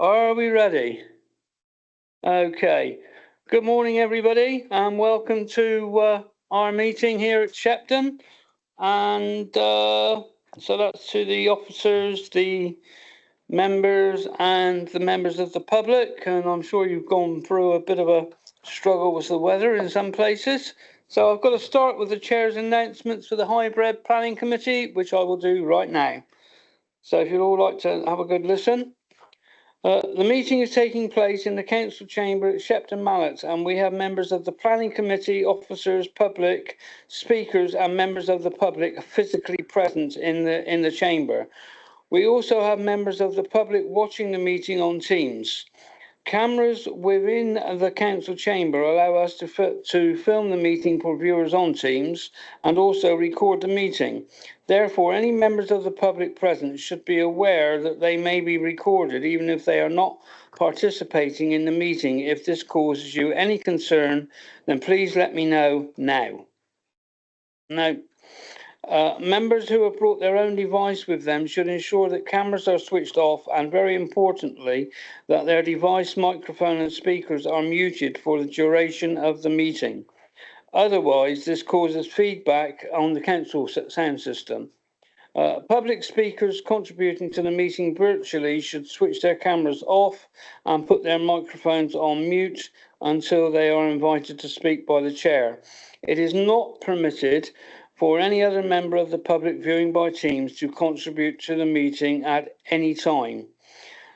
Are we ready? Okay. Good morning, everybody, and welcome to our meeting here at Shepton. And so that's to the officers, the members, and the members of the public. And I'm sure you've gone through a bit of a struggle with the weather in some places. So I've got to start with the chair's announcements for the Hybrid Planning Committee, which I will do right now. So if you'd all like to have a good listen. The meeting is taking place in the council chamber at Shepton Mallet, and we have members of the planning committee, officers, public, speakers, and members of the public physically present in the chamber. We also have members of the public watching the meeting on Teams. Cameras within the council chamber allow us to film the meeting for viewers on Teams and also record the meeting. Therefore, any members of the public present should be aware that they may be recorded even if they are not participating in the meeting. If this causes you any concern, then please let me know now. Now, members who have brought their own device with them should ensure that cameras are switched off and, very importantly, that their device, microphone and speakers are muted for the duration of the meeting. Otherwise, this causes feedback on the council sound system. Public speakers contributing to the meeting virtually should switch their cameras off and put their microphones on mute until they are invited to speak by the chair. It is not permitted for any other member of the public viewing by Teams to contribute to the meeting at any time.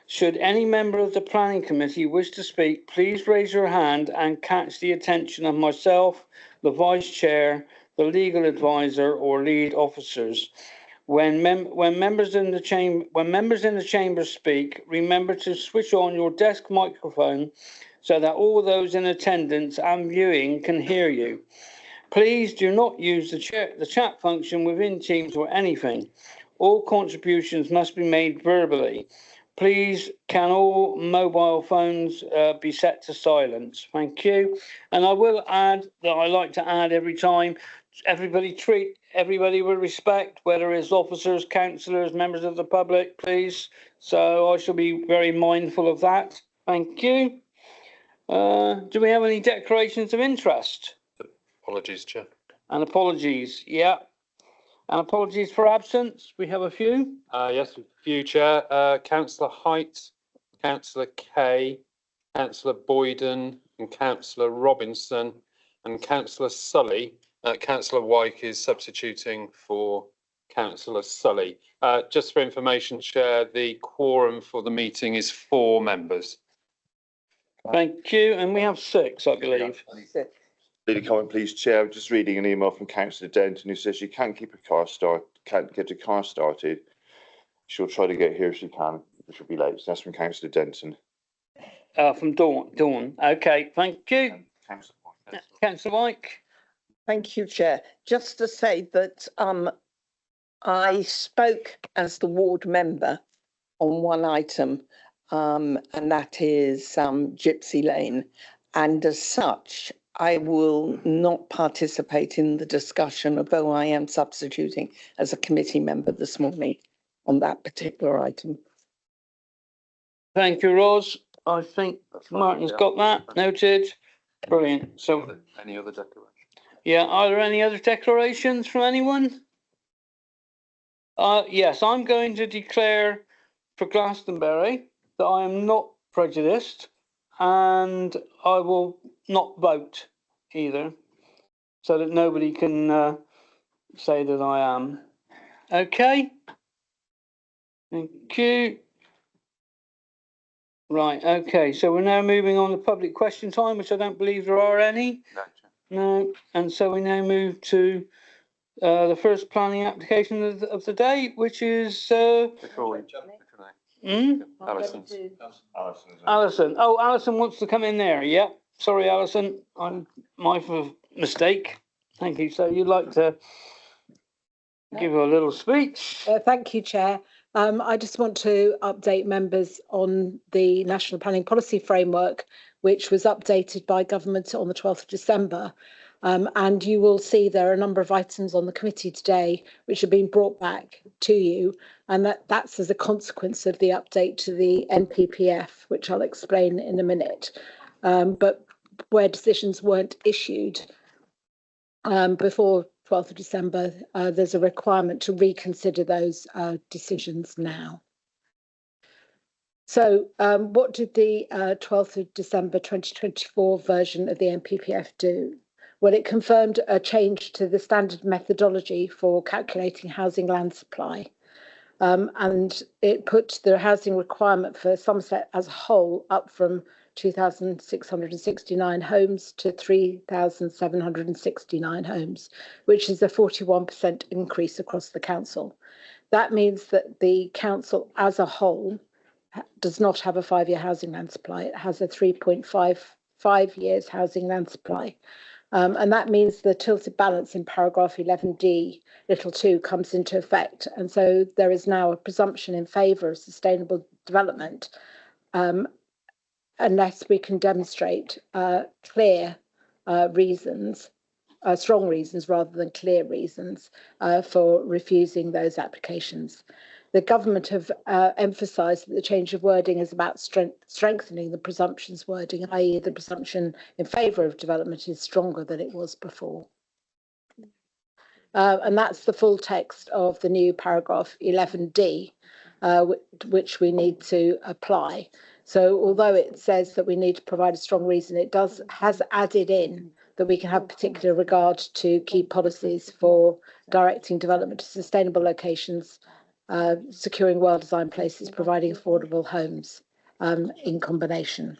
Should any member of the planning committee wish to speak, please raise your hand and catch the attention of myself, the vice chair, the legal advisor, or lead officers. When members in the chamber speak, remember to switch on your desk microphone so that all those in attendance and viewing can hear you. Please do not use the chat function within Teams or anything. All contributions must be made verbally. Please, can all mobile phones be set to silence? Thank you. And I will add that I like to add every time, everybody treat everybody with respect, whether it's officers, councillors, members of the public, please. So I shall be very mindful of that. Thank you. Do we have any declarations of interest? Apologies, Chair. And apologies, yeah. And apologies for absence. We have a few. Yes, a few, Chair. Councillor Height, Councillor Kay, Councillor Boyden, and Councillor Robinson, and Councillor Sully. Councillor Wyke is substituting for Councillor Sully. Just for information, Chair, the quorum for the meeting is 4 members. Thank you. And we have 6, I believe. Lead a comment, please, Chair. Just reading an email from Councillor Denton who says she can't get a car started. She'll try to get here if she can, but she'll be late. So that's from Councillor Denton. From Dawn. Okay, thank you. Councillor Wyke. Thank you, Chair. Just to say that I spoke as the ward member on one item, and that is Gypsy Lane. And as such, I will not participate in the discussion, although I am substituting as a committee member this morning on that particular item. Thank you, Ros. I think Martin's got that noted. Brilliant. So, any other declaration? Yeah, are there any other declarations from anyone? Yes, I'm going to declare for Glastonbury that I am not prejudiced and I will not vote either, so that nobody can say that I am. Okay. Thank you. Right, okay, so we're now moving on to public question time, which I don't believe there are any. No, and so we now move to the first planning application of the day, which is Alison. Oh, Alison wants to come in there. Yeah, sorry, Alison, I'm my mistake. Thank you. So you'd like to give her a little speech? Thank you, Chair. I just want to update members on the National Planning Policy Framework, which was updated by government on the 12th of December. And you will see there are a number of items on the committee today which have been brought back to you, and that's as a consequence of the update to the NPPF, which I'll explain in a minute. But where decisions weren't issued before 12th of December, there's a requirement to reconsider those decisions now. So what did the 12th of December 2024 version of the NPPF do? Well, it confirmed a change to the standard methodology for calculating housing land supply. And it put the housing requirement for Somerset as a whole up from 2,669 homes to 3,769 homes, which is a 41% increase across the council. That means that the council as a whole does not have a 5-year housing land supply. It has a 3.55 years housing land supply. And that means the tilted balance in paragraph 11D, little 2, comes into effect. And so there is now a presumption in favour of sustainable development unless we can demonstrate clear reasons, strong reasons rather than clear reasons for refusing those applications. The government have emphasised that the change of wording is about strengthening the presumptions wording, i.e. the presumption in favour of development is stronger than it was before. And that's the full text of the new paragraph 11D, which we need to apply. So although it says that we need to provide a strong reason, it has added in that we can have particular regard to key policies for directing development to sustainable locations, securing well-designed places, providing affordable homes in combination.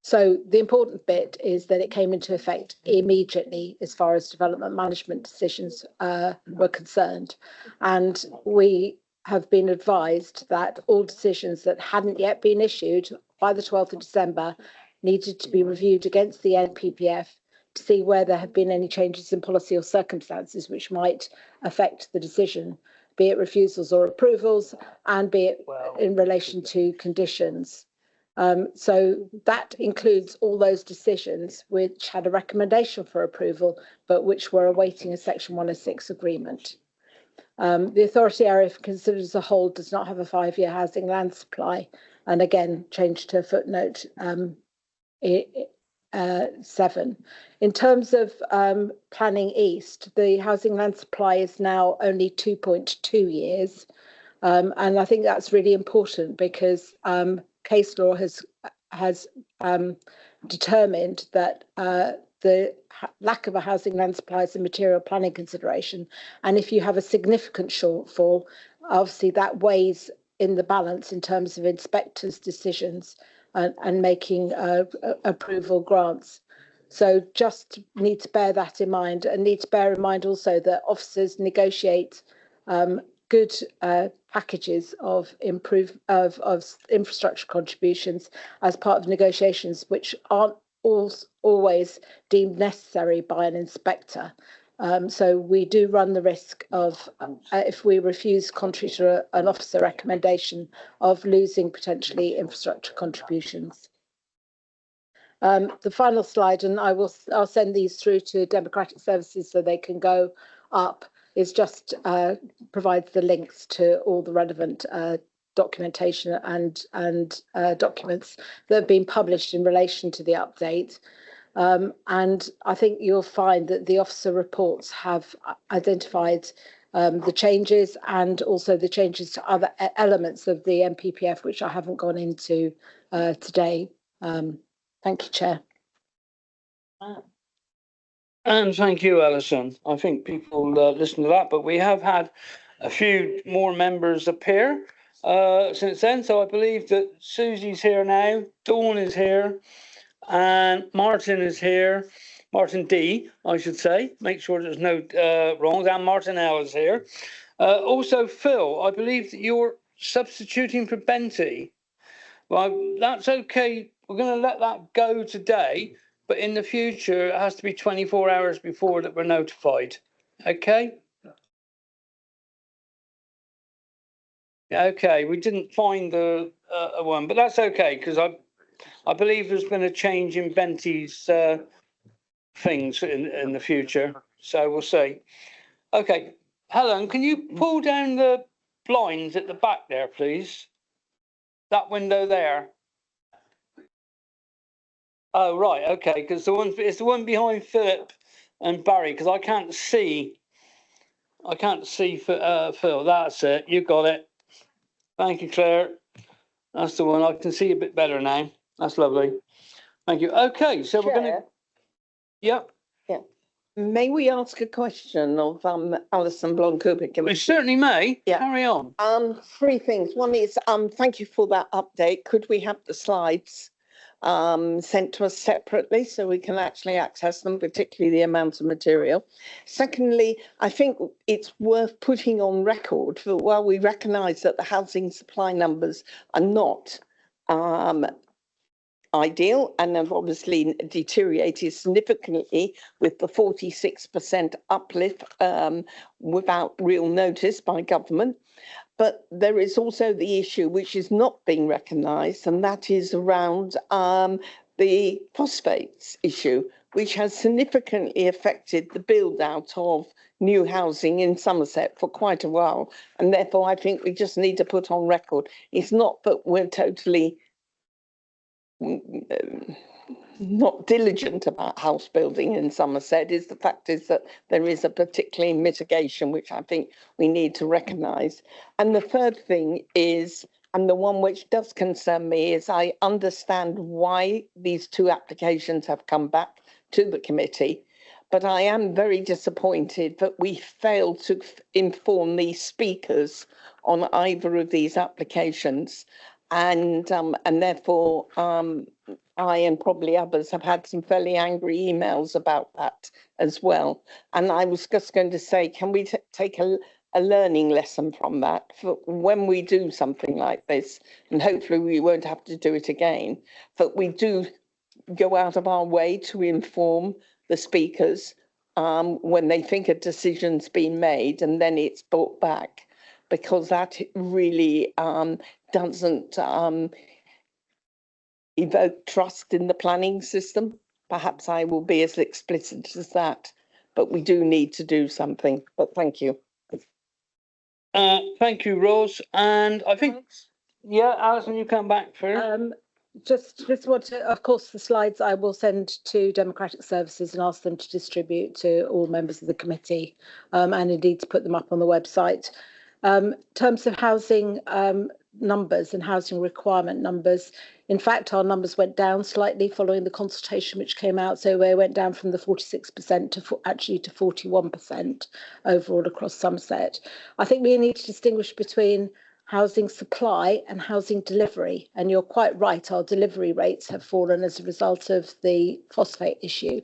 So the important bit is that it came into effect immediately as far as development management decisions were concerned. And we have been advised that all decisions that hadn't yet been issued by the 12th of December needed to be reviewed against the NPPF to see where there have been any changes in policy or circumstances which might affect the decision, be it refusals or approvals, and be it in relation to conditions. So that includes all those decisions which had a recommendation for approval, but which were awaiting a Section 106 agreement. The authority area, if considered as a whole, does not have a 5-year housing land supply, and again, changed to footnote 7. In terms of Planning East, the housing land supply is now only 2.2 years. And I think that's really important because case law has determined that the lack of a housing land supply is a material planning consideration. And if you have a significant shortfall, obviously that weighs in the balance in terms of inspectors' decisions and making approval grants. So just need to bear that in mind, and need to bear in mind also that officers negotiate good packages of infrastructure contributions as part of negotiations, which aren't always deemed necessary by an inspector. So we do run the risk of, if we refuse contrary to an officer recommendation, of losing potentially infrastructure contributions. The final slide, and I'll send these through to Democratic Services so they can go up, is just provides the links to all the relevant documentation and documents that have been published in relation to the update. And I think you'll find that the officer reports have identified the changes and also the changes to other elements of the NPPF, which I haven't gone into today. Thank you, Chair. And thank you, Alison. I think people listen to that, but we have had a few more members appear since then. So I believe that Susie's here now, Dawn is here, and Martin is here. Martin D, I should say. Make sure there's no wrongs. And Martin L is here. Also, Phil, I believe that you're substituting for Benty. Well, that's okay. We're going to let that go today, but in the future, it has to be 24 hours before that we're notified. Okay? Okay, we didn't find the one, but that's okay, because I believe there's been a change in Benty's things in the future, so we'll see. Okay, Helen, can you pull down the blinds at the back there, please? That window there. Oh, right, okay, because it's the one behind Philip and Barry, because I can't see Phil. That's it. You got it. Thank you, Claire. That's the one. I can see a bit better now. That's lovely. Thank you. Okay, so we're going to. Chair, Yep. may we ask a question of Alison Blom-Cooper? We certainly may. Yeah. Carry on. Three things. One is thank you for that update. Could we have the slides sent to us separately so we can actually access them, particularly the amount of material? Secondly, I think it's worth putting on record that while we recognise that the housing supply numbers are not ideal and have obviously deteriorated significantly with the 46% uplift without real notice by government. But there is also the issue which is not being recognised, and that is around the phosphates issue, which has significantly affected the build out of new housing in Somerset for quite a while. And therefore, I think we just need to put on record, it's not that we're totally not diligent about house building in Somerset, is the fact is that there is a particular mitigation which I think we need to recognise. And the third thing is, and the one which does concern me, is I understand why these two applications have come back to the committee, but I am very disappointed that we failed to inform the speakers on either of these applications. And therefore, I and probably others have had some fairly angry emails about that as well. And I was just going to say, can we take a learning lesson from that for when we do something like this, and hopefully we won't have to do it again, that we do go out of our way to inform the speakers when they think a decision's been made and then it's brought back, because that really doesn't evoke trust in the planning system. Perhaps I will be as explicit as that, but we do need to do something. But thank you. Thank you, Rose. And I think, yeah, Alison, you come back first. Just want to, of course, the slides I will send to Democratic Services and ask them to distribute to all members of the committee, and indeed to put them up on the website. In terms of housing numbers and housing requirement numbers, in fact, our numbers went down slightly following the consultation which came out. So we went down from the 46% to actually to 41% overall across Somerset. I think we need to distinguish between housing supply and housing delivery. And you're quite right, our delivery rates have fallen as a result of the phosphate issue.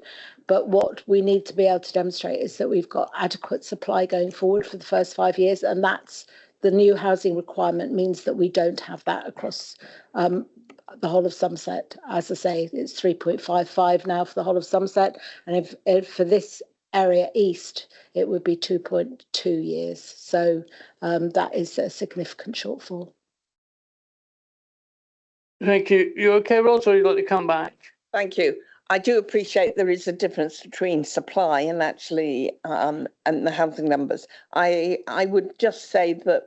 But what we need to be able to demonstrate is that we've got adequate supply going forward for the first 5 years. And that's the new housing requirement means that we don't have that across the whole of Somerset. As I say, it's 3.55 now for the whole of Somerset. And if for this area east, it would be 2.2 years. So that is a significant shortfall. Thank you. You okay, Rose, or you'd like to come back? Thank you. I do appreciate there is a difference between supply and actually and the housing numbers. I would just say that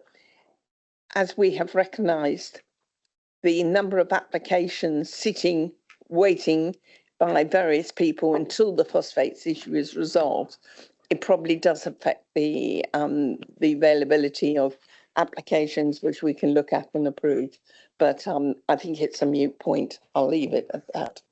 as we have recognised the number of applications sitting, waiting by various people until the phosphates issue is resolved, it probably does affect the availability of applications which we can look at and approve. But I think it's a moot point. I'll leave it at that.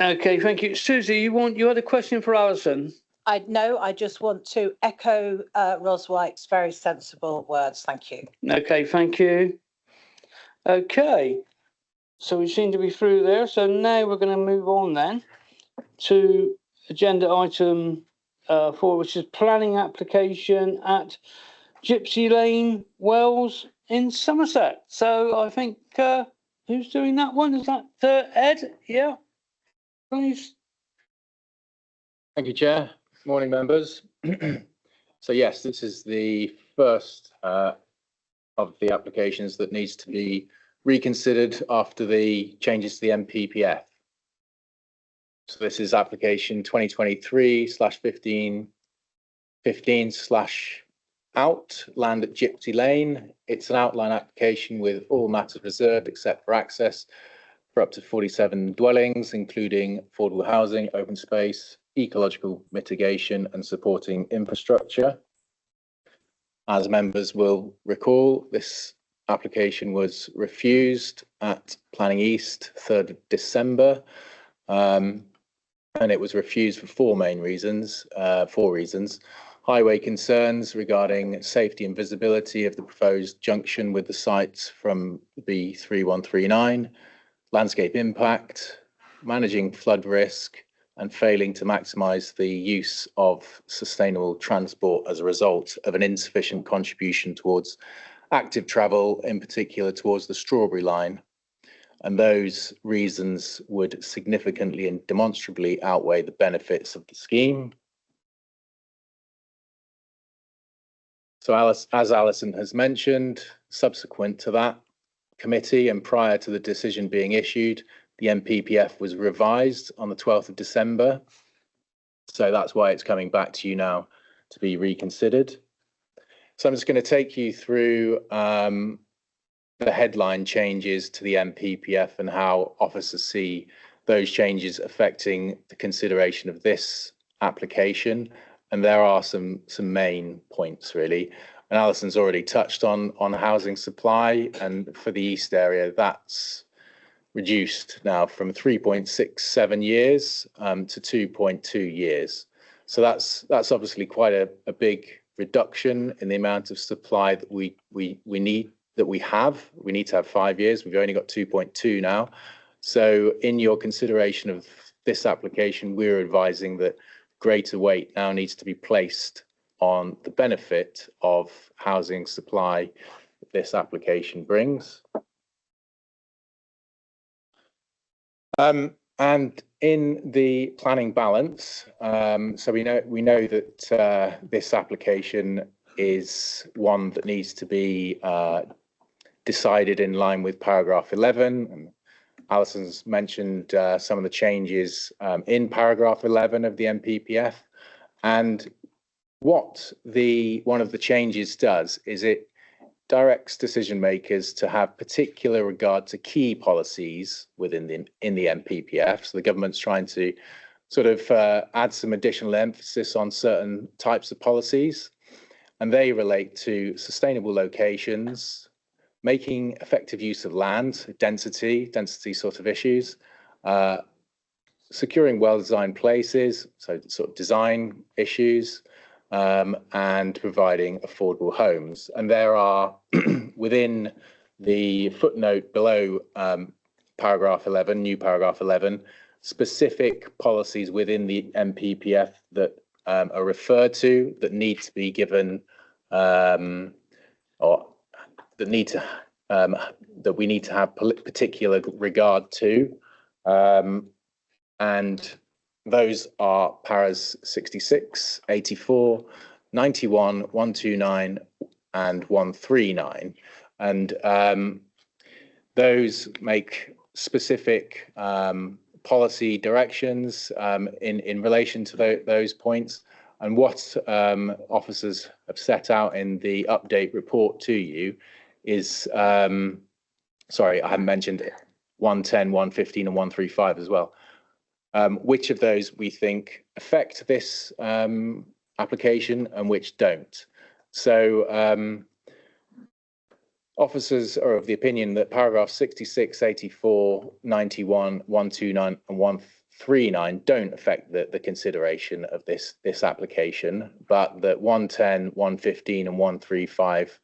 Okay, thank you. Susie, you had a question for Alison? I just want to echo Ros White's very sensible words. Thank you. Okay, thank you. Okay, so we seem to be through there. So now we're going to move on then to agenda item 4, which is planning application at Gypsy Lane Wells in Somerset. So I think who's doing that one? Is that Ed? Yeah, please. Thank you, Chair. Morning, members. So yes, this is the first of the applications that needs to be reconsidered after the changes to the MPPF. So this is application 2023/15/out, land at Gypsy Lane. It's an outline application with all matters reserved except for access for up to 47 dwellings, including affordable housing, open space, ecological mitigation and supporting infrastructure. As members will recall, this application was refused at Planning East 3rd of December. And it was refused for four reasons. Highway concerns regarding safety and visibility of the proposed junction with the sites from B3139, landscape impact, managing flood risk, and failing to maximise the use of sustainable transport as a result of an insufficient contribution towards active travel, in particular towards the Strawberry Line. And those reasons would significantly and demonstrably outweigh the benefits of the scheme. So as Alison has mentioned, subsequent to that committee and prior to the decision being issued, the MPPF was revised on the 12th of December. So that's why it's coming back to you now to be reconsidered. So I'm just going to take you through the headline changes to the MPPF and how officers see those changes affecting the consideration of this application. And there are some main points really. And Alison's already touched on housing supply, and for the East area, that's reduced now from 3.67 years to 2.2 years. So that's obviously quite a big reduction in the amount of supply that we need. We need to have 5 years. We've only got 2.2 now. So in your consideration of this application, we're advising that greater weight now needs to be placed on the benefit of housing supply that this application brings. And in the planning balance, so we know that this application is one that needs to be decided in line with paragraph 11. And Alison's mentioned some of the changes in paragraph 11 of the MPPF. And what one of the changes does is it directs decision makers to have particular regard to key policies within the MPPF. So the government's trying to sort of add some additional emphasis on certain types of policies, and they relate to sustainable locations, making effective use of land, density sort of issues, securing well-designed places, so sort of design issues, and providing affordable homes. And there are, within the footnote below paragraph 11, new paragraph 11, specific policies within the MPPF that are referred to that need to be given, or that we need to have particular regard to, and those are paras 66, 84, 91, 129, and 139, and those make specific policy directions in relation to those points. And what officers have set out in the update report to you is, sorry, I haven't mentioned it, 110, 115 and 135 as well. Which of those we think affect this application and which don't. So officers are of the opinion that paragraph 66, 84, 91, 129 and 139 don't affect the consideration of this application, but that 110, 115 and 135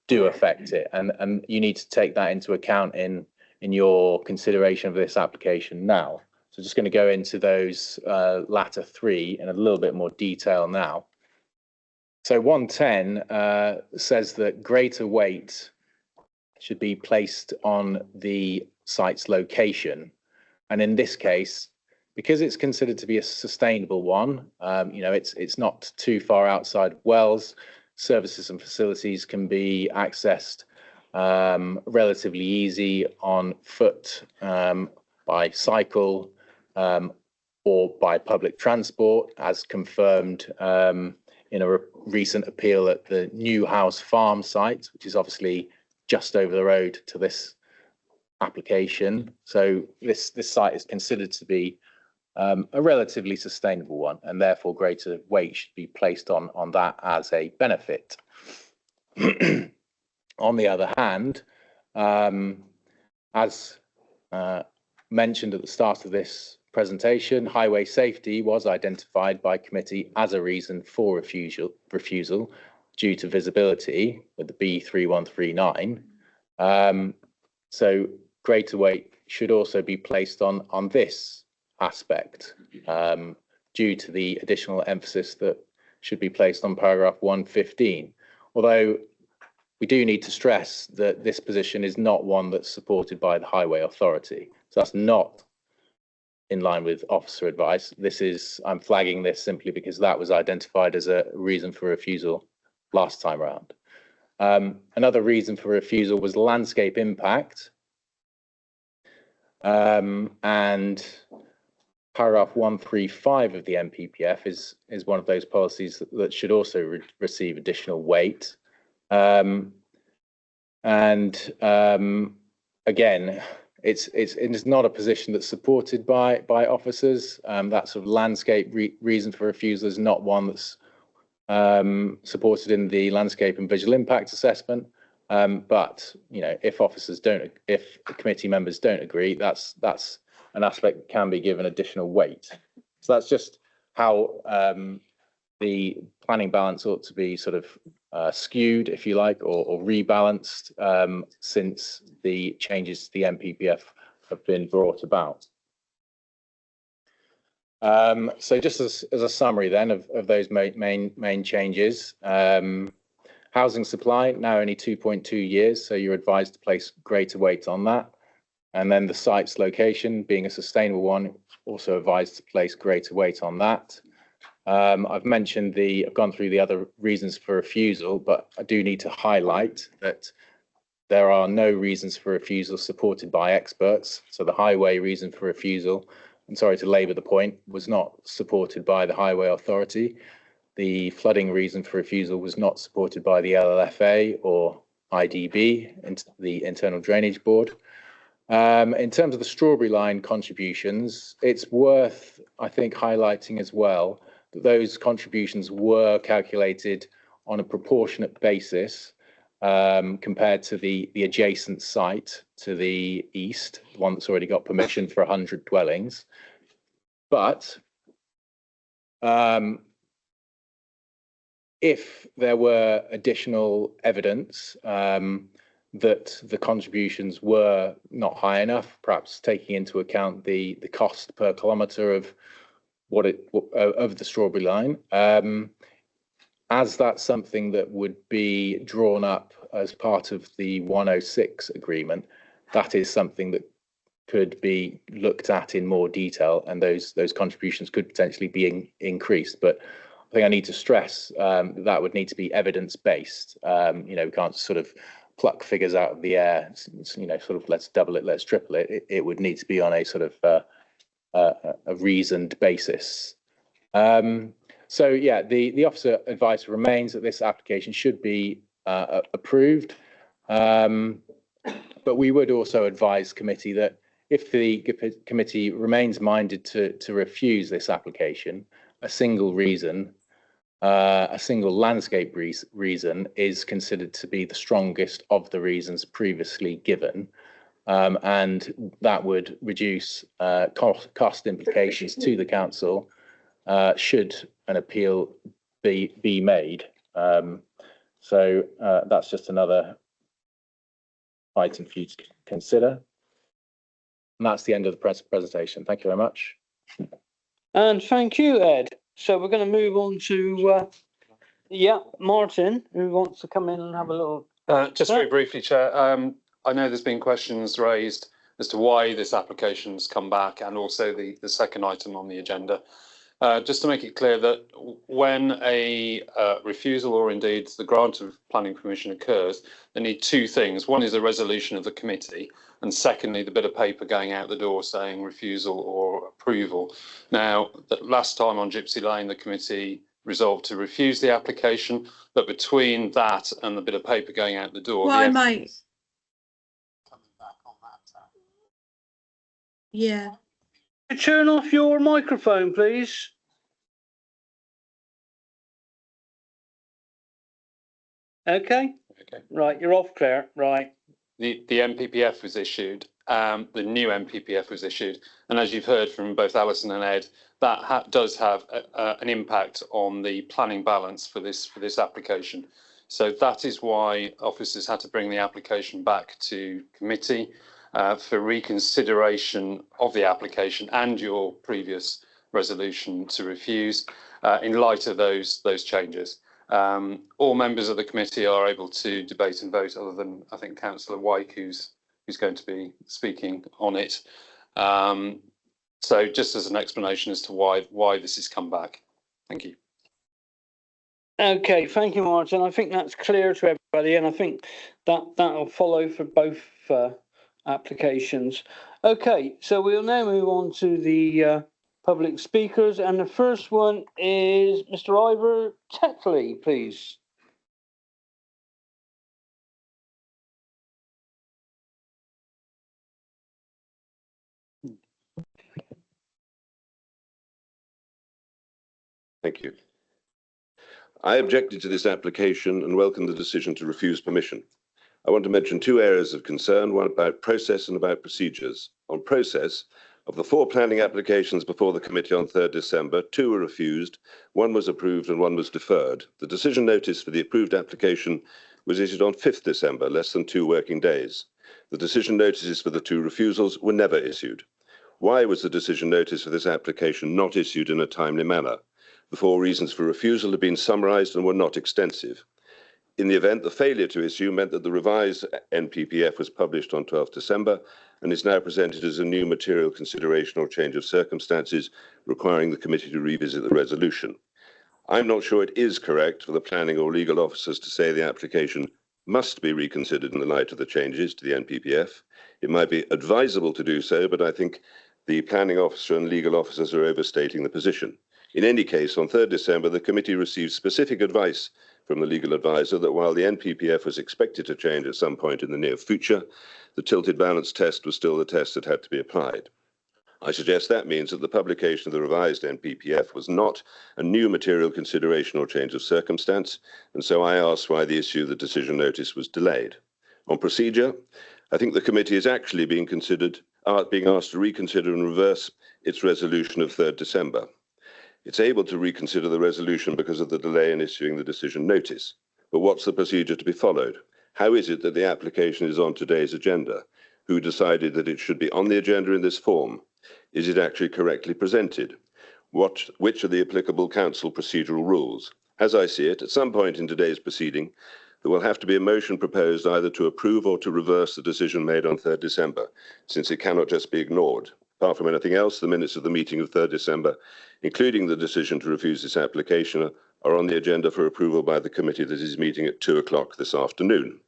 do affect it. And you need to take that into account in your consideration of this application now. So just going to go into those latter three in a little bit more detail now. So 110 says that greater weight should be placed on the site's location. And in this case, because it's considered to be a sustainable one, it's not too far outside wells, services and facilities can be accessed relatively easy on foot, by cycle, or by public transport, as confirmed in a recent appeal at the Newhouse Farm site, which is obviously just over the road to this application. So this site is considered to be a relatively sustainable one, and therefore greater weight should be placed on that as a benefit. On the other hand, as mentioned at the start of this presentation, highway safety was identified by committee as a reason for refusal due to visibility with the B3139. So greater weight should also be placed on this aspect due to the additional emphasis that should be placed on paragraph 115. Although we do need to stress that this position is not one that's supported by the Highway Authority. So that's not in line with officer advice. I'm flagging this simply because that was identified as a reason for refusal last time around. Another reason for refusal was landscape impact. And paragraph 135 of the NPPF is one of those policies that should also receive additional weight. Again, it's not a position that's supported by officers. That sort of landscape reason for refusal is not one that's supported in the landscape and visual impact assessment. But if committee members don't agree, that's an aspect that can be given additional weight. So that's just how the planning balance ought to be sort of skewed, if you like, or rebalanced since the changes to the NPPF have been brought about. So just as a summary then of those main changes, housing supply now only 2.2 years, so you're advised to place greater weight on that. And then the site's location being a sustainable one, also advised to place greater weight on that. I've gone through the other reasons for refusal, but I do need to highlight that there are no reasons for refusal supported by experts. So the highway reason for refusal, I'm sorry to labour the point, was not supported by the Highway Authority. The flooding reason for refusal was not supported by the LLFA or IDB, the Internal Drainage Board. In terms of the Strawberry Line contributions, it's worth, I think, highlighting as well that those contributions were calculated on a proportionate basis compared to the adjacent site to the east, the one that's already got permission for 100 dwellings. But if there were additional evidence that the contributions were not high enough, perhaps taking into account the cost per kilometre of the Strawberry Line, as that's something that would be drawn up as part of the 106 agreement, that is something that could be looked at in more detail, and those contributions could potentially be increased. But I think I need to stress that would need to be evidence-based. We can't sort of pluck figures out of the air, sort of let's double it, let's triple it. It would need to be on a sort of a reasoned basis. So yeah, the officer advice remains that this application should be approved. But we would also advise committee that if the committee remains minded to refuse this application, a single landscape reason is considered to be the strongest of the reasons previously given. And that would reduce cost implications to the council should an appeal be made. So that's just another item for you to consider. And that's the end of the presentation. Thank you very much. And thank you, Ed. So we're going to move on to, Martin, who wants to come in and have a little... Just very briefly, Chair. I know there's been questions raised as to why this application's come back, and also the second item on the agenda. Just to make it clear that when a refusal or indeed the grant of planning permission occurs, they need two things. One is a resolution of the committee, and secondly, the bit of paper going out the door saying refusal or approval. Now, last time on Gypsy Lane, the committee resolved to refuse the application, but between that and the bit of paper going out the door, Why, mate? Yeah. Turn off your microphone, please. Okay. Okay. Right, you're off, Claire. Right. The NPPF was issued, the new NPPF was issued, and as you've heard from both Alison and Ed, that does have an impact on the planning balance for this application. So that is why officers had to bring the application back to committee for reconsideration of the application and your previous resolution to refuse in light of those changes. All members of the committee are able to debate and vote, other than I think Councillor Wyke, who's going to be speaking on it. So just as an explanation as to why this has come back. Thank you. Okay, thank you, Martin. I think that's clear to everybody, and I think that'll follow for both applications. Okay, so we'll now move on to the public speakers, and the first one is Mr. Ivor Tetley, please. Thank you. I objected to this application and welcome the decision to refuse permission. I want to mention two areas of concern, one about process and about procedures. On process, of the 4 planning applications before the committee on 3rd December, 2 were refused, 1 was approved and 1 was deferred. The decision notice for the approved application was issued on 5th December, less than 2 working days. The decision notices for the 2 refusals were never issued. Why was the decision notice for this application not issued in a timely manner? The 4 reasons for refusal have been summarised and were not extensive. In the event, the failure to issue meant that the revised NPPF was published on 12th December and is now presented as a new material consideration or change of circumstances, requiring the committee to revisit the resolution. I'm not sure it is correct for the planning or legal officers to say the application must be reconsidered in the light of the changes to the NPPF. It might be advisable to do so, but I think the planning officer and legal officers are overstating the position. In any case, on 3rd December, the committee received specific advice from the legal advisor that while the NPPF was expected to change at some point in the near future, the tilted balance test was still the test that had to be applied. I suggest that means that the publication of the revised NPPF was not a new material consideration or change of circumstance, and so I asked why the issue of the decision notice was delayed. On procedure, I think the committee is actually being asked to reconsider and reverse its resolution of 3rd December. It's able to reconsider the resolution because of the delay in issuing the decision notice. But what's the procedure to be followed? How is it that the application is on today's agenda? Who decided that it should be on the agenda in this form? Is it actually correctly presented? Which are the applicable council procedural rules? As I see it, at some point in today's proceeding, there will have to be a motion proposed either to approve or to reverse the decision made on 3rd December, since it cannot just be ignored. Apart from anything else, the minutes of the meeting of 3rd December, including the decision to refuse this application, are on the agenda for approval by the committee that is meeting at 2 o'clock this afternoon.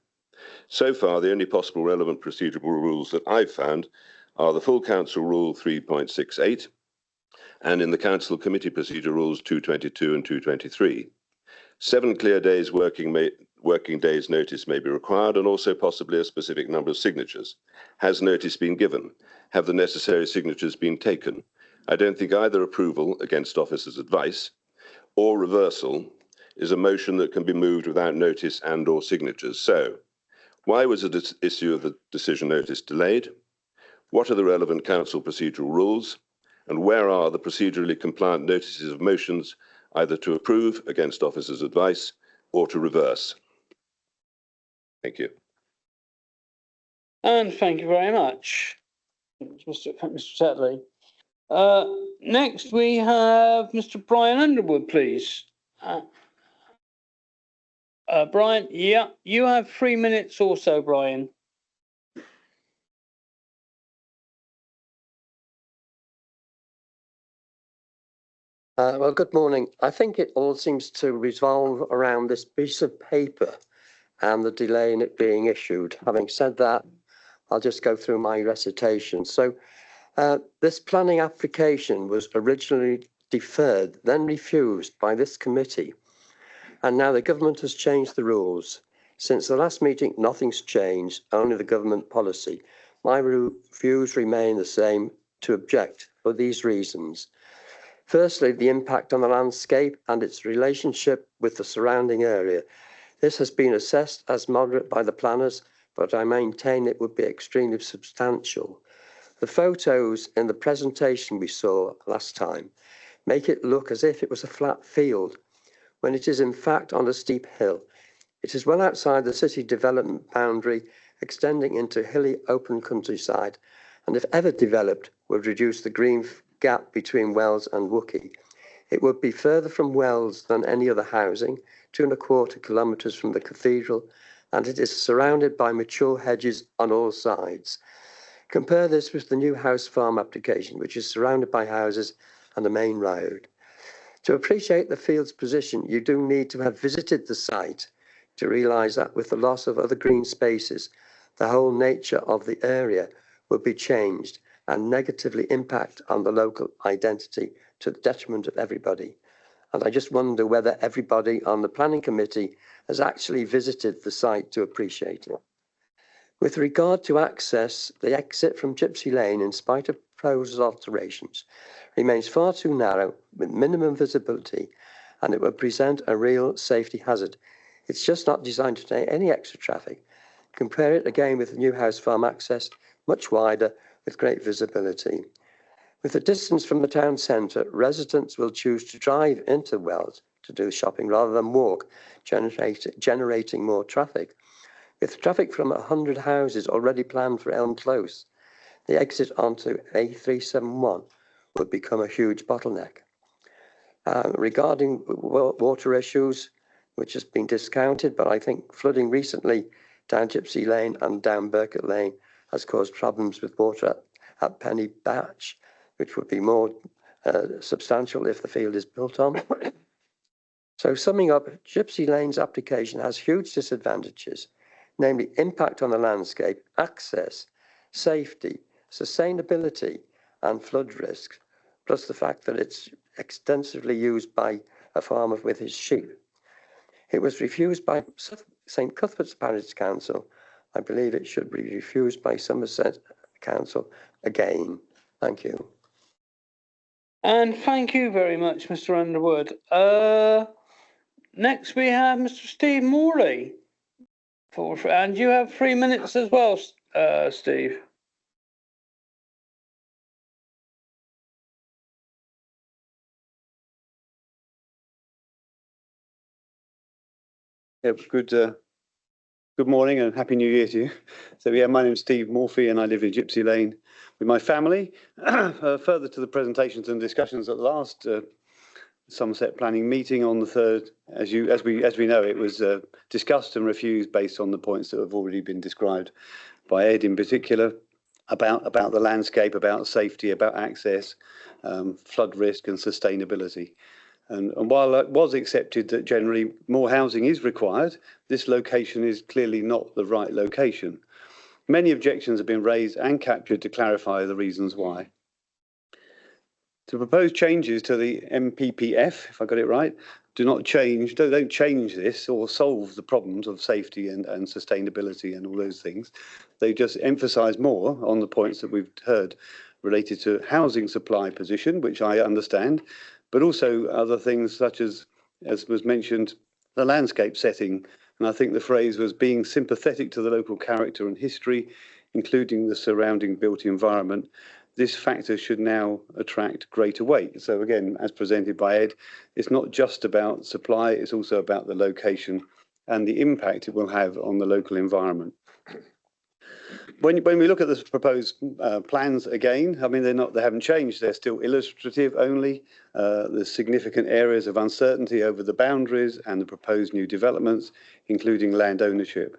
So far, the only possible relevant procedural rules that I've found are the Full Council Rule 3.68 and in the Council Committee Procedure Rules 222 and 223. 7 clear days working days notice may be required, and also possibly a specific number of signatures. Has notice been given? Have the necessary signatures been taken? I don't think either approval against officers' advice or reversal is a motion that can be moved without notice and or signatures. So, why was the issue of the decision notice delayed? What are the relevant council procedural rules? And where are the procedurally compliant notices of motions, either to approve against officers' advice or to reverse? Thank you. And thank you very much, Mr. Tetley. Next, we have Mr. Brian Underwood, please. Brian, yeah, you have 3 minutes or so, Brian. Well, good morning. I think it all seems to revolve around this piece of paper and the delay in it being issued. Having said that, I'll just go through my recitation. So this planning application was originally deferred, then refused by this committee. And now the government has changed the rules. Since the last meeting, nothing's changed, only the government policy. My views remain the same, to object for these reasons. Firstly, the impact on the landscape and its relationship with the surrounding area. This has been assessed as moderate by the planners, but I maintain it would be extremely substantial. The photos in the presentation we saw last time make it look as if it was a flat field, when it is in fact on a steep hill. It is well outside the city development boundary, extending into hilly open countryside, and if ever developed, would reduce the green gap between Wells and Wookey. It would be further from Wells than any other housing, 2¼ kilometres from the cathedral, and it is surrounded by mature hedges on all sides. Compare this with the new house farm application, which is surrounded by houses and the main road. To appreciate the field's position, you do need to have visited the site to realise that with the loss of other green spaces, the whole nature of the area would be changed and negatively impact on the local identity to the detriment of everybody. And I just wonder whether everybody on the planning committee has actually visited the site to appreciate it. With regard to access, the exit from Gypsy Lane, in spite of proposed alterations, remains far too narrow with minimum visibility, and it will present a real safety hazard. It's just not designed to take any extra traffic. Compare it again with the new house farm access, much wider with great visibility. With the distance from the town centre, residents will choose to drive into Wells to do shopping rather than walk, generating more traffic. With traffic from 100 houses already planned for Elm Close, the exit onto A371 would become a huge bottleneck. Regarding water issues, which has been discounted, but I think flooding recently down Gypsy Lane and down Burkett Lane has caused problems with water at Penny Batch, which would be more substantial if the field is built on. So summing up, Gypsy Lane's application has huge disadvantages, namely impact on the landscape, access, safety, sustainability, and flood risks, plus the fact that it's extensively used by a farmer with his sheep. It was refused by St Cuthbert's Parish Council. I believe it should be refused by Somerset Council again. Thank you. And thank you very much, Mr. Underwood. Next we have Mr. Steve Morley. And you have 3 minutes as well, Steve. Yeah, good morning and happy new year to you. So yeah, my name's Steve Morphy and I live in Gypsy Lane with my family. Further to the presentations and discussions at the last Somerset planning meeting on the 3rd, as we know, it was discussed and refused based on the points that have already been described by Ed in particular about the landscape, about safety, about access, flood risk and sustainability. And while it was accepted that generally more housing is required, this location is clearly not the right location. Many objections have been raised and captured to clarify the reasons why. The proposed changes to the MPPF, if I got it right, don't change this or solve the problems of safety and sustainability and all those things. They just emphasise more on the points that we've heard related to housing supply position, which I understand, but also other things such as was mentioned, the landscape setting. And I think the phrase was being sympathetic to the local character and history, including the surrounding built environment. This factor should now attract greater weight. So again, as presented by Ed, it's not just about supply, it's also about the location and the impact it will have on the local environment. When we look at the proposed plans again, I mean, they haven't changed. They're still illustrative only. There's significant areas of uncertainty over the boundaries and the proposed new developments, including land ownership.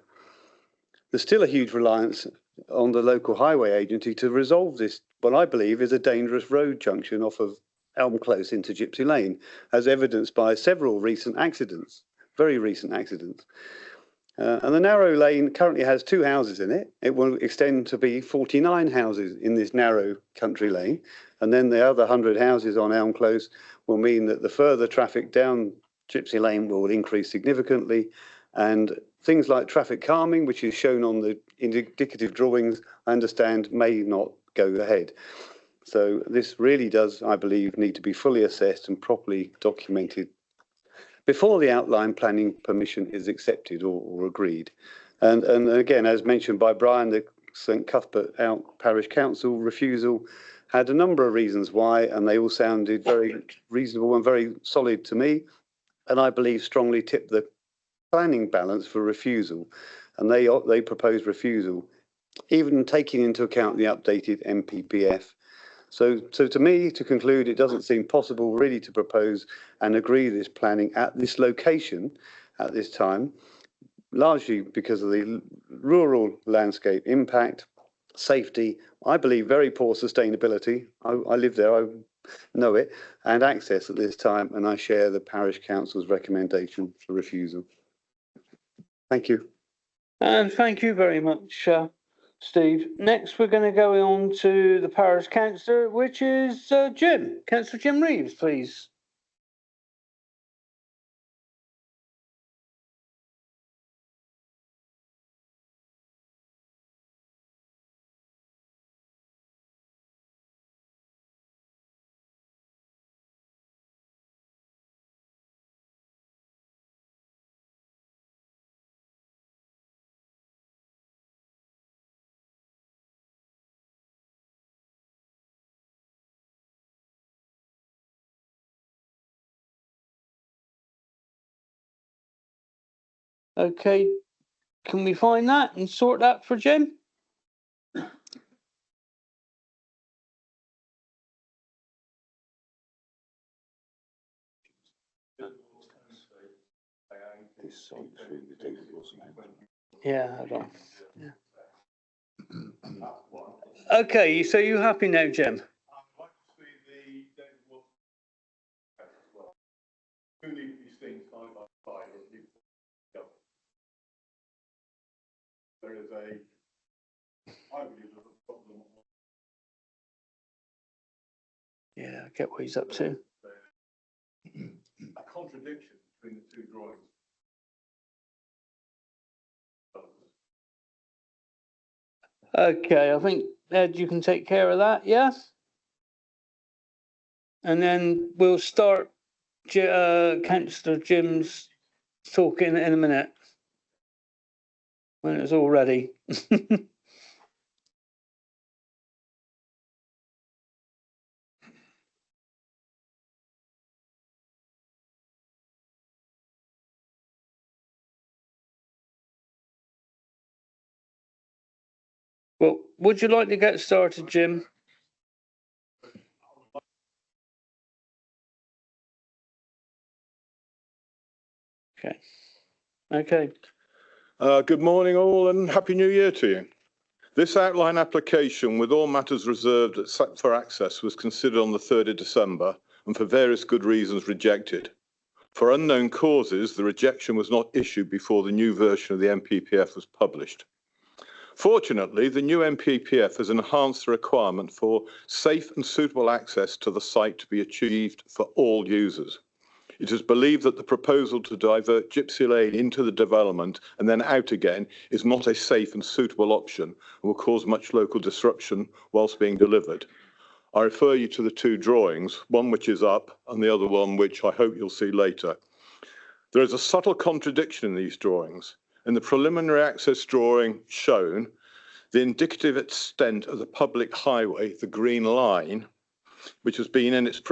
There's still a huge reliance on the local highway agency to resolve this, what I believe is a dangerous road junction off of Elm Close into Gypsy Lane, as evidenced by several recent accidents, very recent accidents. And the narrow lane currently has 2 houses in it. It will extend to be 49 houses in this narrow country lane. And then the other 100 houses on Elm Close will mean that the further traffic down Gypsy Lane will increase significantly. And things like traffic calming, which is shown on the indicative drawings, I understand may not go ahead. So this really does, I believe, need to be fully assessed and properly documented before the outline planning permission is accepted or agreed. And again, as mentioned by Brian, the St Cuthbert Parish Council refusal had a number of reasons why, and they all sounded very reasonable and very solid to me, and I believe strongly tipped the planning balance for refusal. And they proposed refusal, even taking into account the updated MPPF. So to me, to conclude, it doesn't seem possible really to propose and agree this planning at this location at this time, largely because of the rural landscape impact, safety, I believe very poor sustainability. I live there, I know it, and access at this time, and I share the Parish Council's recommendation for refusal. Thank you. And thank you very much, Steve. Next, we're going to go on to the Parish Councillor, which is Jim. Councillor Jim Reeves, please. Okay, can we find that and sort that for Jim? Yeah, hold on. Yeah. Okay, so you happy now, Jim? There is I believe there's a problem. Yeah, I get what he's up to. A contradiction between the 2 drawings. Okay, I think, Ed, you can take care of that, yeah? And then we'll start Councillor Jim's talking in a minute, when it's all ready. Well, would you like to get started, Jim? Okay. Okay. Good morning all and Happy New Year to you. This outline application with all matters reserved except for access was considered on the 3rd of December and for various good reasons rejected. For unknown causes, the rejection was not issued before the new version of the MPPF was published. Fortunately, the new MPPF has enhanced the requirement for safe and suitable access to the site to be achieved for all users. It is believed that the proposal to divert Gypsy Lane into the development and then out again is not a safe and suitable option and will cause much local disruption whilst being delivered. I refer you to the 2 drawings, one which is up and the other one which I hope you'll see later. There is a subtle contradiction in these drawings. In the preliminary access drawing shown, the indicative extent of the public highway, the green line, which has been in its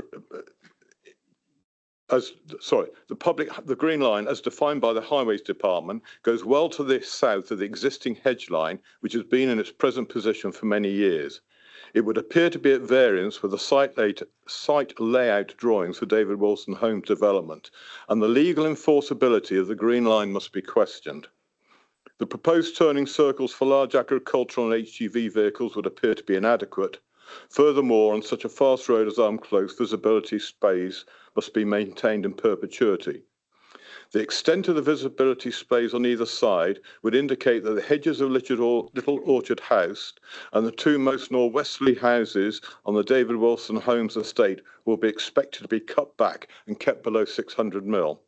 the green line as defined by the Highways Department goes well to the south of the existing hedge line, which has been in its present position for many years. It would appear to be at variance with the site layout drawings for David Wilson Homes development, and the legal enforceability of the green line must be questioned. The proposed turning circles for large agricultural and HGV vehicles would appear to be inadequate, Furthermore, on such a fast road as Elm Close, visibility space must be maintained in perpetuity. The extent of the visibility space on either side would indicate that the hedges of Little Orchard House and the two most northwesterly houses on the David Wilson Homes estate will be expected to be cut back and kept below 600 mil.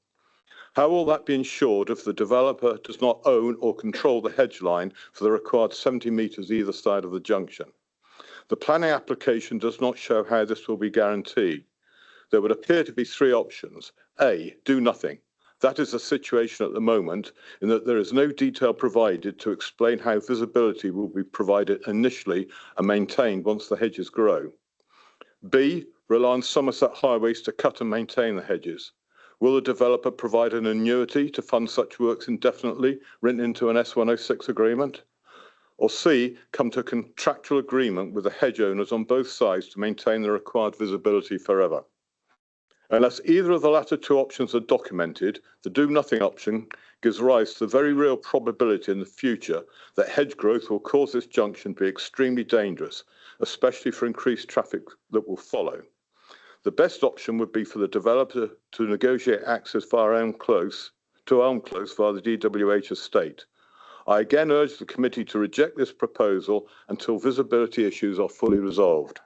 How will that be ensured if the developer does not own or control the hedge line for the required 70 metres either side of the junction? The planning application does not show how this will be guaranteed. There would appear to be three options. A, do nothing. That is the situation at the moment, in that there is no detail provided to explain how visibility will be provided initially and maintained once the hedges grow. B, rely on Somerset Highways to cut and maintain the hedges. Will the developer provide an annuity to fund such works indefinitely, written into an S106 agreement? Or C, come to a contractual agreement with the hedge owners on both sides to maintain the required visibility forever. Unless either of the latter two options are documented, the do-nothing option gives rise to the very real probability in the future that hedge growth will cause this junction to be extremely dangerous, especially for increased traffic that will follow. The best option would be for the developer to negotiate access via Elm Close via the DWH estate. I again urge the committee to reject this proposal until visibility issues are fully resolved.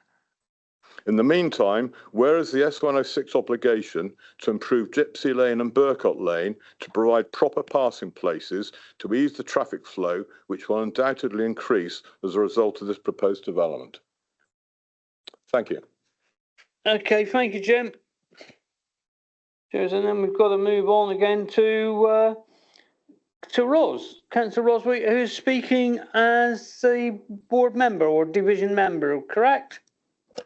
In the meantime, where is the S106 obligation to improve Gypsy Lane and Burcott Lane to provide proper passing places to ease the traffic flow, which will undoubtedly increase as a result of this proposed development? Thank you. Okay, thank you, Jim. Cheers, and then we've got to move on again to Ros, Councillor Roswick, who's speaking as a board member or division member, correct?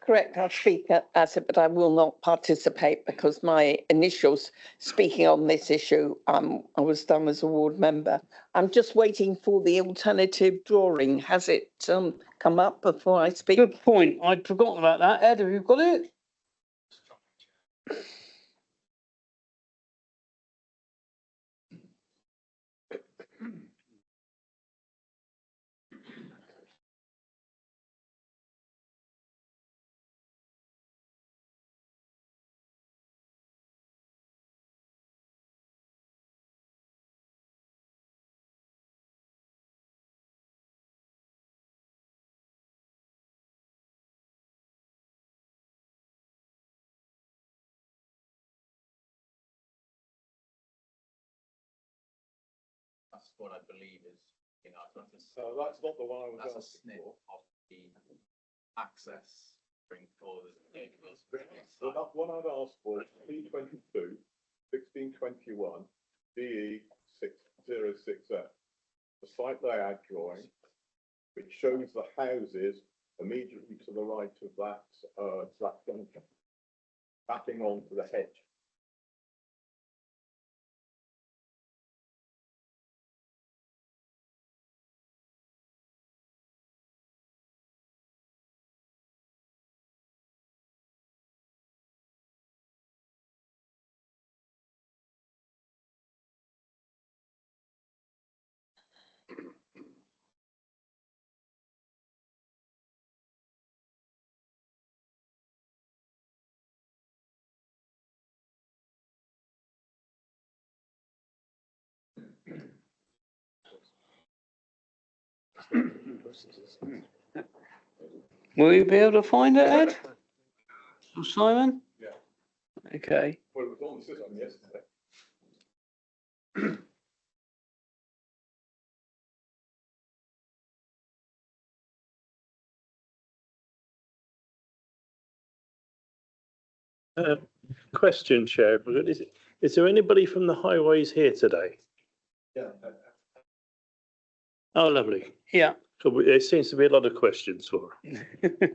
Correct, I'll speak as it, but I will not participate because my initials speaking on this issue, I was done as a ward member. I'm just waiting for the alternative drawing. Has it come up before I speak? Good point. I'd forgotten about that. Ed, have you got it? That's what I believe is, That's not the one I was that's a asking snip for. of the access string for the. The one I'd asked for is P22 1621 DE 606F, the site layout drawing, which shows the houses immediately to the right of that junction, backing onto the hedge. Will you be able to find it, Ed? Or Simon? Yeah. Okay. Well, it was on the system yesterday. Question, Chair. Is there anybody from the highways here today? Yeah. Oh, lovely. Yeah. So there seems to be a lot of questions for her.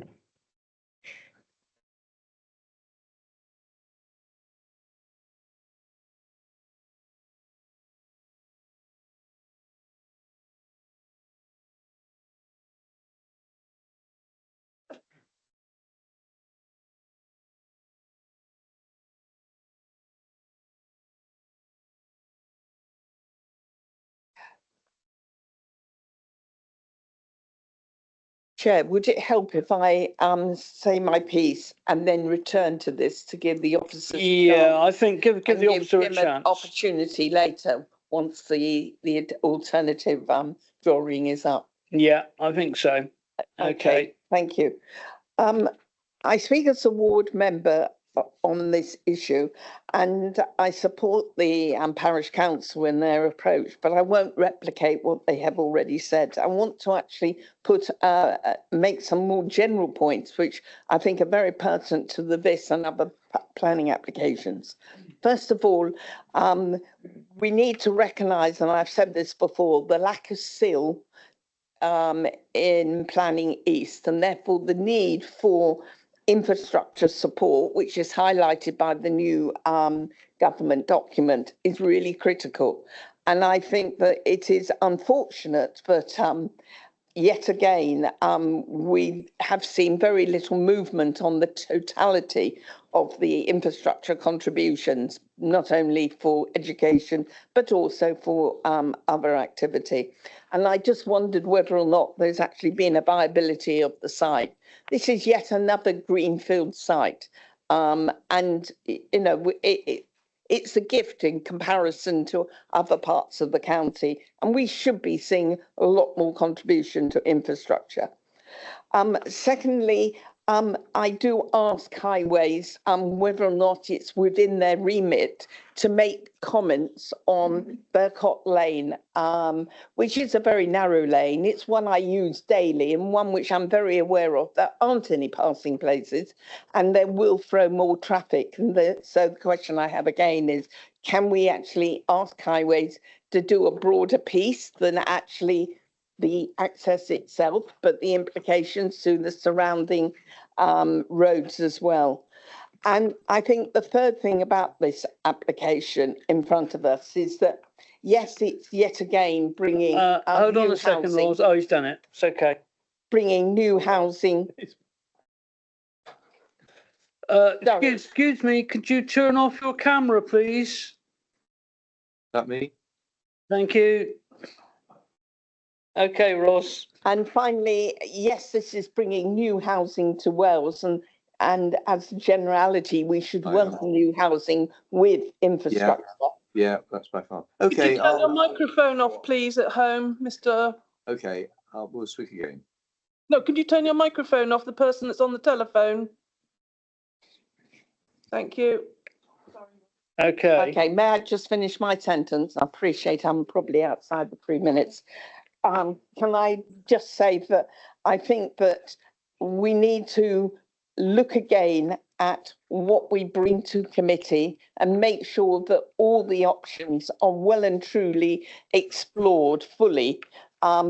Chair, would it help if I say my piece and then return to this to give the officers? Yeah, I think give and the officer a him an chance. opportunity later once the alternative drawing is up. Yeah, I think so. Okay. Thank you. I speak as a ward member on this issue, and I support the parish council in their approach, but I won't replicate what they have already said. I want to actually make some more general points, which I think are very pertinent to this and other planning applications. First of all, we need to recognise, and I've said this before, the lack of skill in Planning East, and therefore the need for infrastructure support, which is highlighted by the new government document, is really critical. And I think that it is unfortunate, but yet again, we have seen very little movement on the totality of the infrastructure contributions, not only for education, but also for other activity. And I just wondered whether or not there's actually been a viability of the site. This is yet another greenfield site. And, you know, it's a gift in comparison to other parts of the county. And we should be seeing a lot more contribution to infrastructure. Secondly, I do ask Highways whether or not it's within their remit to make comments on Burcott Lane, which is a very narrow lane. It's one I use daily and one which I'm very aware of. There aren't any passing places and they will throw more traffic. So the question I have again is, can we actually ask Highways to do a broader piece than actually the access itself, but the implications to the surrounding roads as well? And I think the third thing about this application in front of us is that, yes, it's yet again bringing hold on a second, Laws. Oh, he's done it. It's okay. Bringing new housing. Excuse me, could you turn off your camera, please? That me? Thank you. Okay, Ross. And finally, yes, this is bringing new housing to Wells, and as a generality, we should welcome new housing with infrastructure. Yeah, that's by far. Could Okay. you turn your microphone off, please, at home, Mr. Okay, we'll speak again. No, could you turn your microphone off, the person that's on the telephone? Thank you. Okay. Okay, may I just finish my sentence? I appreciate I'm probably outside the 3 minutes. Can I just say that I think that we need to look again at what we bring to committee and make sure that all the options are well and truly explored fully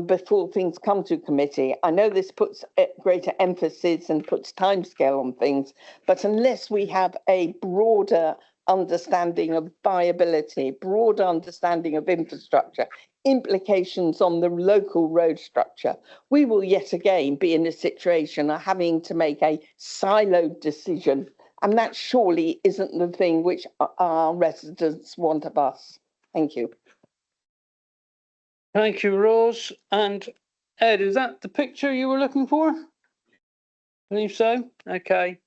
before things come to committee. I know this puts greater emphasis and puts timescale on things, but unless we have a broader understanding of viability, broader understanding of infrastructure, implications on the local road structure, we will yet again be in a situation of having to make a siloed decision. And that surely isn't the thing which our residents want of us. Thank you. Thank you, Rose. And Ed, is that the picture you were looking for? I believe so. Okay.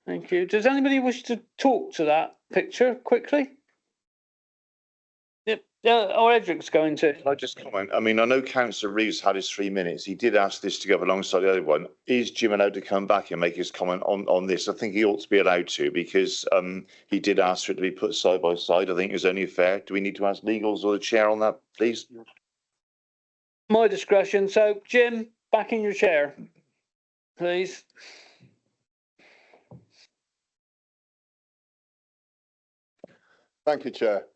Thank you. Does anybody wish to talk to that picture quickly? Yep. Or Edric's going to. I'll just comment. I mean, I know Councillor Reeves had his 3 minutes. He did ask this to go alongside the other one. Is Jim allowed to come back and make his comment on this? I think he ought to be allowed to, because he did ask for it to be put side by side. I think it's only fair. Do we need to ask legals or the chair on that, please? My discretion. So, Jim, back in your chair, please. Thank you, Chair.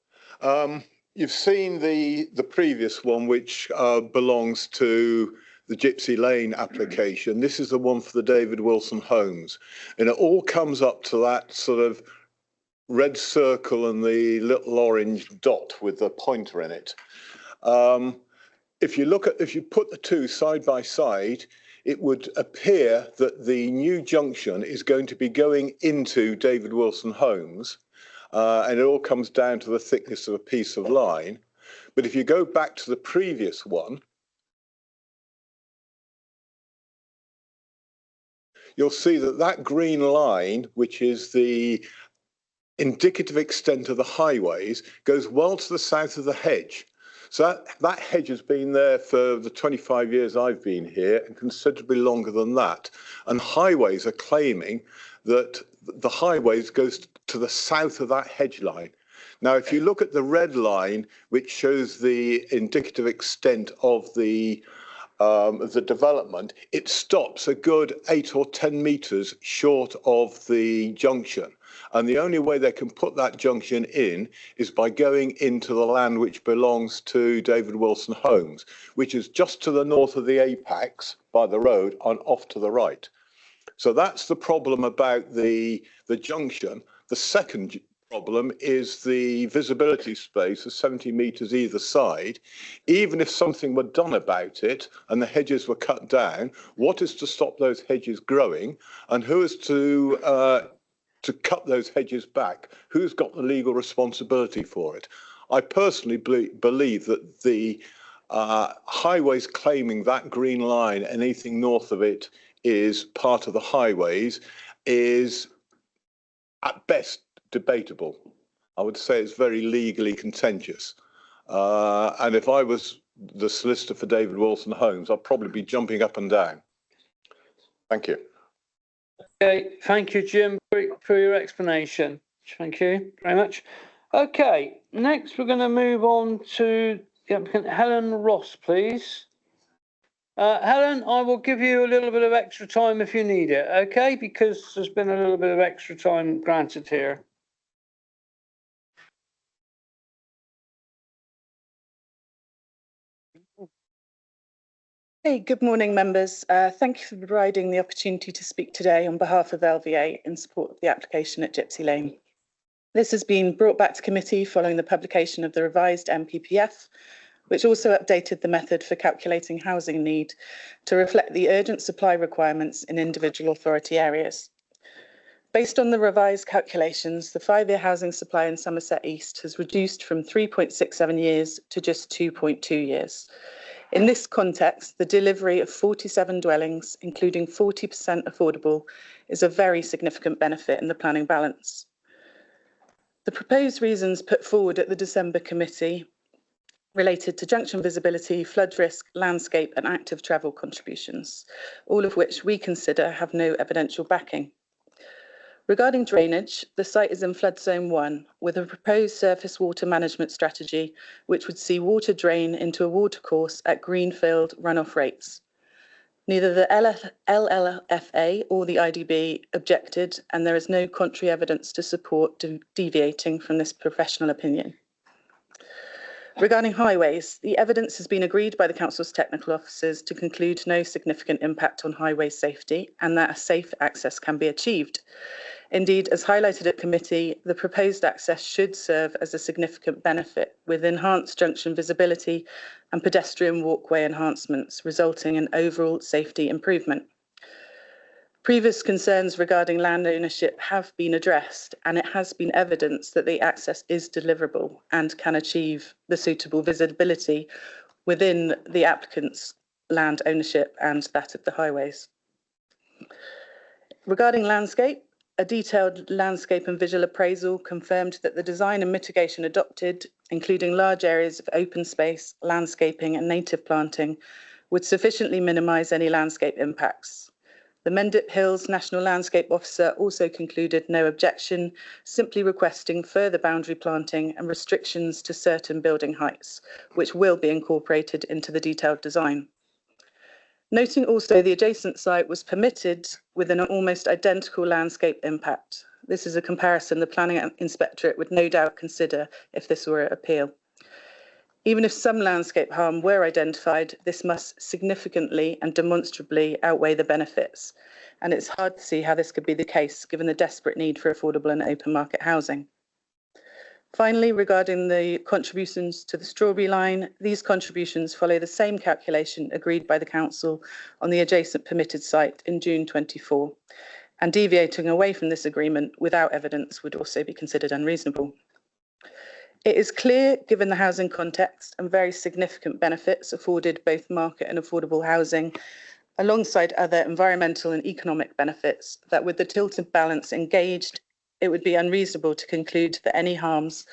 You've seen the previous one, which belongs to the Gypsy Lane application. This is the one for the David Wilson Homes. And it all comes up to that sort of red circle and the little orange dot with the pointer in it. If you put the two side by side, it would appear that the new junction is going to be going into David Wilson Homes. And it all comes down to the thickness of a piece of line. But if you go back to the previous one, you'll see that that green line, which is the indicative extent of the highways, goes well to the south of the hedge. So that hedge has been there for the 25 years I've been here and considerably longer than that. And highways are claiming that the highways goes to the south of that hedge line. Now, if you look at the red line, which shows the indicative extent of the development, it stops a good 8 or 10 metres short of the junction. And the only way they can put that junction in is by going into the land which belongs to David Wilson Homes, which is just to the north of the Apex by the road and off to the right. So that's the problem about the junction. The second problem is the visibility space of 70 metres either side. Even if something were done about it and the hedges were cut down, what is to stop those hedges growing, and who is to cut those hedges back? Who's got the legal responsibility for it? I personally believe that the highways claiming that green line, anything north of it, is part of the highways, is at best debatable. I would say it's very legally contentious. And if I was the solicitor for David Wilson Homes, I'd probably be jumping up and down. Thank you. Okay, thank you, Jim, for your explanation. Thank you very much. Okay, next we're going to move on to the applicant Helen Ross, please. Helen, I will give you a little bit of extra time if you need it, okay? Because there's been a little bit of extra time granted here. Hey, good morning, members. Thank you for providing the opportunity to speak today on behalf of LVA in support of the application at Gypsy Lane. This has been brought back to committee following the publication of the revised NPPF, which also updated the method for calculating housing need to reflect the urgent supply requirements in individual authority areas. Based on the revised calculations, the 5-year housing supply in Somerset East has reduced from 3.67 years to just 2.2 years. In this context, the delivery of 47 dwellings, including 40% affordable, is a very significant benefit in the planning balance. The proposed reasons put forward at the December committee related to junction visibility, flood risk, landscape and active travel contributions, all of which we consider have no evidential backing. Regarding drainage, the site is in flood zone 1 with a proposed surface water management strategy which would see water drain into a watercourse at greenfield runoff rates. Neither the LLFA or the IDB objected, and there is no contrary evidence to support deviating from this professional opinion. Regarding highways, the evidence has been agreed by the Council's technical officers to conclude no significant impact on highway safety and that a safe access can be achieved. Indeed, as highlighted at committee, the proposed access should serve as a significant benefit with enhanced junction visibility and pedestrian walkway enhancements, resulting in overall safety improvement. Previous concerns regarding land ownership have been addressed, and it has been evidenced that the access is deliverable and can achieve the suitable visibility within the applicant's land ownership and that of the highways. Regarding landscape, a detailed landscape and visual appraisal confirmed that the design and mitigation adopted, including large areas of open space, landscaping and native planting, would sufficiently minimise any landscape impacts. The Mendip Hills National Landscape Officer also concluded no objection, simply requesting further boundary planting and restrictions to certain building heights, which will be incorporated into the detailed design. Noting also the adjacent site was permitted with an almost identical landscape impact. This is a comparison the Planning Inspectorate would no doubt consider if this were an appeal. Even if some landscape harm were identified, this must significantly and demonstrably outweigh the benefits. And it's hard to see how this could be the case, given the desperate need for affordable and open market housing. Finally, regarding the contributions to the Strawberry Line, these contributions follow the same calculation agreed by the Council on the adjacent permitted site in June 24, and deviating away from this agreement without evidence would also be considered unreasonable. It is clear, given the housing context and very significant benefits afforded both market and affordable housing, alongside other environmental and economic benefits, that with the tilted balance engaged, it would be unreasonable to conclude that any harms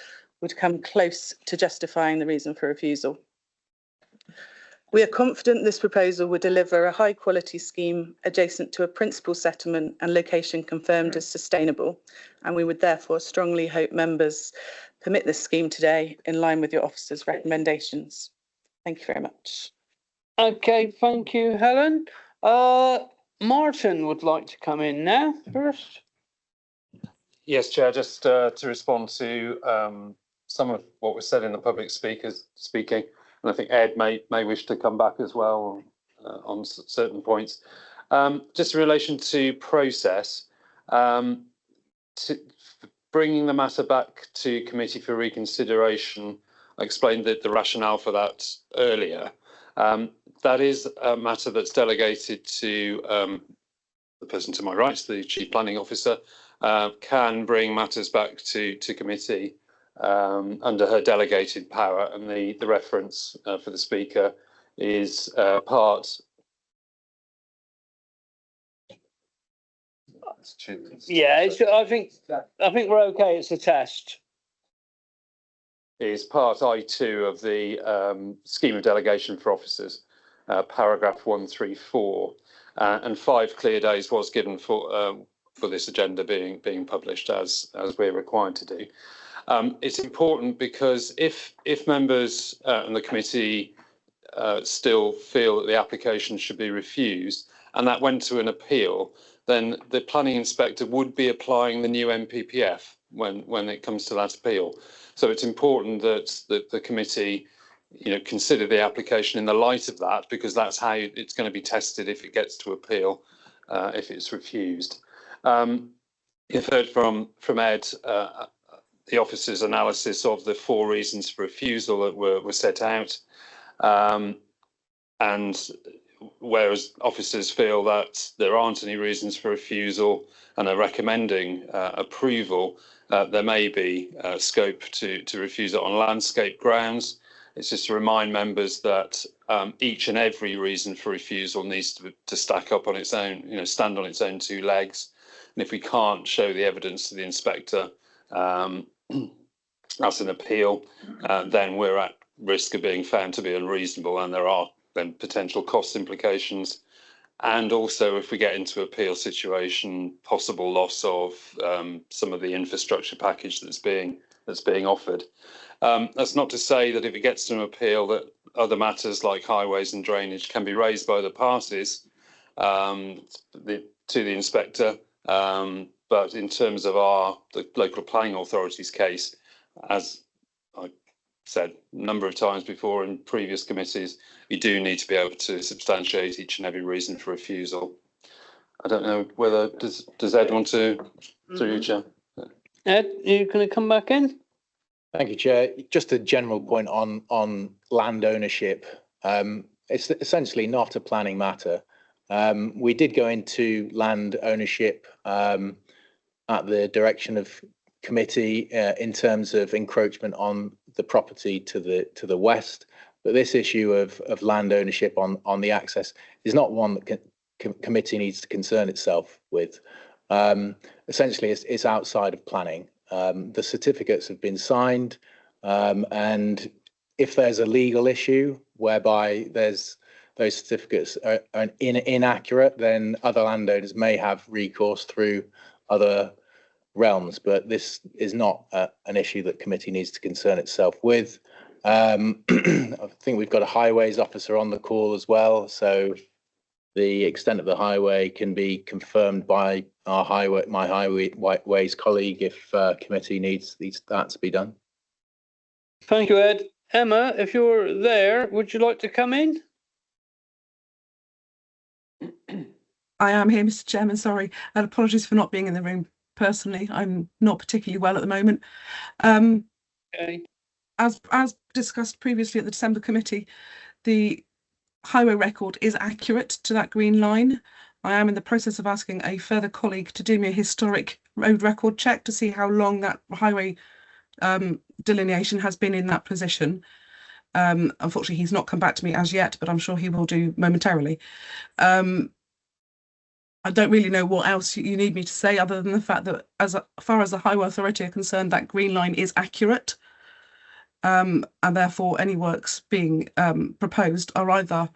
would come close to justifying the reason for refusal. We are confident this proposal would deliver a high quality scheme adjacent to a principal settlement and location confirmed as sustainable, and we would therefore strongly hope members permit this scheme today in line with your officer's recommendations. Thank you very much. Okay, thank you, Helen. Martin would like to come in now first. Yes, Chair, just to respond to some of what was said in the public speakers speaking, and I think Ed may wish to come back as well on certain points. Just in relation to process, bringing the matter back to committee for reconsideration, I explained the rationale for that earlier. That is a matter that's delegated to the person to my right, the Chief Planning Officer, can bring matters back to committee under her delegated power, and the reference for the Speaker is part. Yeah, I think we're okay. It's a test. Is part I2 of the scheme of delegation for officers, paragraph 134, and 5 clear days was given for this agenda being published as we're required to do. It's important because if members and the committee still feel that the application should be refused and that went to an appeal, then the planning inspector would be applying the new NPPF when it comes to that appeal. So it's important that the committee, consider the application in the light of that, because that's how it's going to be tested if it gets to appeal, if it's refused. You've heard from Ed the officer's analysis of the 4 reasons for refusal that were set out, and whereas officers feel that there aren't any reasons for refusal and are recommending approval, there may be scope to refuse it on landscape grounds. It's just to remind members that each and every reason for refusal needs to stack up on its own, stand on its own 2 legs. And if we can't show the evidence to the inspector as an appeal, then we're at risk of being found to be unreasonable, and there are then potential cost implications. And also, if we get into appeal situation, possible loss of some of the infrastructure package that's being offered. That's not to say that if it gets to an appeal, that other matters like highways and drainage can be raised by the parties to the inspector. But in terms of the local planning authority's case, as I said a number of times before in previous committees, you do need to be able to substantiate each and every reason for refusal. I don't know whether does Ed want to through you, Chair? Ed, you going to come back in? Thank you, Chair. Just a general point on land ownership. It's essentially not a planning matter. We did go into land ownership at the direction of committee in terms of encroachment on the property to the west, but this issue of land ownership on the access is not one that committee needs to concern itself with. Essentially, it's outside of planning. The certificates have been signed, and if there's a legal issue whereby those certificates are inaccurate, then other landowners may have recourse through other realms, but this is not an issue that committee needs to concern itself with. I think we've got a highways officer on the call as well, so the extent of the highway can be confirmed by my highways colleague if committee needs that to be done. Thank you, Ed. Emma, if you're there, would you like to come in? I am here, Mr. Chairman, sorry, and apologies for not being in the room personally. I'm not particularly well at the moment. Okay. As discussed previously at the December committee, the highway record is accurate to that green line. I am in the process of asking a further colleague to do me a historic road record check to see how long that highway delineation has been in that position. Unfortunately, he's not come back to me as yet, but I'm sure he will do momentarily. I don't really know what else you need me to say other than the fact that as far as the Highway Authority are concerned, that green line is accurate. And therefore any works being proposed are either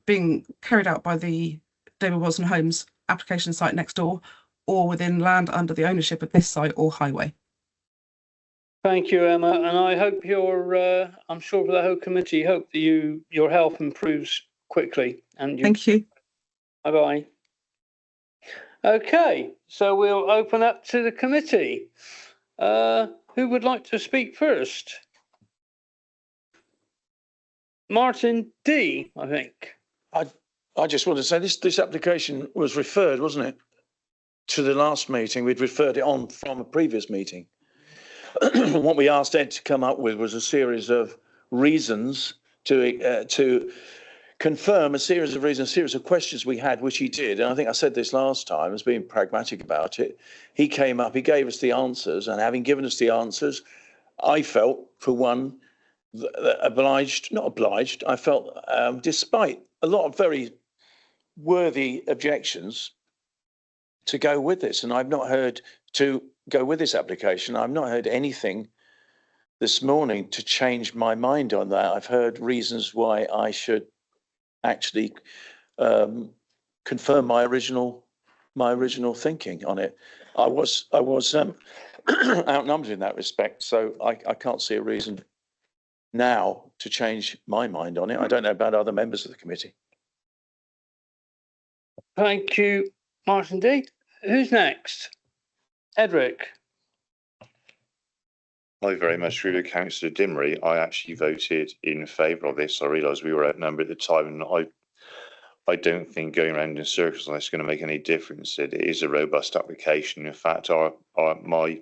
being carried out by the David Wilson Homes application site next door or within land under the ownership of this site or highway. Thank you, Emma, and I hope I'm sure for the whole committee, hope that your health improves quickly. And thank you. Bye-bye. Okay, so we'll open up to the committee. Who would like to speak first? Martin D, I think. I just want to say this application was referred, wasn't it, to the last meeting? We'd referred it on from a previous meeting. What we asked Ed to come up with was a series of reasons to confirm a series of questions we had, which he did. And I think I said this last time as being pragmatic about it. He came up, he gave us the answers, and having given us the answers, I felt, for one, I felt, despite a lot of very worthy objections, to go with this. And I've not heard to go with this application. I've not heard anything this morning to change my mind on that. I've heard reasons why I should actually confirm my original thinking on it. I was outnumbered in that respect, so I can't see a reason now to change my mind on it. I don't know about other members of the committee. Thank you, Martin D. Who's next? Edric. I very much agree with Councillor Dimmery. I actually voted in favour of this. I realised we were outnumbered at the time, and I don't think going around in circles on this is going to make any difference. It is a robust application. In fact, my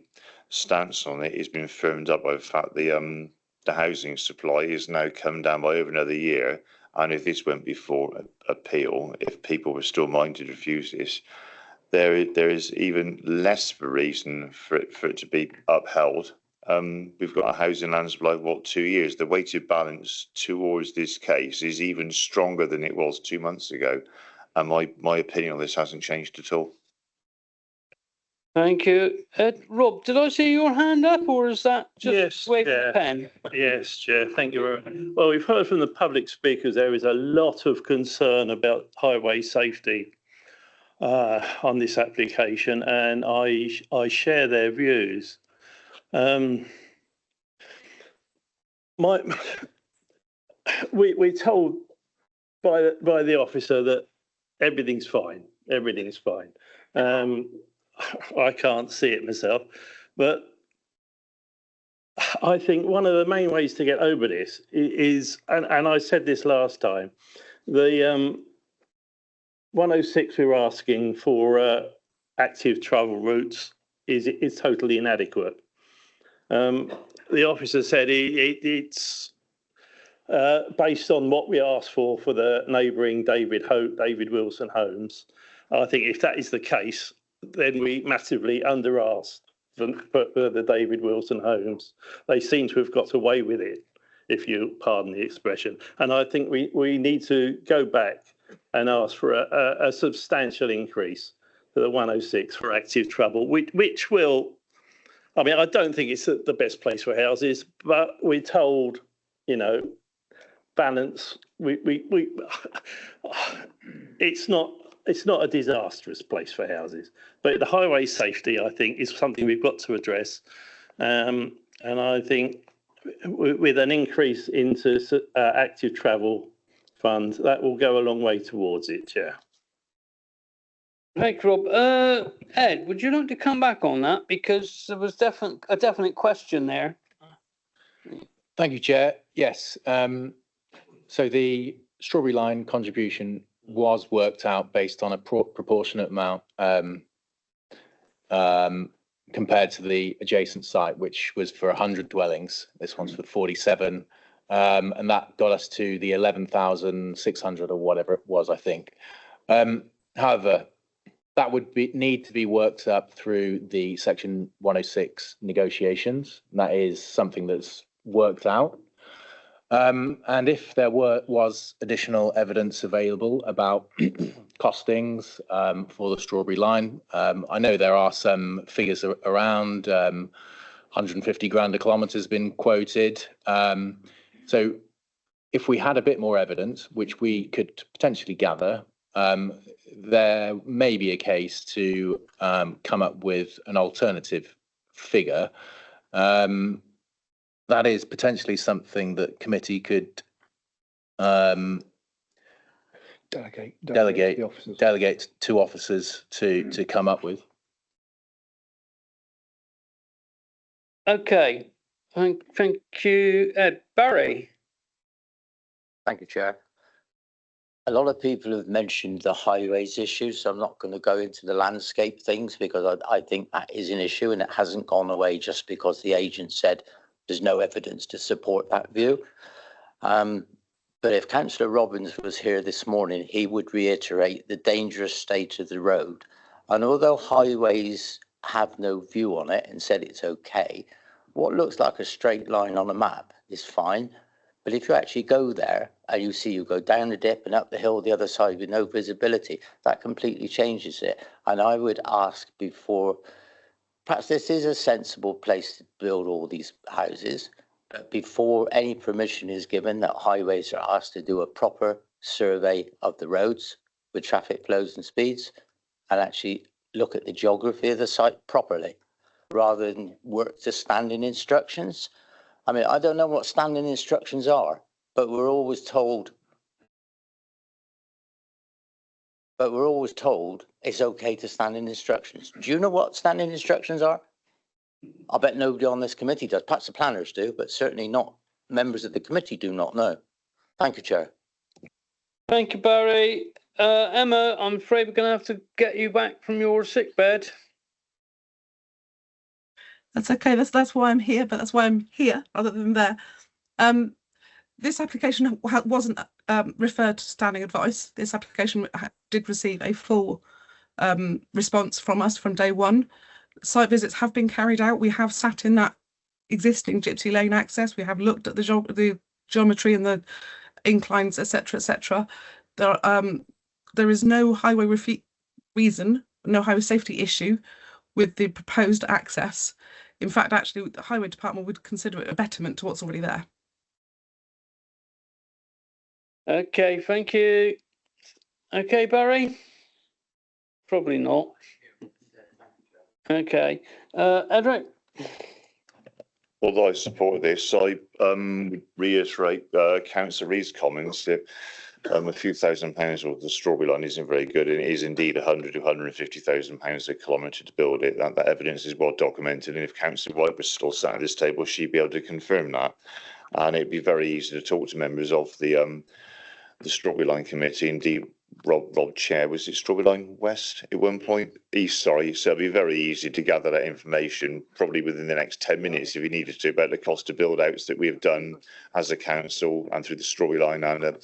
stance on it has been firmed up by the fact the housing supply is now come down by over another year. And if this went before appeal, if people were still minded to refuse this, there is even less of a reason for it to be upheld. We've got a housing land supply of 2 years. The weighted balance towards this case is even stronger than it was 2 months ago, and my opinion on this hasn't changed at all. Thank you. Rob, did I see your hand up, or is that just wave the pen? Yes, Chair. Thank you very much. Well, we've heard from the public speakers there is a lot of concern about highway safety on this application, and I share their views. We're told by the officer that everything's fine. Everything is fine. I can't see it myself, but I think one of the main ways to get over this is, and I said this last time, the 106 we were asking for active travel routes is totally inadequate. The officer said it's based on what we asked for the neighbouring David Wilson Homes. I think if that is the case, then we massively under-asked for the David Wilson Homes. They seem to have got away with it, if you pardon the expression. And I think we need to go back and ask for a substantial increase to the 106 for active travel, which will, I mean, I don't think it's the best place for houses, but we're told, balance. It's not a disastrous place for houses, but the highway safety, I think, is something we've got to address. And I think with an increase into active travel funds, that will go a long way towards it, yeah. Thank you, Rob. Ed, would you like to come back on that? Because there was a definite question there. Thank you, Chair. Yes. So the Strawberry Line contribution was worked out based on a proportionate amount compared to the adjacent site, which was for 100 dwellings. This one's for 47. And that got us to the 11,600 or whatever it was, I think. However, that would need to be worked up through the Section 106 negotiations. And that is something that's worked out. And if there was additional evidence available about costings for the Strawberry Line, I know there are some figures around 150 grand a kilometre has been quoted. So if we had a bit more evidence, which we could potentially gather, there may be a case to come up with an alternative figure. That is potentially something that committee could delegate to officers to come up with. Okay, thank you, Ed. Barry. Thank you, Chair. A lot of people have mentioned the highways issue, so I'm not going to go into the landscape things because I think that is an issue and it hasn't gone away just because the agent said there's no evidence to support that view. But if Councillor Robbins was here this morning, he would reiterate the dangerous state of the road. And although highways have no view on it and said it's okay, what looks like a straight line on a map is fine. But if you actually go there and you see you go down the dip and up the hill the other side with no visibility, that completely changes it. And I would ask before, perhaps this is a sensible place to build all these houses, but before any permission is given, that highways are asked to do a proper survey of the roads with traffic flows and speeds and actually look at the geography of the site properly, rather than work to standing instructions. I mean, I don't know what standing instructions are, but we're always told it's okay to standing instructions. Do you know what standing instructions are? I bet nobody on this committee does. Perhaps the planners do, but certainly not members of the committee do not know. Thank you, Chair. Thank you, Barry. Emma, I'm afraid we're going to have to get you back from your sick bed. That's okay. That's why I'm here, but that's why I'm here rather than there. This application wasn't referred to standing advice. This application did receive a full response from us from day one. Site visits have been carried out. We have sat in that existing Gypsy Lane access. We have looked at the geometry and the inclines, etc., etc. There is no highway no highway safety issue with the proposed access. In fact, actually, the Highway Department would consider it a betterment to what's already there. Okay, thank you. Okay, Barry? Probably not. Okay. Edric? Although I support this, I reiterate Councillor Reid's comments that a few £1,000s worth of the Strawberry Line isn't very good, and it is indeed £100,000 to £150,000 a kilometre to build it. That evidence is well documented, and if Councillor White was still sat at this table, she'd be able to confirm that. And it'd be very easy to talk to members of the Strawberry Line Committee. Indeed, Rob Chair, was it Strawberry Line West at one point? East, sorry. So it'd be very easy to gather that information, probably within the next 10 minutes if we needed to, about the cost of build outs that we have done as a council and through the Strawberry Line. And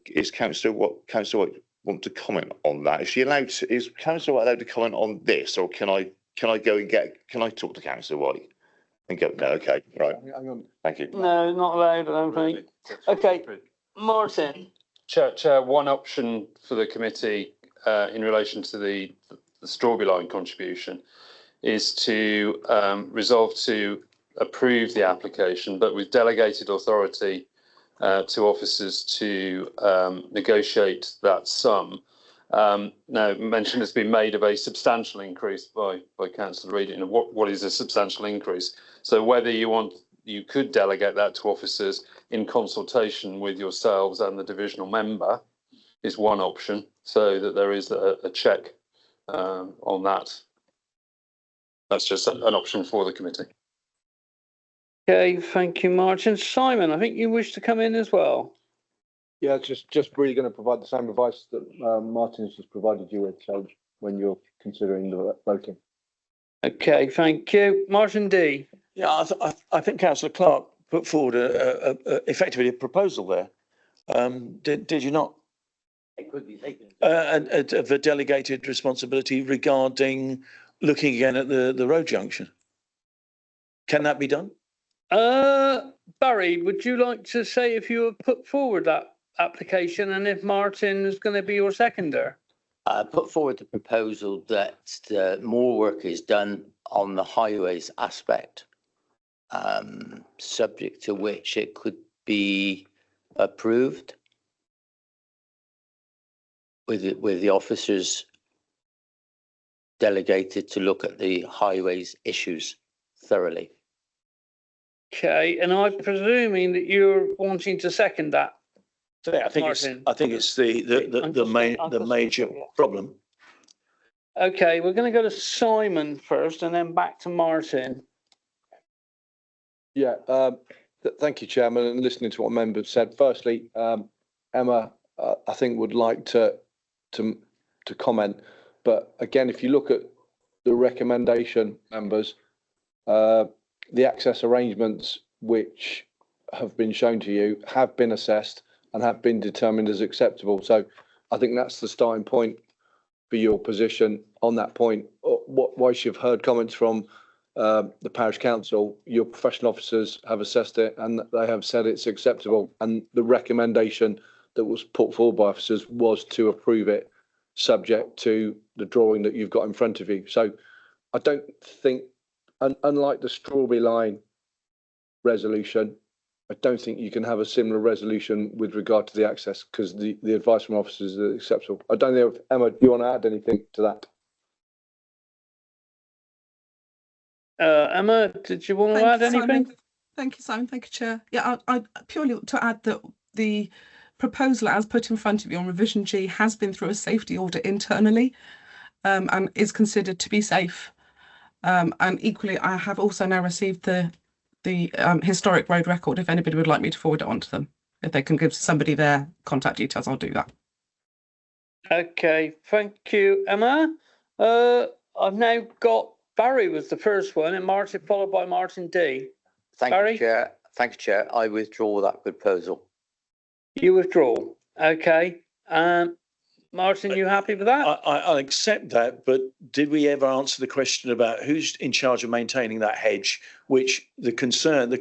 is Councillor White want to comment on that? Is Councillor White allowed to comment on this, or can I go and can I talk to Councillor White? And go, no, okay, right. Hang on. Thank you. No, not allowed, I don't think. Okay, Martin. Chair, one option for the committee in relation to the Strawberry Line contribution is to resolve to approve the application, but with delegated authority to officers to negotiate that sum. Now, mention has been made of a substantial increase by Councillor Reid. And what is a substantial increase? So whether you could delegate that to officers in consultation with yourselves and the divisional member is one option, so that there is a check on that. That's just an option for the committee. Okay, thank you, Martin. Simon, I think you wish to come in as well. Yeah, just really going to provide the same advice that Martin has just provided you with, so when you're considering the voting. Okay, thank you. Martin D. Yeah, I think Councillor Clark put forward effectively a proposal there. Did you not? It could be taken. Of a delegated responsibility regarding looking again at the road junction. Can that be done? Barry, would you like to say if you have put forward that application and if Martin is going to be your seconder? Put forward the proposal that more work is done on the highways aspect, subject to which it could be approved with the officers delegated to look at the highways issues thoroughly. Okay, and I'm presuming that you're wanting to second that. So I think Martin. it's the major problem. Okay, we're going to go to Simon first and then back to Martin. Yeah, thank you, Chairman. And listening to what members said, firstly, Emma, I think would like to comment. But again, if you look at the recommendation, members, the access arrangements which have been shown to you have been assessed and have been determined as acceptable. So I think that's the starting point for your position on that point. Once you've heard comments from the parish council, your professional officers have assessed it and they have said it's acceptable. And the recommendation that was put forward by officers was to approve it, subject to the drawing that you've got in front of you. So I don't think, unlike the Strawberry Line resolution, I don't think you can have a similar resolution with regard to the access, because the advice from officers is acceptable. I don't know if, Emma, do you want to add anything to that? Emma, did you want to add anything? Simon. Thank you, Simon. Thank you, Chair. Yeah, I purely to add that the proposal as put in front of you on revision G has been through a safety audit internally and is considered to be safe. And equally, I have also now received the historic road record. If anybody would like me to forward it on to them, if they can give somebody their contact details, I'll do that. Okay, thank you, Emma. I've now got Barry was the first one, and Martin followed by Martin D. Thank you, Chair. Thank you, Chair. I withdraw that proposal. You withdraw. Okay. Martin, you happy with that? I accept that, but did we ever answer the question about who's in charge of maintaining that hedge? Which the concern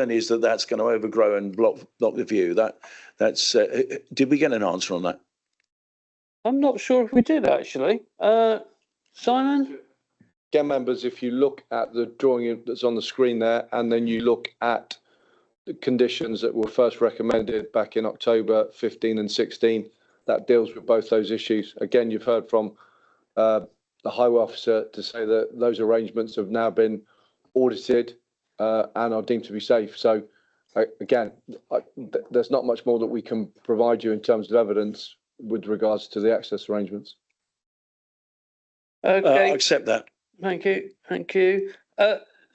is that that's going to overgrow and block the view. That's did we get an answer on that? I'm not sure if we did actually. Simon? Again, members, if you look at the drawing that's on the screen there, and then you look at the conditions that were first recommended back in October 15 and 16, that deals with both those issues. Again, you've heard from the highway officer to say that those arrangements have now been audited and are deemed to be safe. So again, there's not much more that we can provide you in terms of evidence with regards to the access arrangements. Okay. I accept that. Thank you. Thank you.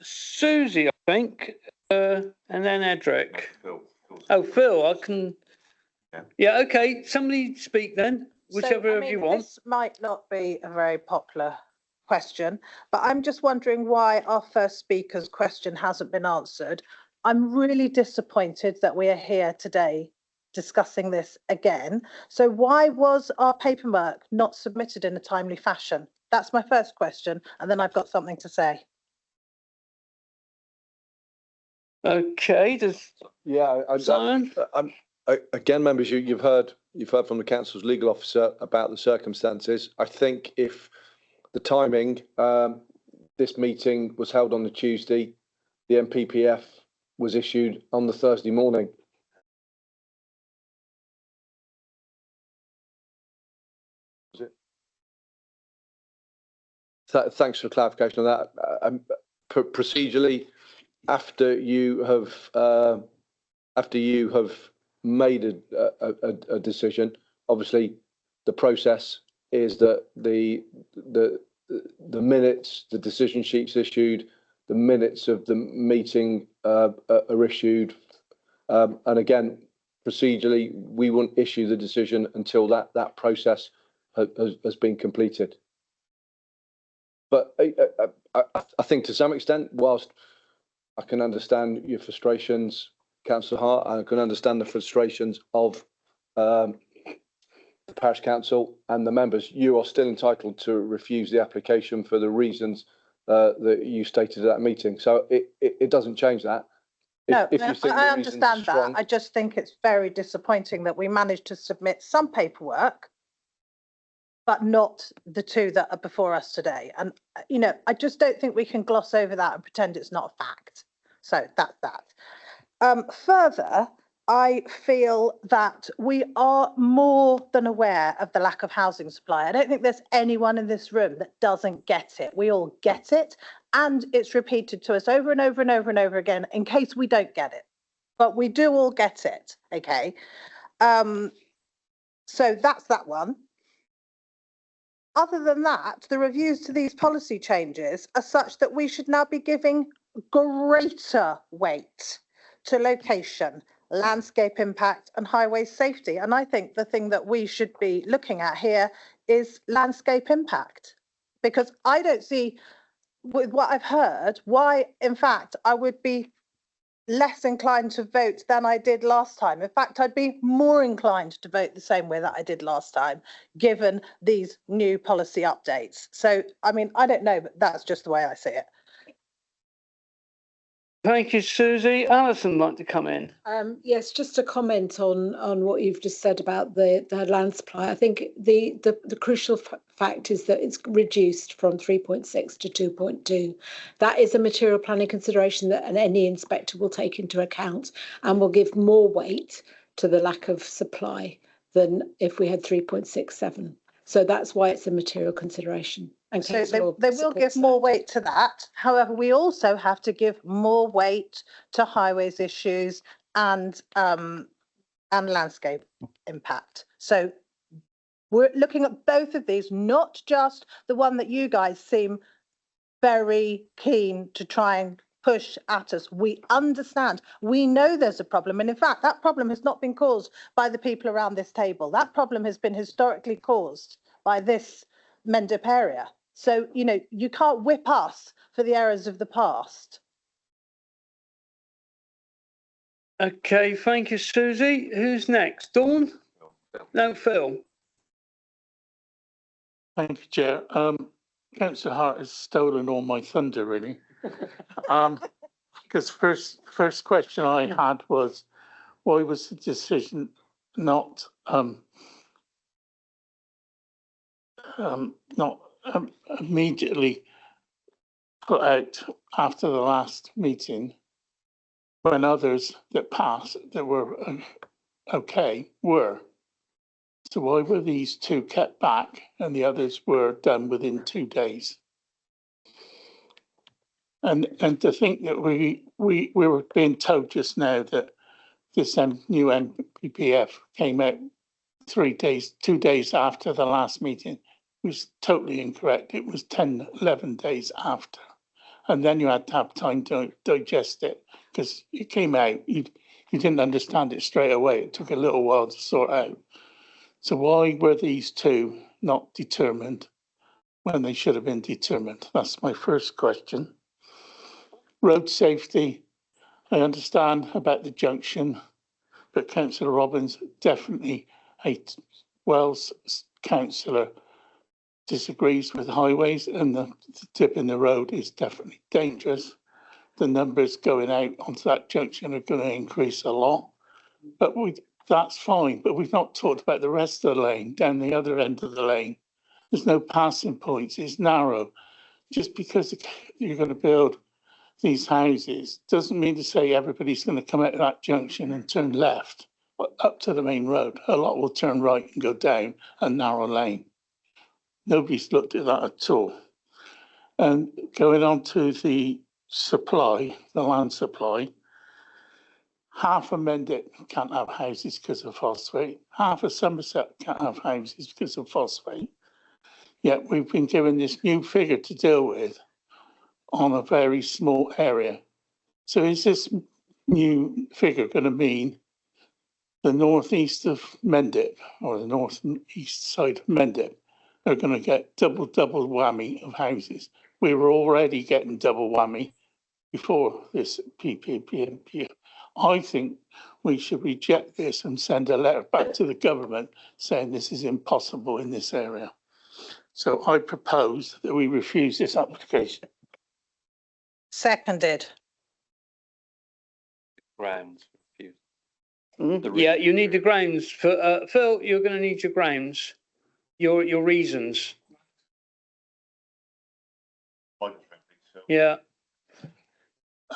Susie, I think, and then Edric. Phil. Oh, Phil, I can. Yeah, okay. Somebody speak then, whichever of you want. This might not be a very popular question, but I'm just wondering why our first speaker's question hasn't been answered. I'm really disappointed that we are here today discussing this again. So why was our paperwork not submitted in a timely fashion? That's my first question, and then I've got something to say. Okay, Simon? Again, members, you've heard from the council's legal officer about the circumstances. I think if the timing, this meeting was held on the Tuesday, the MPPF was issued on the Thursday morning. Thanks for clarification on that. Procedurally, after you have made a decision, obviously the process is that the minutes, the decision sheets issued, the minutes of the meeting are issued, and again, procedurally, we won't issue the decision until that process has been completed. But I think to some extent, whilst I can understand your frustrations, Councillor Hart, and I can understand the frustrations of the parish council and the members, you are still entitled to refuse the application for the reasons that you stated at that meeting. So it doesn't change that. No, if no, you think I the reasons understand that. strong. I just think it's very disappointing that we managed to submit some paperwork, but not the two that are before us today. And, you know, I just don't think we can gloss over that and pretend it's not a fact. So that's that. Further, I feel that we are more than aware of the lack of housing supply. I don't think there's anyone in this room that doesn't get it. We all get it, and it's repeated to us over and over and over and over again in case we don't get it. But we do all get it, okay? So that's that one. Other than that, the reviews to these policy changes are such that we should now be giving greater weight to location, landscape impact and highway safety. And I think the thing that we should be looking at here is landscape impact, because I don't see, with what I've heard, why, in fact, I would be less inclined to vote than I did last time. In fact, I'd be more inclined to vote the same way that I did last time, given these new policy updates. So, I mean, I don't know, but that's just the way I see it. Thank you, Susie. Alison would like to come in. Yes, just a comment on what you've just said about the land supply. I think the crucial fact is that it's reduced from 3.6 to 2.2. That is a material planning consideration that any inspector will take into account and will give more weight to the lack of supply than if we had 3.67. So that's why it's a material consideration. And so they will give more weight to that. However, we also have to give more weight to highways issues and landscape impact. So we're looking at both of these, not just the one that you guys seem very keen to try and push at us. We understand, we know there's a problem. And in fact, that problem has not been caused by the people around this table. That problem has been historically caused by this Mendip area. So, you know, you can't whip us for the errors of the past. Okay, thank you, Susie. Who's next? Dawn? No, Phil. Thank you, Chair. Councillor Hart has stolen all my thunder, really. Because first question I had was, why was the decision not immediately put out after the last meeting when others that passed that were okay were? So why were these two kept back and the others were done within 2 days? And to think that we were being told just now that this new NPPF came out 2 days after the last meeting was totally incorrect. It was 10, 11 days after. And then you had to have time to digest it because it came out, you didn't understand it straight away. It took a little while to sort out. So why were these two not determined when they should have been determined? That's my first question. Road safety, I understand about the junction, but Councillor Robbins, definitely a Wells councillor, disagrees with highways, and the dip in the road is definitely dangerous. The numbers going out onto that junction are going to increase a lot, but that's fine. But we've not talked about the rest of the lane, down the other end of the lane. There's no passing points, it's narrow. Just because you're going to build these houses doesn't mean to say everybody's going to come out of that junction and turn left up to the main road. A lot will turn right and go down a narrow lane. Nobody's looked at that at all. And going on to the supply, the land supply, half of Mendip can't have houses because of phosphate. Half of Somerset can't have houses because of phosphate. Yet we've been given this new figure to deal with on a very small area. So is this new figure going to mean the northeast of Mendip or the northeast side of Mendip are going to get double whammy of houses? We were already getting double whammy before this PPP. I think we should reject this and send a letter back to the government saying this is impossible in this area. So I propose that we refuse this application. Seconded. grounds. Yeah, you need the grounds for, Phil, you're going to need your grounds, your reasons. Yeah.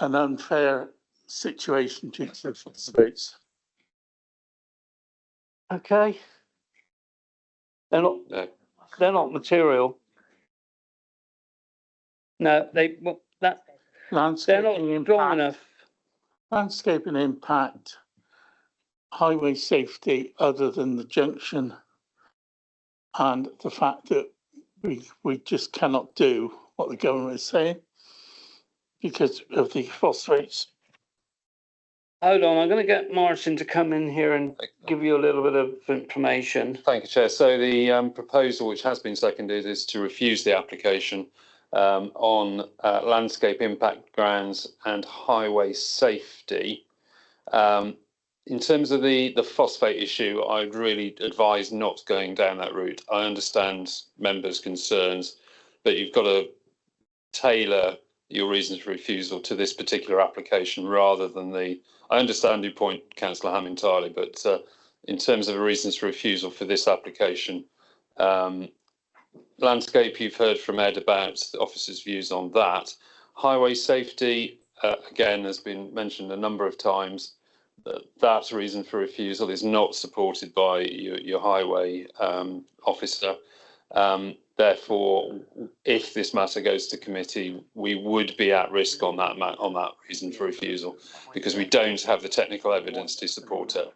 An unfair situation to states. Okay. They're not material. No, they're not strong enough. Landscaping impact, highway safety, other than the junction, and the fact that we just cannot do what the government is saying because of the phosphates. Hold on, I'm going to get Morrison to come in here and give you a little bit of information. Thank you, Chair. So the proposal, which has been seconded, is to refuse the application on landscape impact grounds and highway safety. In terms of the phosphate issue, I'd really advise not going down that route. I understand members' concerns, but you've got to tailor your reasons for refusal to this particular application rather than I understand your point, Councillor Hamm, entirely, but in terms of reasons for refusal for this application, landscape, you've heard from Ed about the officer's views on that. Highway safety, again, has been mentioned a number of times. That reason for refusal is not supported by your highway officer. Therefore, if this matter goes to committee, we would be at risk on that reason for refusal because we don't have the technical evidence to support it.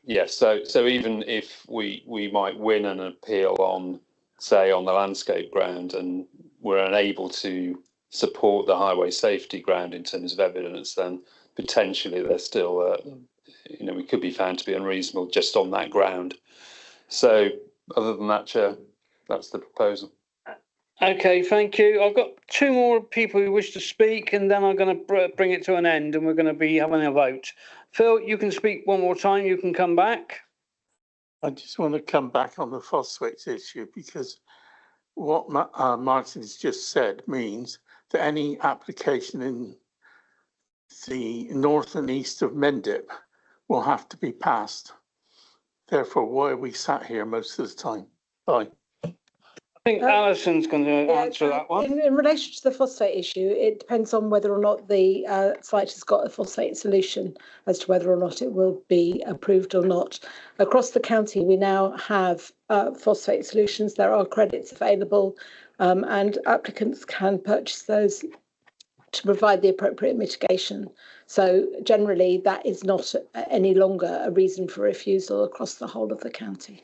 Yes, so even if we might win an appeal on, say, on the landscape ground, and we're unable to support the highway safety ground in terms of evidence, then potentially there's still, we could be found to be unreasonable just on that ground. So, other than that, Chair, that's the proposal. Okay, thank you. I've got two more people who wish to speak, and then I'm going to bring it to an end, and we're going to be having a vote. Phil, you can speak one more time. You can come back. I just want to come back on the phosphates issue because what Martin has just said means that any application in the north and east of Mendip will have to be passed. Therefore, why are we sat here most of the time? Bye. I think Alison's going to answer that one. In relation to the phosphate issue, it depends on whether or not the site has got a phosphate solution as to whether or not it will be approved or not. Across the county, we now have phosphate solutions. There are credits available and applicants can purchase those to provide the appropriate mitigation. So generally, that is not any longer a reason for refusal across the whole of the county.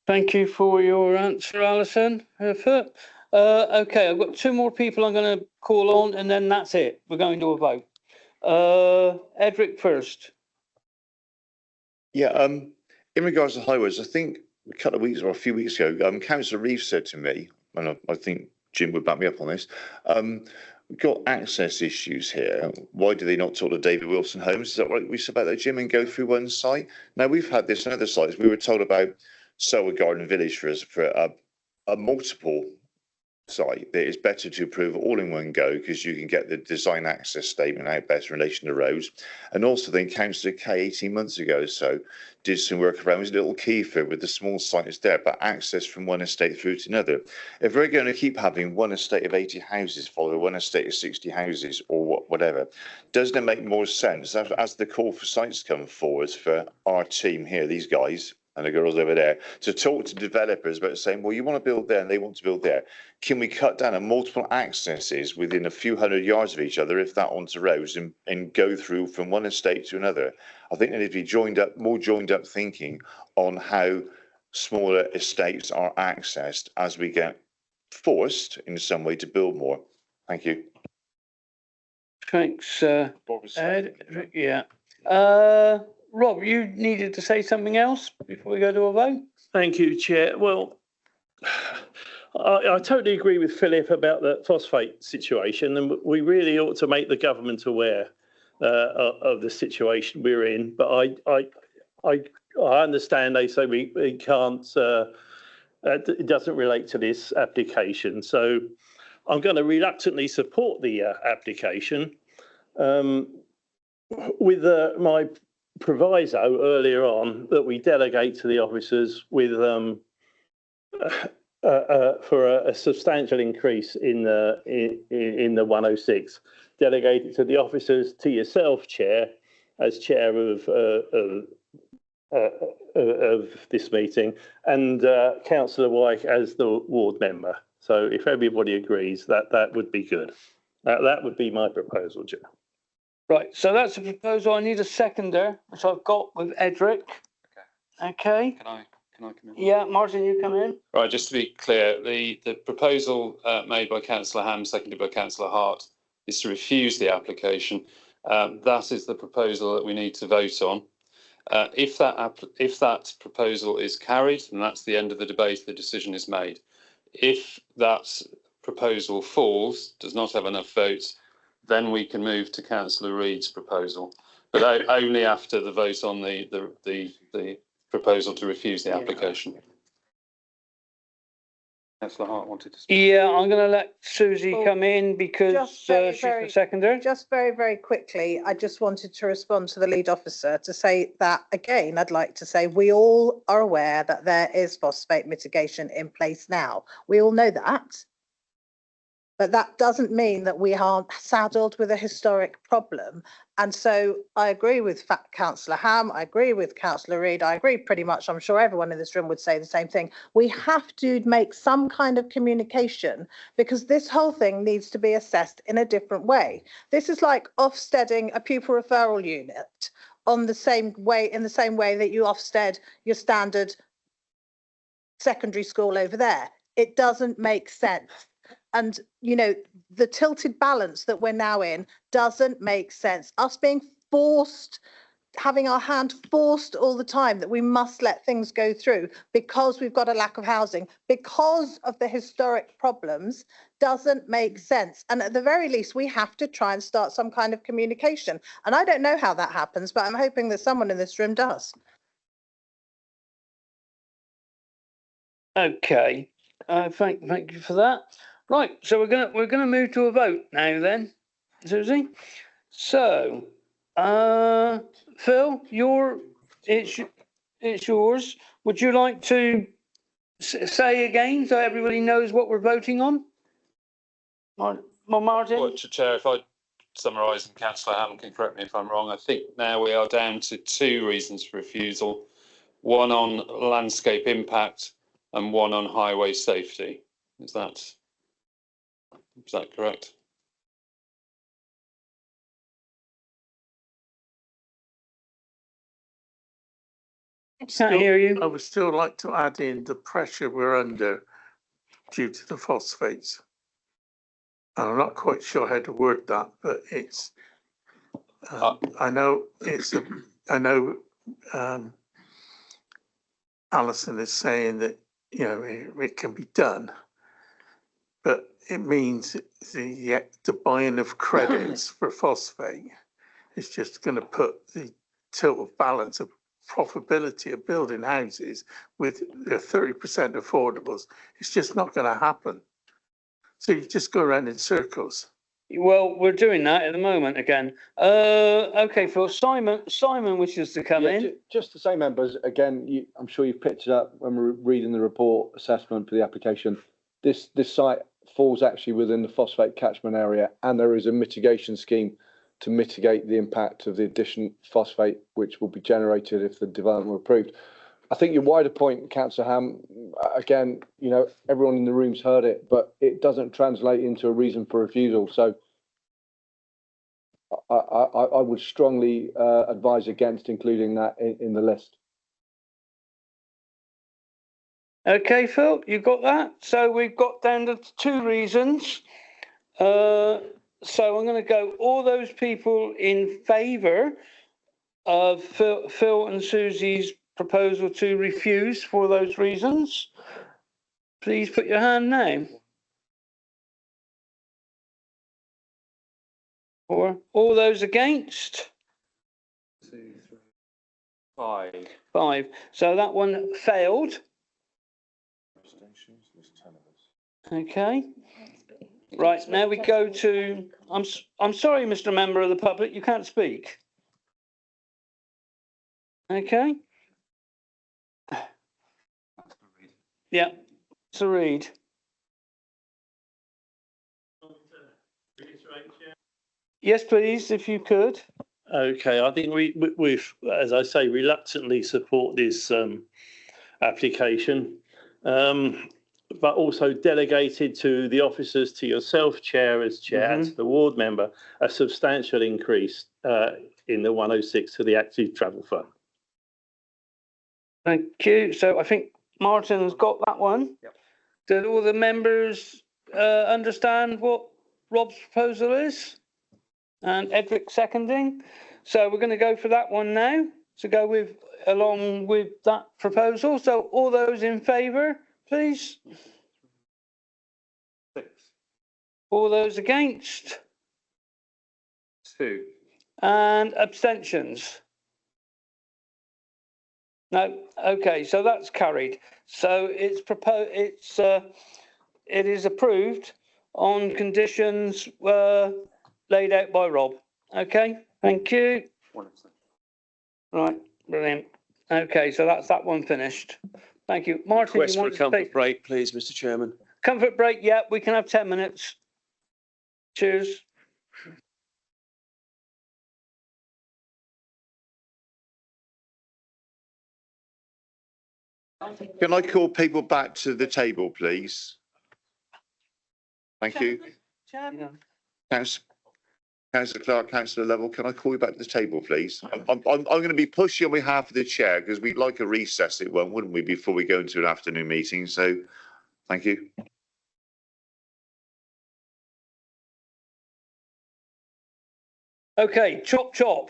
Thank you for your answer, Alison. Okay, I've got two more people I'm going to call on, and then that's it. We're going to a vote. Edric first. Yeah, in regards to highways, I think a couple of weeks or a few weeks ago, Councillor Reeves said to me, and I think Jim would back me up on this, we've got access issues here. Why do they not talk to David Wilson Homes? Is that what we said about that, Jim, and go through one site? Now, we've had this on other sites. We were told about Selwood Garden Village for a multiple site that is better to approve all in one go because you can get the design access statement out better in relation to roads. And also then Councillor K 18 months ago so did some work around Little Keyford with the small site is there, but access from one estate through to another. If we're going to keep having one estate of 80 houses follow one estate of 60 houses or whatever, doesn't it make more sense as the call for sites come forward for our team here, these guys and the girls over there, to talk to developers about saying, well, you want to build there and they want to build there. Can we cut down on multiple accesses within a few hundred yards of each other, if that onto roads, and go through from one estate to another? I think there needs to be more joined up thinking on how smaller estates are accessed as we get forced in some way to build more. Thank you. Thanks, Ed. Yeah. Rob, you needed to say something else before we go to a vote? Thank you, Chair. Well, I totally agree with Philip about the phosphate situation, and we really ought to make the government aware of the situation we're in. But I understand they say we can't, it doesn't relate to this application. So I'm going to reluctantly support the application. With my proviso earlier on that we delegate to the officers with for a substantial increase in the 106, delegate it to the officers, to yourself, Chair, as Chair of this meeting, and Councillor White as the ward member. So if everybody agrees, that would be good. That would be my proposal, Chair. Right, so that's a proposal. I need a seconder, which I've got with Edric. Okay. Can I come in? Yeah, Martin, you come in. Right, just to be clear, the proposal made by Councillor Ham, seconded by Councillor Hart, is to refuse the application. That is the proposal that we need to vote on. If that proposal is carried, and that's the end of the debate, the decision is made. If that proposal falls, does not have enough votes, then we can move to Councillor Reid's proposal, but only after the vote on the proposal to refuse the application. Councillor Hart wanted to speak. Yeah, I'm going to let Susie come in because she's the seconder. Just very, very quickly, I just wanted to respond to the lead officer to say that, again, I'd like to say we all are aware that there is phosphate mitigation in place now. We all know that. But that doesn't mean that we aren't saddled with a historic problem. And so I agree with Councillor Ham, I agree with Councillor Reid, I agree pretty much, I'm sure everyone in this room would say the same thing. We have to make some kind of communication because this whole thing needs to be assessed in a different way. This is like Ofsteding a pupil referral unit in the same way that you Ofsted your standard secondary school over there. It doesn't make sense. And, you know, the tilted balance that we're now in doesn't make sense. Us being forced, having our hand forced all the time that we must let things go through because we've got a lack of housing, because of the historic problems, doesn't make sense. And at the very least, we have to try and start some kind of communication. And I don't know how that happens, but I'm hoping that someone in this room does. Okay, thank you for that. Right, so we're gonna move to a vote now then, Susie. So, Phil, it's yours. Would you like to say again so everybody knows what we're voting on? Martin? Well, Chair, if I summarise, and Councillor Ham can correct me if I'm wrong, I think now we are down to 2 reasons for refusal, one on landscape impact and one on highway safety. Is that correct? Can't hear you. I would still like to add in the pressure we're under due to the phosphates. I'm not quite sure how to word that, but it's. I know Alison is saying that it can be done, but it means the buying of credits for phosphate is just going to put the tilt of balance of profitability of building houses with the 30% affordables. It's just not going to happen. So you just go around in circles. Well, we're doing that at the moment again. Okay, Phil. Simon wishes to come in. Just to say, members, again, I'm sure you've picked it up when we're reading the report assessment for the application. This site falls actually within the phosphate catchment area, and there is a mitigation scheme to mitigate the impact of the additional phosphate which will be generated if the development were approved. I think your wider point, Councillor Ham, again, everyone in the room's heard it, but it doesn't translate into a reason for refusal. So I would strongly advise against including that in the list. Okay, Phil, you got that? So we've got down to 2 reasons. So I'm going to go all those people in favour of Phil and Susie's proposal to refuse for those reasons. Please put your hand now. Or all those against? 2, 3, 5. 5. So that one failed. Okay. Right, now we go to, I'm sorry, Mr. Member of the Public, you can't speak. Okay. Yeah, so read. Yes, please, if you could. Okay, I think we've, as I say, reluctantly support this application, but also delegated to the officers, to yourself, Chair, as Chair, and to the ward member, a substantial increase in the 106 to the Active Travel Fund. Thank you. So I think Martin's got that one. Yep. Did all the members understand what Rob's proposal is? And Edric seconding. So we're going to go for that one now. To go with along with that proposal. So all those in favour, please. 6. All those against? 2. And abstentions? No. Okay, so that's carried. So it's proposed. It is approved on conditions laid out by Rob. Okay, thank you. Right, brilliant. Okay, so that's that one finished. Thank you. Martin, Request you for a want to comfort take break, please, Mr. Chairman. comfort break? Yeah, we can have 10 minutes. Cheers. Can I call people back to the table, please? Thank you. Councillor Clark, Councillor Lovell, can I call you back to the table, please? I'm going to be pushy on behalf of the chair because we'd like a recess at one, wouldn't we, before we go into an afternoon meeting? So, thank you. Okay, chop chop,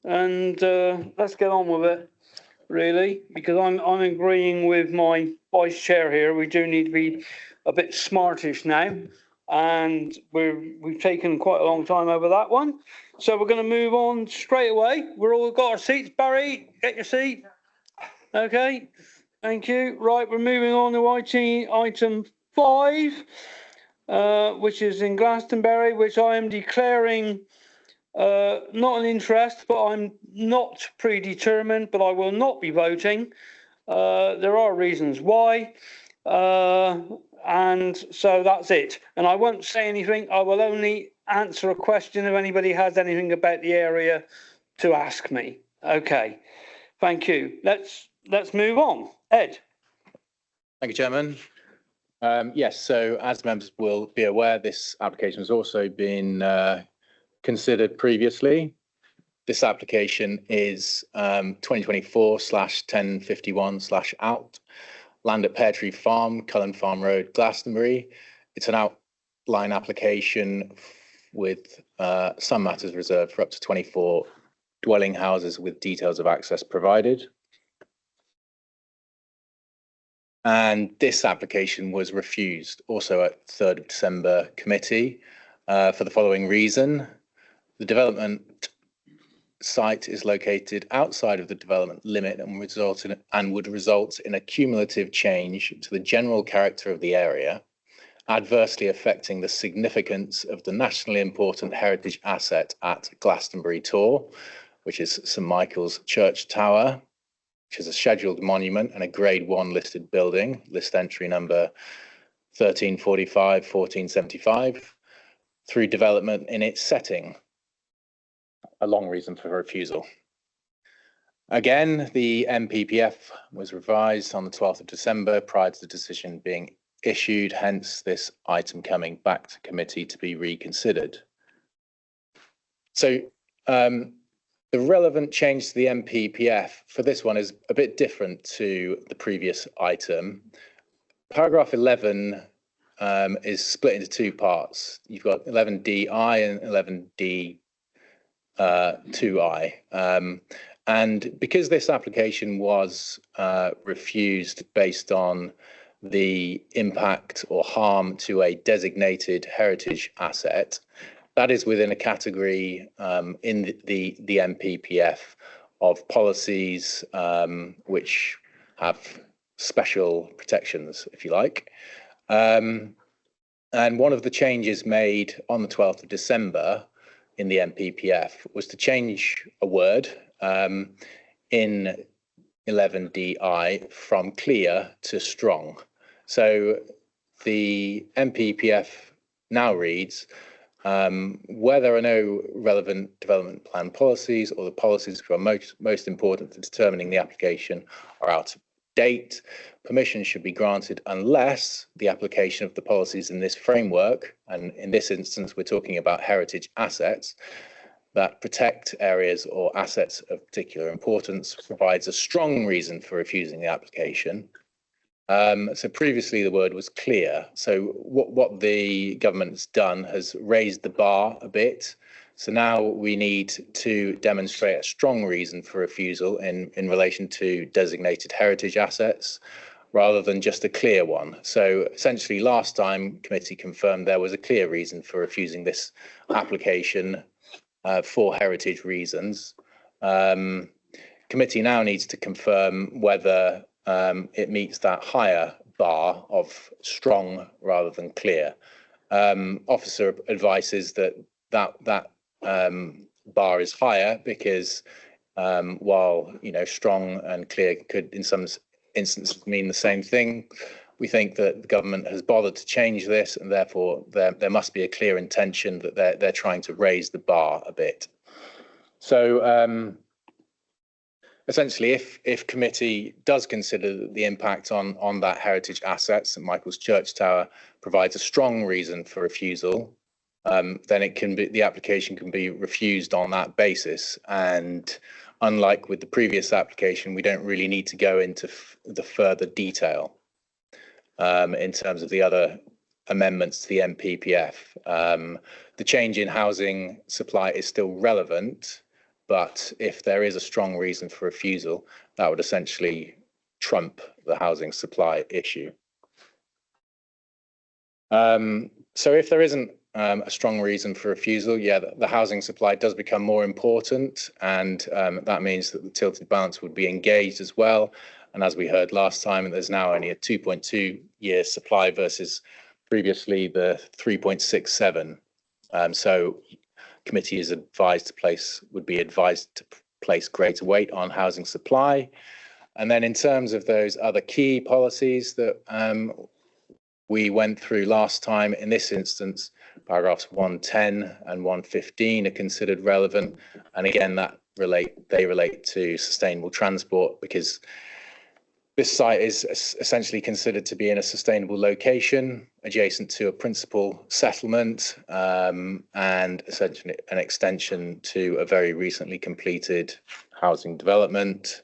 and let's get on with it, really, because I'm agreeing with my vice chair here. We do need to be a bit smartish now, and we've taken quite a long time over that one. So we're going to move on straight away. We're all got our seats. Barry, get your seat. Okay, thank you. Right, we're moving on to item 5, which is in Glastonbury, which I am declaring not an interest, but I'm not predetermined, but I will not be voting. There are reasons why. And so that's it. And I won't say anything. I will only answer a question if anybody has anything about the area to ask me. Okay. Thank you. Let's move on. Ed. Thank you, Chairman. Yes, so as members will be aware, this application has also been considered previously. This application is 2024/1051/out, land at Pear Tree Farm, Cullen Farm Road, Glastonbury. It's an outline application with some matters reserved for up to 24 dwelling houses with details of access provided. And this application was refused also at 3rd of December committee for the following reason. The development site is located outside of the development limit and would result in a cumulative change to the general character of the area, adversely affecting the significance of the nationally important heritage asset at Glastonbury Tor, which is St Michael's Church Tower, which is a scheduled monument and a Grade 1 listed building, list entry number 1345/1475, through development in its setting. A long reason for refusal. Again, the MPPF was revised on the 12th of December prior to the decision being issued, hence this item coming back to committee to be reconsidered. So the relevant change to the MPPF for this one is a bit different to the previous item. Paragraph 11 is split into two parts. You've got 11DI and 11D 2I. And because this application was refused based on the impact or harm to a designated heritage asset, that is within a category in the MPPF of policies which have special protections, if you like. And And one of the changes made on the 12th of December in the MPPF was to change a word in 11DI from clear to strong. So the MPPF now reads, where there are no relevant development plan policies or the policies which are most important for determining the application are out of date, permission should be granted unless the application of the policies in this framework, and in this instance we're talking about heritage assets, that protect areas or assets of particular importance, provides a strong reason for refusing the application. So previously the word was clear. So what the government has done has raised the bar a bit. So now we need to demonstrate a strong reason for refusal in relation to designated heritage assets, rather than just a clear one. So essentially last time committee confirmed there was a clear reason for refusing this application for heritage reasons. Committee now needs to confirm whether it meets that higher bar of strong rather than clear. Officer advises that bar is higher because while strong and clear could in some instances mean the same thing, we think that the government has bothered to change this, and therefore there must be a clear intention that they're trying to raise the bar a bit. So essentially, if committee does consider the impact on that heritage asset, St Michael's Church Tower provides a strong reason for refusal, then the application can be refused on that basis. And unlike with the previous application, we don't really need to go into the further detail in terms of the other amendments to the MPPF. The change in housing supply is still relevant, but if there is a strong reason for refusal, that would essentially trump the housing supply issue. So if there isn't a strong reason for refusal, the housing supply does become more important, and that means that the tilted balance would be engaged as well. And as we heard last time, there's now only a 2.2 year supply versus previously the 3.67. So committee is would be advised to place greater weight on housing supply. And then in terms of those other key policies that we went through last time, in this instance, paragraphs 110 and 115 are considered relevant. And again, they relate to sustainable transport, because this site is essentially considered to be in a sustainable location adjacent to a principal settlement, and essentially an extension to a very recently completed housing development.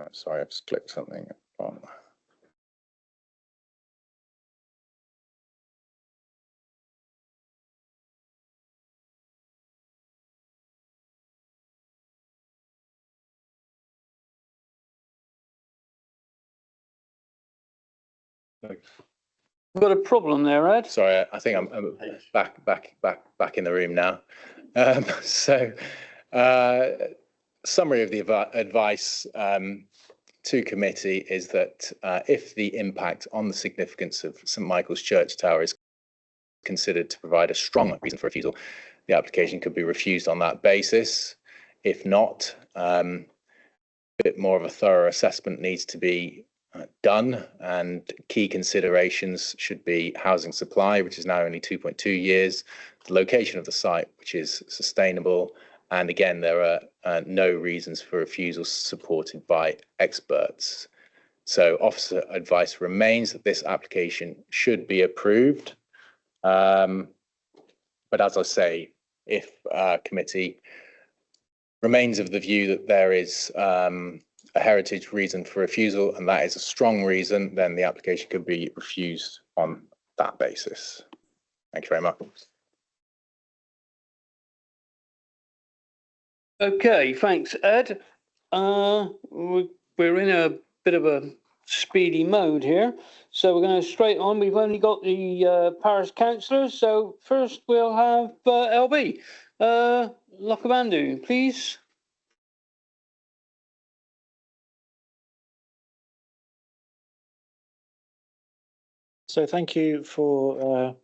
Oh, sorry, I've just clicked something on. We've got a problem there, Ed. Sorry, I think I'm back in the room now. Summary of the advice to committee is that if the impact on the significance of St Michael's Church Tower is considered to provide a strong reason for refusal, the application could be refused on that basis. If not, a bit more of a thorough assessment needs to be done, and key considerations should be housing supply, which is now only 2.2 years, the location of the site, which is sustainable, and again, there are no reasons for refusal supported by experts. So officer advice remains that this application should be approved. But as I say, if committee remains of the view that there is a heritage reason for refusal, and that is a strong reason, then the application could be refused on that basis. Thank you very much. Okay, thanks, Ed. We're in a bit of a speedy mode here, so we're going to straight on. We've only got the parish councillors, so first we'll have LB. Lokabandu, please. So thank you for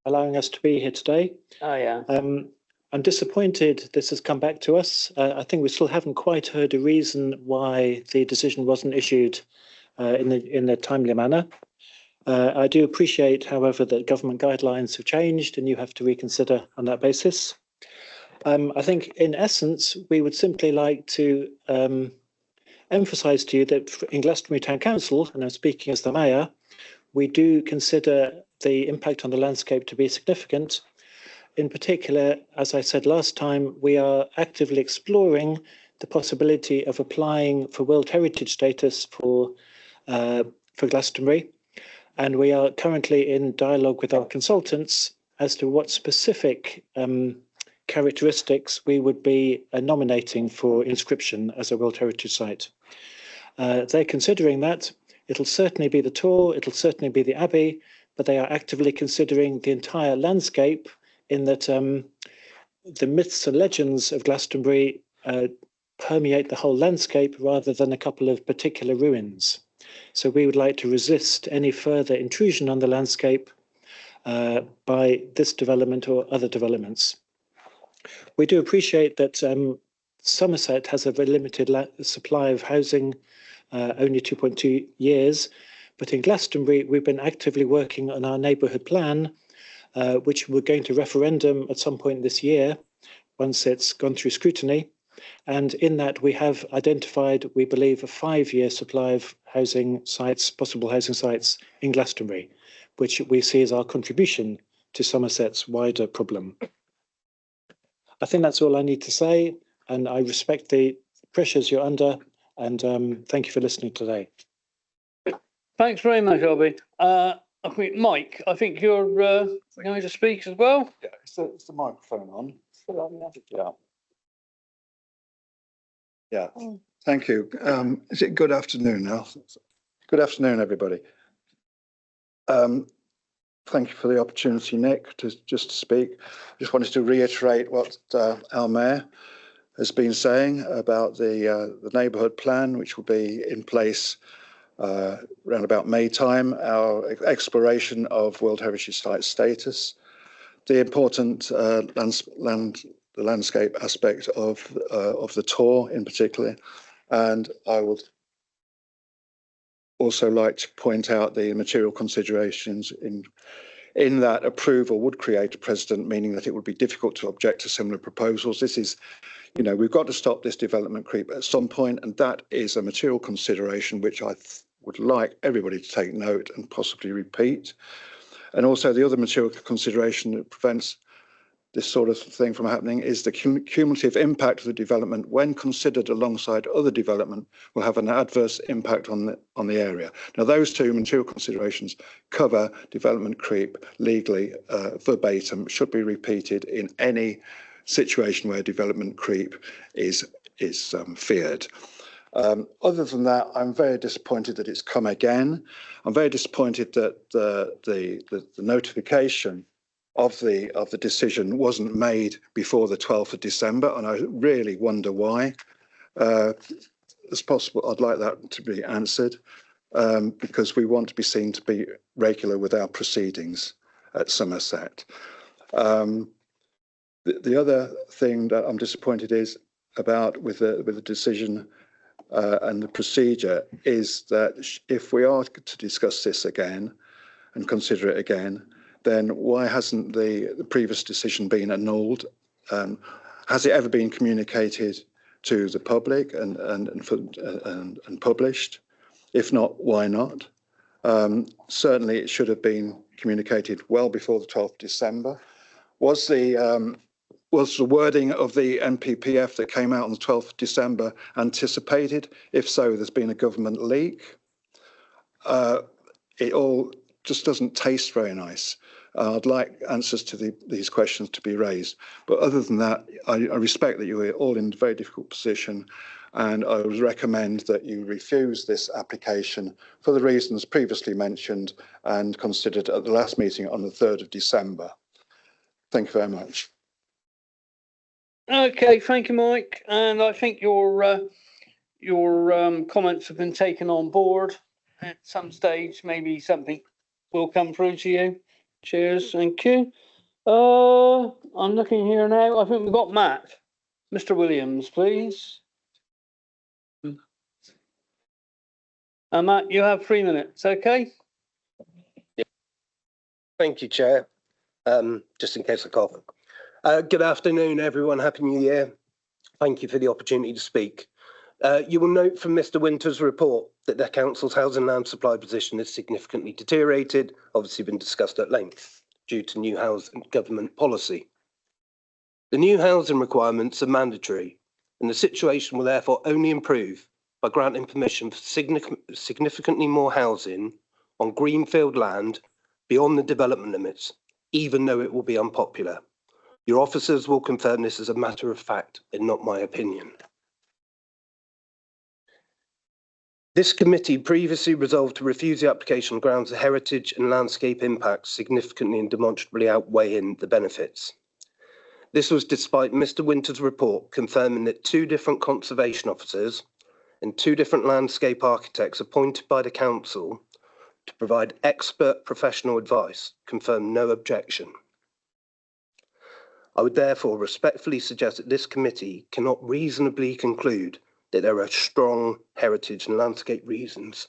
allowing us to be here today. Oh, yeah. I'm disappointed this has come back to us. I think we still haven't quite heard a reason why the decision wasn't issued in a timely manner. I do appreciate, however, that government guidelines have changed and you have to reconsider on that basis. I think in essence, we would simply like to emphasise to you that in Glastonbury Town Council, and I'm speaking as the Mayor, we do consider the impact on the landscape to be significant. In particular, as I said last time, we are actively exploring the possibility of applying for World Heritage status for Glastonbury. And we are currently in dialogue with our consultants as to what specific characteristics we would be nominating for inscription as a World Heritage Site. They're considering that. It'll certainly be the Tor, it'll certainly be the Abbey, but they are actively considering the entire landscape in that the myths and legends of Glastonbury permeate the whole landscape rather than a couple of particular ruins. So we would like to resist any further intrusion on the landscape by this development or other developments. We do appreciate that Somerset has a very limited supply of housing, only 2.2 years, but in Glastonbury we've been actively working on our neighbourhood plan, which we're going to referendum at some point this year, once it's gone through scrutiny. And in that we have identified, we believe, a 5-year supply of housing sites, possible housing sites in Glastonbury, which we see as our contribution to Somerset's wider problem. I think that's all I need to say, and I respect the pressures you're under, and thank you for listening today. Thanks very much, Albie. I think, Mike, I think you're going to speak as well. Yeah, is the microphone on? Yeah. Yeah, thank you. Is it good afternoon now? Good afternoon, everybody. Thank you for the opportunity, Nick, to just speak. Just wanted to reiterate what our Mayor has been saying about the neighbourhood plan, which will be in place around about May time, our exploration of World Heritage Site status, the important the landscape aspect of the Tor in particular, and I would also like to point out the material considerations in that approval would create a precedent, meaning that it would be difficult to object to similar proposals. This is, you know, we've got to stop this development creep at some point, and that is a material consideration which I would like everybody to take note and possibly repeat. And also the other material consideration that prevents this sort of thing from happening is the cumulative impact of the development when considered alongside other development will have an adverse impact on the area. Now, those two material considerations cover development creep legally, verbatim, should be repeated in any situation where development creep is feared. Other than that, I'm very disappointed that it's come again. I'm very disappointed that the notification of the decision wasn't made before the 12th of December, and I really wonder why. As possible, I'd like that to be answered, because we want to be seen to be regular with our proceedings at Somerset. The other thing that I'm disappointed is about with the decision and the procedure is that if we are to discuss this again and consider it again, then why hasn't the previous decision been annulled? Has it ever been communicated to the public and published? If not, why not? Certainly it should have been communicated well before the 12th of December. Was the wording of the NPPF that came out on the 12th of December anticipated? If so, there's been a government leak. It all just doesn't taste very nice. I'd like answers to these questions to be raised. But other than that, I respect that you are all in a very difficult position, and I would recommend that you refuse this application for the reasons previously mentioned and considered at the last meeting on the 3rd of December. Thank you very much. Okay, thank you, Mike. And I think your comments have been taken on board at some stage. Maybe something will come through to you. Cheers, thank you. I'm looking here now. I think we've got Matt. Mr. Williams, please. Matt, you have 3 minutes, okay? Thank you, Chair. Just in case I cough. Good afternoon, everyone. Happy New Year. Thank you for the opportunity to speak. You will note from Mr. Winter's report that the council's housing land supply position has significantly deteriorated, obviously been discussed at length, due to new housing government policy. The new housing requirements are mandatory, and the situation will therefore only improve by granting permission for significantly more housing on greenfield land beyond the development limits, even though it will be unpopular. Your officers will confirm this as a matter of fact and not my opinion. This committee previously resolved to refuse the application on grounds of heritage and landscape impacts significantly and demonstrably outweighing the benefits. This was despite Mr. Winter's report confirming that 2 different conservation officers and 2 different landscape architects appointed by the council to provide expert professional advice confirmed no objection. I would therefore respectfully suggest that this committee cannot reasonably conclude that there are strong heritage and landscape reasons,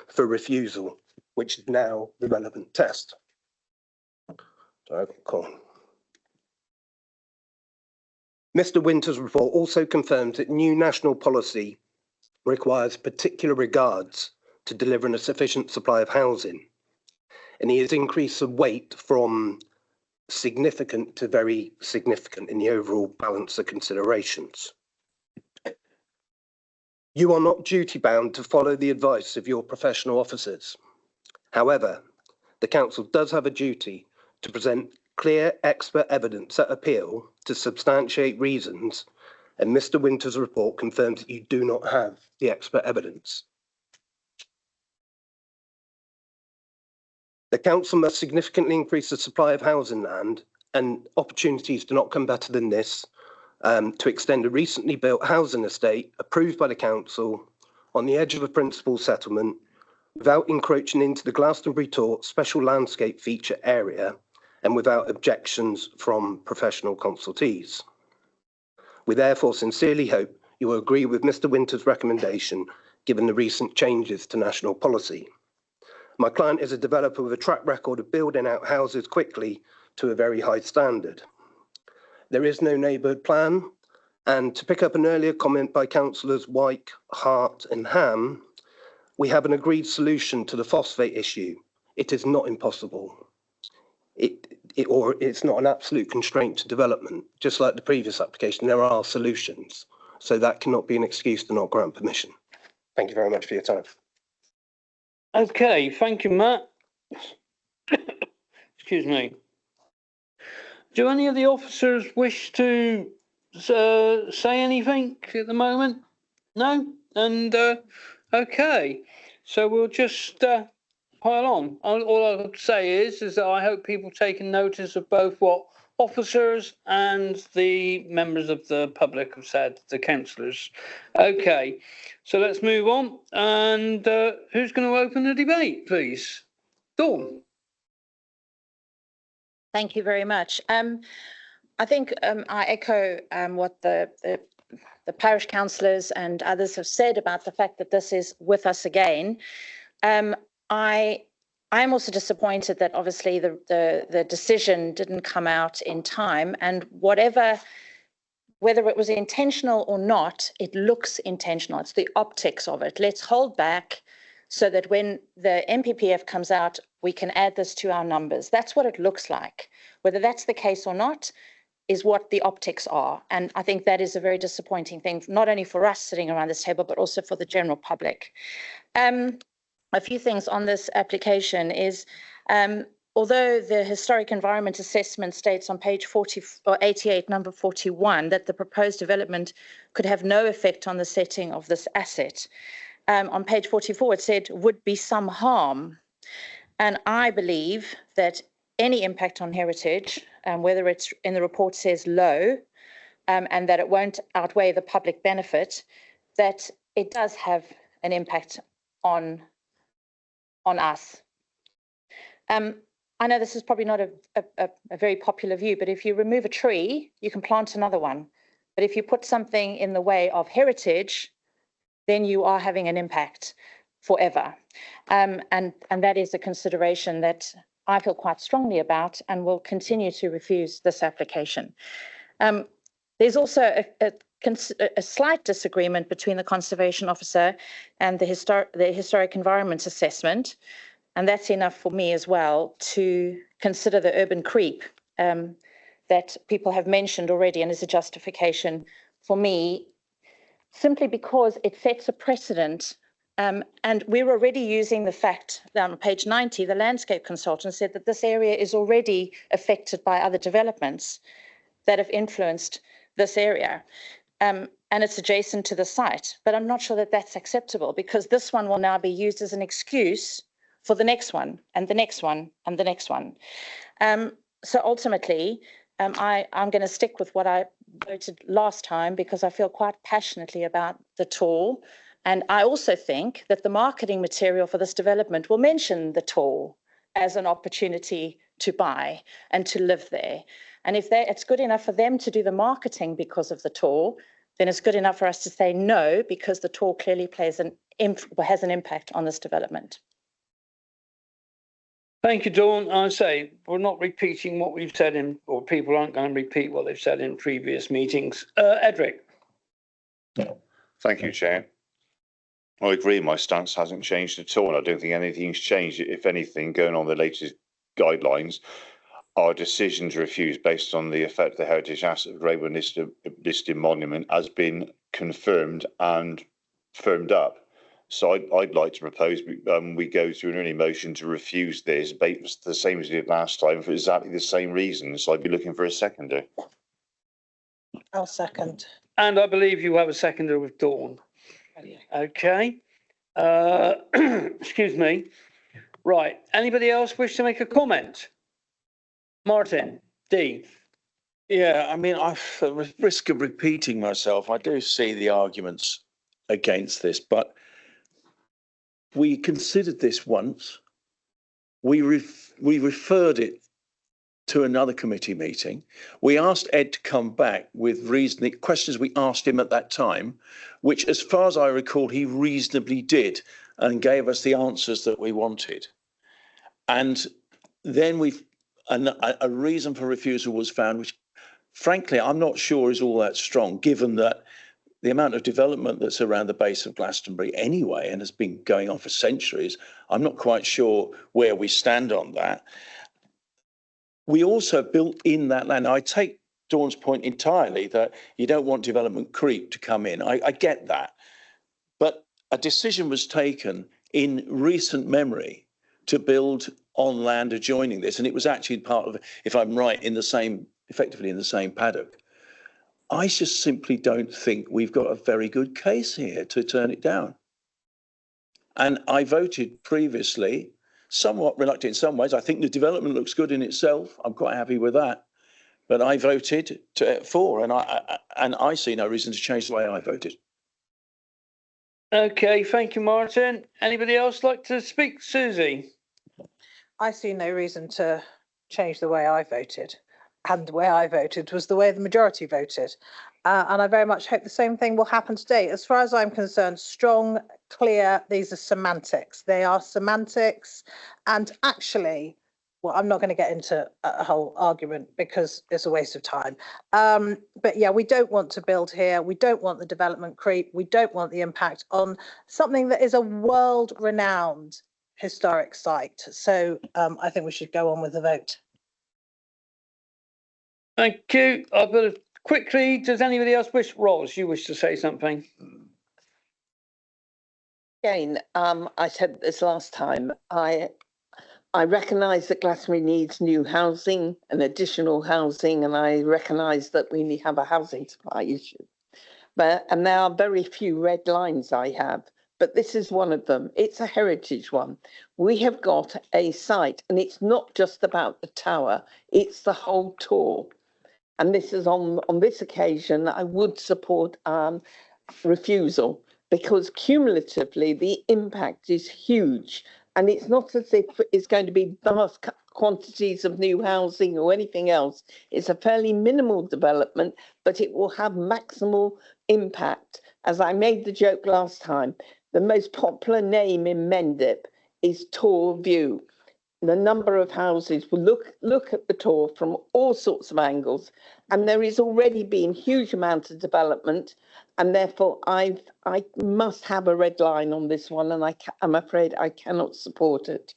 for refusal, which is now the relevant test. Mr. Winter's report also confirms that new national policy requires particular regards to delivering a sufficient supply of housing, and he has increased the weight from significant to very significant in the overall balance of considerations. You are not duty bound to follow the advice of your professional officers. However, the council does have a duty to present clear expert evidence at appeal to substantiate reasons, and Mr. Winter's report confirms that you do not have the expert evidence. The council must significantly increase the supply of housing land, and opportunities do not come better than this, to extend a recently built housing estate approved by the council on the edge of a principal settlement without encroaching into the Glastonbury Tor special landscape feature area and without objections from professional consultees. We therefore sincerely hope you will agree with Mr. Winter's recommendation given the recent changes to national policy. My client is a developer with a track record of building out houses quickly to a very high standard. There is no neighbourhood plan, and to pick up an earlier comment by councillors Wyke, Hart and Ham, we have an agreed solution to the phosphate issue. It is not impossible. It's not an absolute constraint to development. Just like the previous application, there are solutions. So that cannot be an excuse to not grant permission. Thank you very much for your time. Okay, thank you, Matt. Excuse me. Do any of the officers wish to say anything at the moment? No? And okay, so we'll just pile on. All I would say is that I hope people taking notice of both what officers and the members of the public have said, the councillors. Okay, so let's move on. And who's going to open the debate, please? Dawn. Thank you very much. I think I echo what the parish councillors and others have said about the fact that this is with us again. I am also disappointed that obviously the decision didn't come out in time, and whether it was intentional or not, it looks intentional. It's the optics of it. Let's hold back so that when the NPPF comes out, we can add this to our numbers. That's what it looks like. Whether that's the case or not is what the optics are. And I think that is a very disappointing thing, not only for us sitting around this table, but also for the general public. A few things on this application is, although the historic environment assessment states on page 88, number 41, that the proposed development could have no effect on the setting of this asset. On page 44, it said would be some harm. And I believe that any impact on heritage, whether it's in the report says low, and that it won't outweigh the public benefit, that it does have an impact on us. I know this is probably not a very popular view, but if you remove a tree, you can plant another one. But if you put something in the way of heritage, then you are having an impact forever. And that is a consideration that I feel quite strongly about and will continue to refuse this application. There's also a slight disagreement between the Conservation Officer and the Historic Environment Assessment, and that's enough for me as well to consider the urban creep that people have mentioned already, and is a justification for me, simply because it sets a precedent. And we're already using the fact that on page 90, the landscape consultant said that this area is already affected by other developments that have influenced this area. And it's adjacent to the site, but I'm not sure that that's acceptable, because this one will now be used as an excuse for the next one and the next one and the next one. So ultimately, I'm going to stick with what I voted last time, because I feel quite passionately about the Tor. And I also think that the marketing material for this development will mention the Tor as an opportunity to buy and to live there. And if it's good enough for them to do the marketing because of the Tor, then it's good enough for us to say no, because the Tor clearly has an impact on this development. Thank you, Dawn. I say we're not repeating what we've said or people aren't going to repeat what they've said in previous meetings. Edric. Thank you, Chair. I agree, my stance hasn't changed at all, and I don't think anything's changed. If anything, going on the latest guidelines, our decision to refuse based on the effect of the heritage asset of Greywood listed monument has been confirmed and firmed up. So I'd like to propose we go through an early motion to refuse this, based the same as we did last time, for exactly the same reasons. So I'd be looking for a seconder. I'll second. And I believe you have a seconder with Dawn. Okay. Excuse me. Right. Anybody else wish to make a comment? Martin, D. Yeah, I mean, at the risk of repeating myself, I do see the arguments against this, but we considered this once. We referred it to another committee meeting. We asked Ed to come back with reasoning questions we asked him at that time, which, as far as I recall, he reasonably did and gave us the answers that we wanted. And then a reason for refusal was found, which frankly, I'm not sure is all that strong, given that the amount of development that's around the base of Glastonbury anyway, and has been going on for centuries. I'm not quite sure where we stand on that. We also built in that land. I take Dawn's point entirely that you don't want development creep to come in. I get that. But a decision was taken in recent memory to build on land adjoining this. And it was actually part of, if I'm right, effectively in the same paddock. I just simply don't think we've got a very good case here to turn it down. And I voted previously, somewhat reluctant in some ways. I think the development looks good in itself. I'm quite happy with that. But I voted for, and I see no reason to change the way I voted. Okay, thank you, Martin. Anybody else like to speak? Susie? I see no reason to change the way I voted. And the way I voted was the way the majority voted. And I very much hope the same thing will happen today. As far as I'm concerned, strong, clear, these are semantics. They are semantics. And actually, well, I'm not going to get into a whole argument because it's a waste of time. But yeah, we don't want to build here. We don't want the development creep. We don't want the impact on something that is a world-renowned historic site. So I think we should go on with the vote. Thank you. I've got a quickly, does anybody else wish? Ros, you wish to say something? Again, I said this last time, I recognise that Glastonbury needs new housing and additional housing, and I recognise that we have a housing supply issue. And there are very few red lines I have, but this is one of them. It's a heritage one. We have got a site, and it's not just about the tower, it's the whole Tor. And this is on this occasion, I would support refusal, because cumulatively the impact is huge. And it's not as if it's going to be vast quantities of new housing or anything else. It's a fairly minimal development, but it will have maximal impact. As I made the joke last time, the most popular name in Mendip is Tor View. The number of houses will look at the Tor from all sorts of angles, and there is already been huge amount of development, and therefore I must have a red line on this one, and I'm afraid I cannot support it.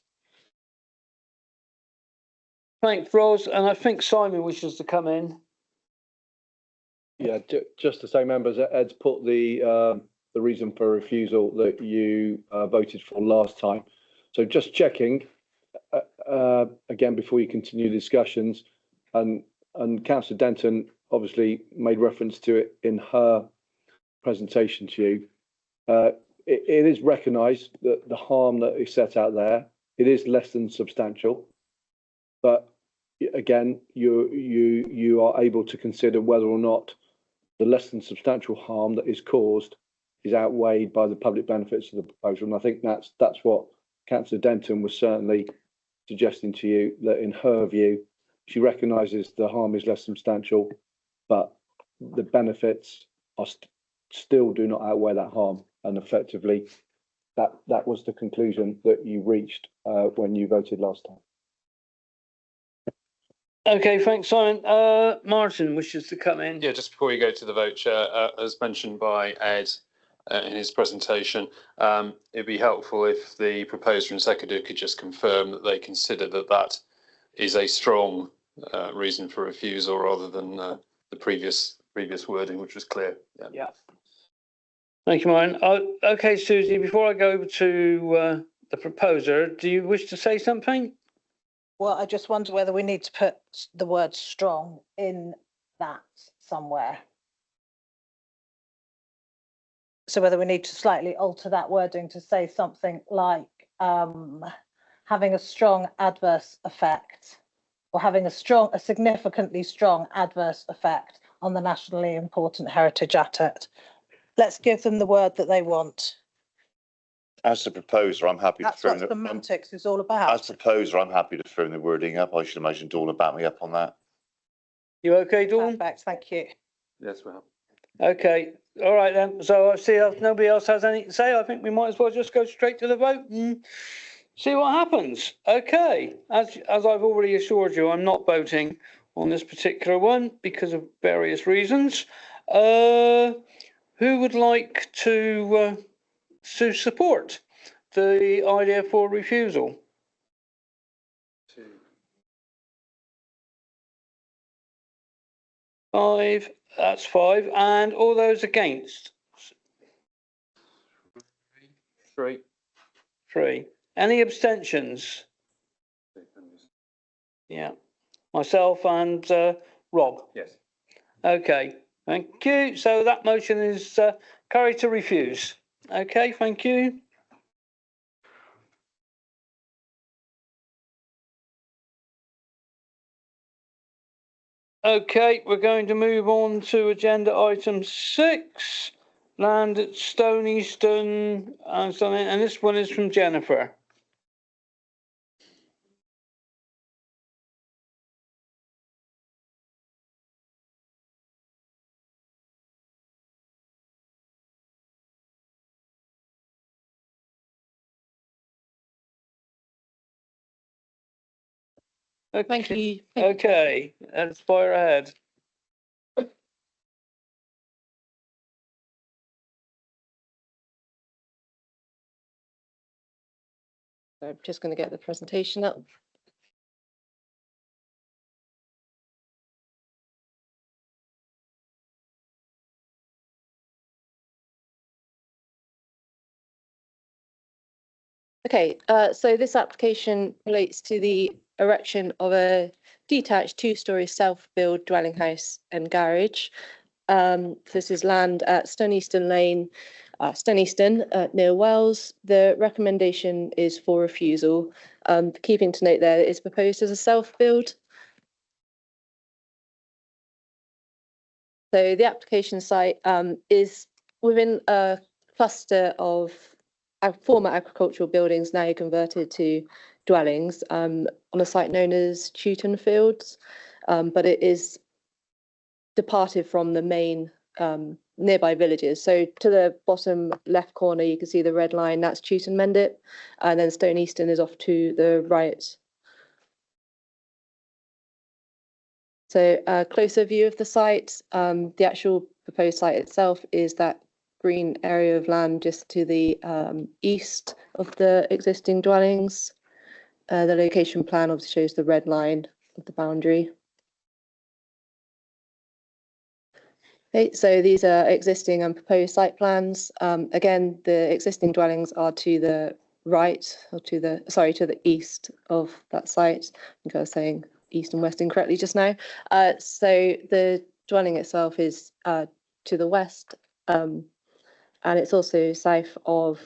Thanks, Ros, and I think Simon wishes to come in. Yeah, just to say, members, Ed's put the reason for refusal that you voted for last time. So just checking again before you continue the discussions, and Councillor Denton obviously made reference to it in her presentation to you. It is recognised that the harm that is set out there, it is less than substantial, but again, you are able to consider whether or not the less than substantial harm that is caused is outweighed by the public benefits of the proposal. And I think that's what Councillor Denton was certainly suggesting to you, that in her view, she recognises the harm is less substantial, but the benefits are still do not outweigh that harm. And effectively, that was the conclusion that you reached when you voted last time. Okay, thanks, Simon. Martin wishes to come in. Yeah, just before you go to the vote, Chair, as mentioned by Ed in his presentation, it'd be helpful if the proposer and seconder could just confirm that they consider that that is a strong reason for refusal rather than the previous wording, which was clear. Yeah. Thank you, Martin. Okay, Susie, before I go over to the proposer, do you wish to say something? Well, I just wonder whether we need to put the word strong in that somewhere. So whether we need to slightly alter that wording to say something like having a strong adverse effect, or having a significantly strong adverse effect on the nationally important heritage asset. Let's give them the word that they want. As the proposer, I'm happy That's to what semantics is all about. As proposer, I'm happy to firm the wording up. I should imagine Dawn will back me up on that. You okay, Dawn? Perfect, thank you. Yes, well. Okay, all right then. So I see if nobody else has anything to say. I think we might as well just go straight to the vote and see what happens. Okay, as I've already assured you, I'm not voting on this particular one because of various reasons. Who would like to support the idea for refusal? 2. 5, that's 5. And all those against? 3. 3. Any abstentions? Yeah. Myself and Rob. Yes. Okay, thank you. So that motion is carried to refuse. Okay, thank you. Okay, we're going to move on to agenda item 6, land at Stone Easton, and this one is from Jennifer. Okay. Thank you. Okay, let's fire ahead. So I'm just going to get the presentation up. Okay, so this application relates to the erection of a detached 2-storey self-build dwelling house and garage. This is land at Stone Easton Lane, Stone Easton, near Wells. The recommendation is for refusal. Keeping to note there, it is proposed as a self-build. So the application site is within a cluster of former agricultural buildings now converted to dwellings on a site known as Chewton Fields, but it is departed from the main nearby villages. So to the bottom left corner, you can see the red line, that's Chewton Mendip, and then Stone Easton is off to the right. So a closer view of the site, the actual proposed site itself is that green area of land just to the east of the existing dwellings. The location plan obviously shows the red line of the boundary. Okay, so these are existing and proposed site plans. Again, the existing dwellings are to the right, or to the east of that site. I think I was saying east and west incorrectly just now. So the dwelling itself is to the west, and it's also south of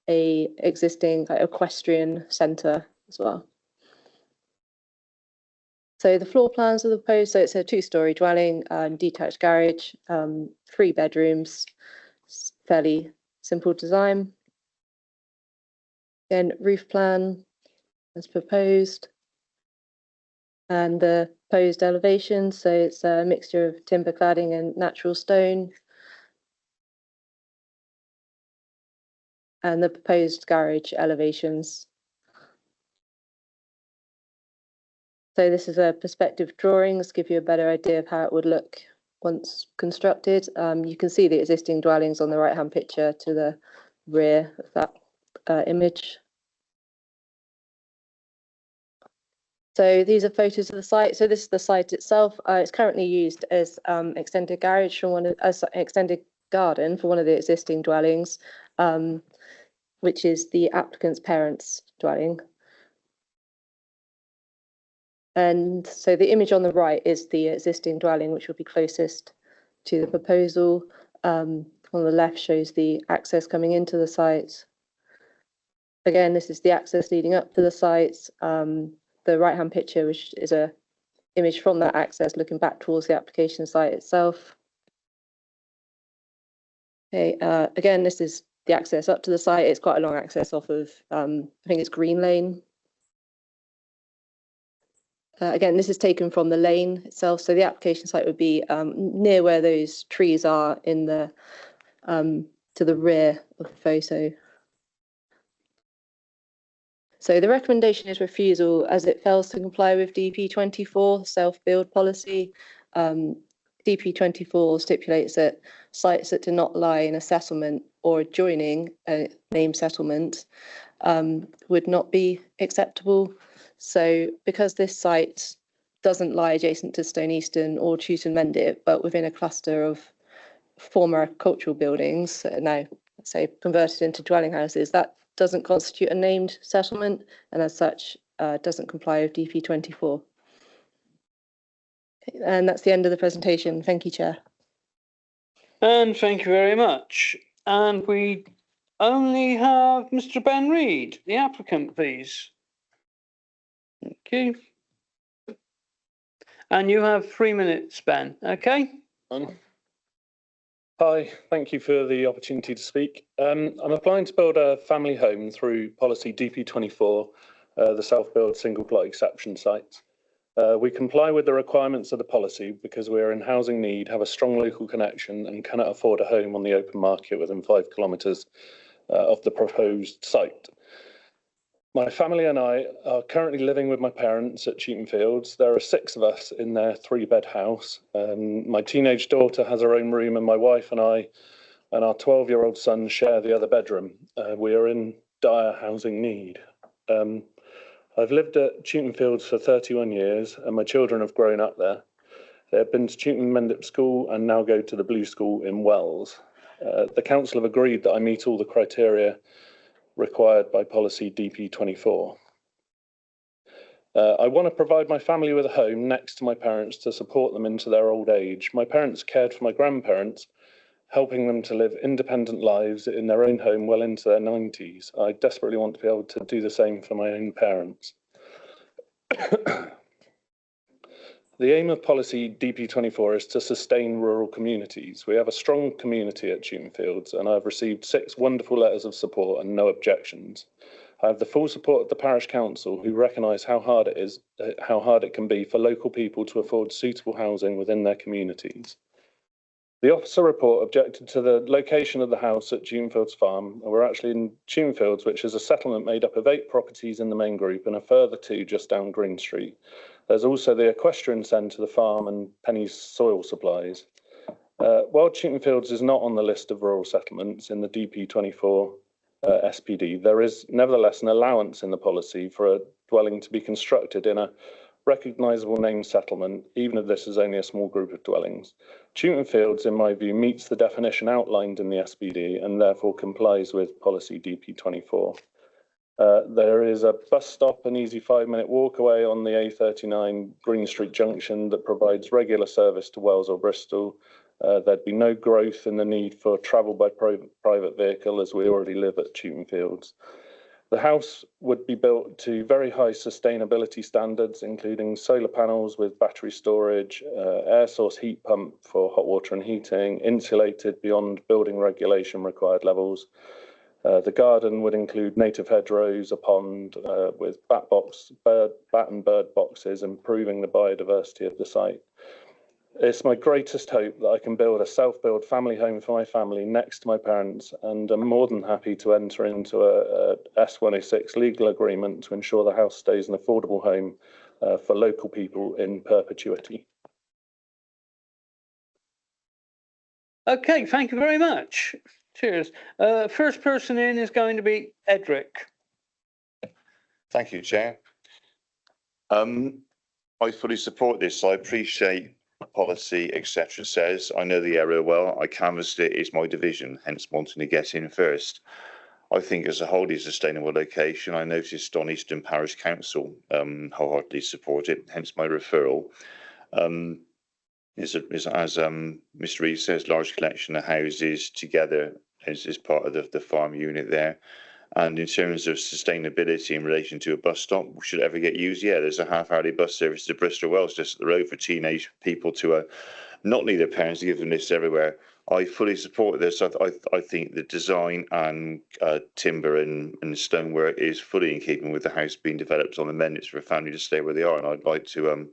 a existing equestrian centre as well. So the floor plans are the proposed, so it's a 2-storey dwelling, detached garage, 3 bedrooms, fairly simple design. Again, roof plan as proposed. And the proposed elevation, so it's a mixture of timber cladding and natural stone. And the proposed garage elevations. So this is a perspective drawings, give you a better idea of how it would look once constructed. You can see the existing dwellings on the right-hand picture to the rear of that image. So these are photos of the site. So this is the site itself. It's currently used as extended garage from extended garden for one of the existing dwellings, which is the applicant's parents' dwelling. And so the image on the right is the existing dwelling, which will be closest to the proposal. On the left shows the access coming into the site. Again, this is the access leading up to the site. The right-hand picture, which is a image from that access looking back towards the application site itself. Okay, again, this is the access up to the site. It's quite a long access off of, I think it's Green Lane. Again, this is taken from the lane itself. So the application site would be near where those trees are in the to the rear of the photo. So the recommendation is refusal as it fails to comply with DP24 self-build policy. DP24 stipulates that sites that do not lie in a settlement or adjoining a named settlement would not be acceptable. So because this site doesn't lie adjacent to Stone Easton or Chewton Mendip, but within a cluster of former agricultural buildings, now say converted into dwelling houses, that doesn't constitute a named settlement, and as such doesn't comply with DP24. And that's the end of the presentation. Thank you, Chair. And thank you very much. And we only have Mr. Ben Reid, the applicant, please. Thank you. And you have 3 minutes, Ben, okay? Hi, thank you for the opportunity to speak. I'm applying to build a family home through policy DP24, the self-build single plot exception sites. We comply with the requirements of the policy because we are in housing need, have a strong local connection and cannot afford a home on the open market within 5 kilometres of the proposed site. My family and I are currently living with my parents at Chewton Fields. There are 6 of us in their 3-bed house. My teenage daughter has her own room and my wife and I and our 12-year-old son share the other bedroom. We are in dire housing need. I've lived at Chewton Fields for 31 years and my children have grown up there. They have been to Chewton Mendip School and now go to the Blue School in Wells. The council have agreed that I meet all the criteria required by policy DP24. I want to provide my family with a home next to my parents to support them into their old age. My parents cared for my grandparents, helping them to live independent lives in their own home well into their 90s. I desperately want to be able to do the same for my own parents. The aim of policy DP24 is to sustain rural communities. We have a strong community at Chewton Fields, and I've received 6 wonderful letters of support and no objections. I have the full support of the parish council, who recognise how hard it can be for local people to afford suitable housing within their communities. The officer report objected to the location of the house at Chewton Fields Farm. We're actually in Chewton Fields, which is a settlement made up of 8 properties in the main group and a further 2 just down Green Street. There's also the equestrian centre, the farm, and Penny's soil supplies. While Chewton Fields is not on the list of rural settlements in the DP24 SPD, there is nevertheless an allowance in the policy for a dwelling to be constructed in a recognisable name settlement, even if this is only a small group of dwellings. Chewton Fields, in my view, meets the definition outlined in the SPD and therefore complies with policy DP24. There is a bus stop, an easy 5-minute walk away on the A39 Green Street junction that provides regular service to Wells or Bristol. There'd be no growth in the need for travel by private vehicle, as we already live at Chewton Fields. The house would be built to very high sustainability standards, including solar panels with battery storage, air source heat pump for hot water and heating, insulated beyond building regulation required levels. The garden would include native hedgerows, a pond with bat and bird boxes, improving the biodiversity of the site. It's my greatest hope that I can build a self-built family home for my family next to my parents, and I'm more than happy to enter into a S106 legal agreement to ensure the house stays an affordable home for local people in perpetuity. Okay, thank you very much. Cheers. First person in is going to be Edric. Thank you, Chair. I fully support this. I appreciate policy, etc. says. I know the area well. I canvassed it. It's my division, hence wanting to get in first. I think as a wholly sustainable location. I noticed on Eastern Parish Council wholeheartedly support it, hence my referral. As Mr. Reed says, large collection of houses together as part of the farm unit there. And in terms of sustainability in relation to a bus stop, should it ever get used? Yeah, there's a half-hourly bus service to Bristol Wells just up the road for teenage people to not need their parents to give them lifts everywhere. I fully support this. I think the design and timber and stonework is fully in keeping with the house being developed on the Mendits for a family to stay where they are. And I'd like to,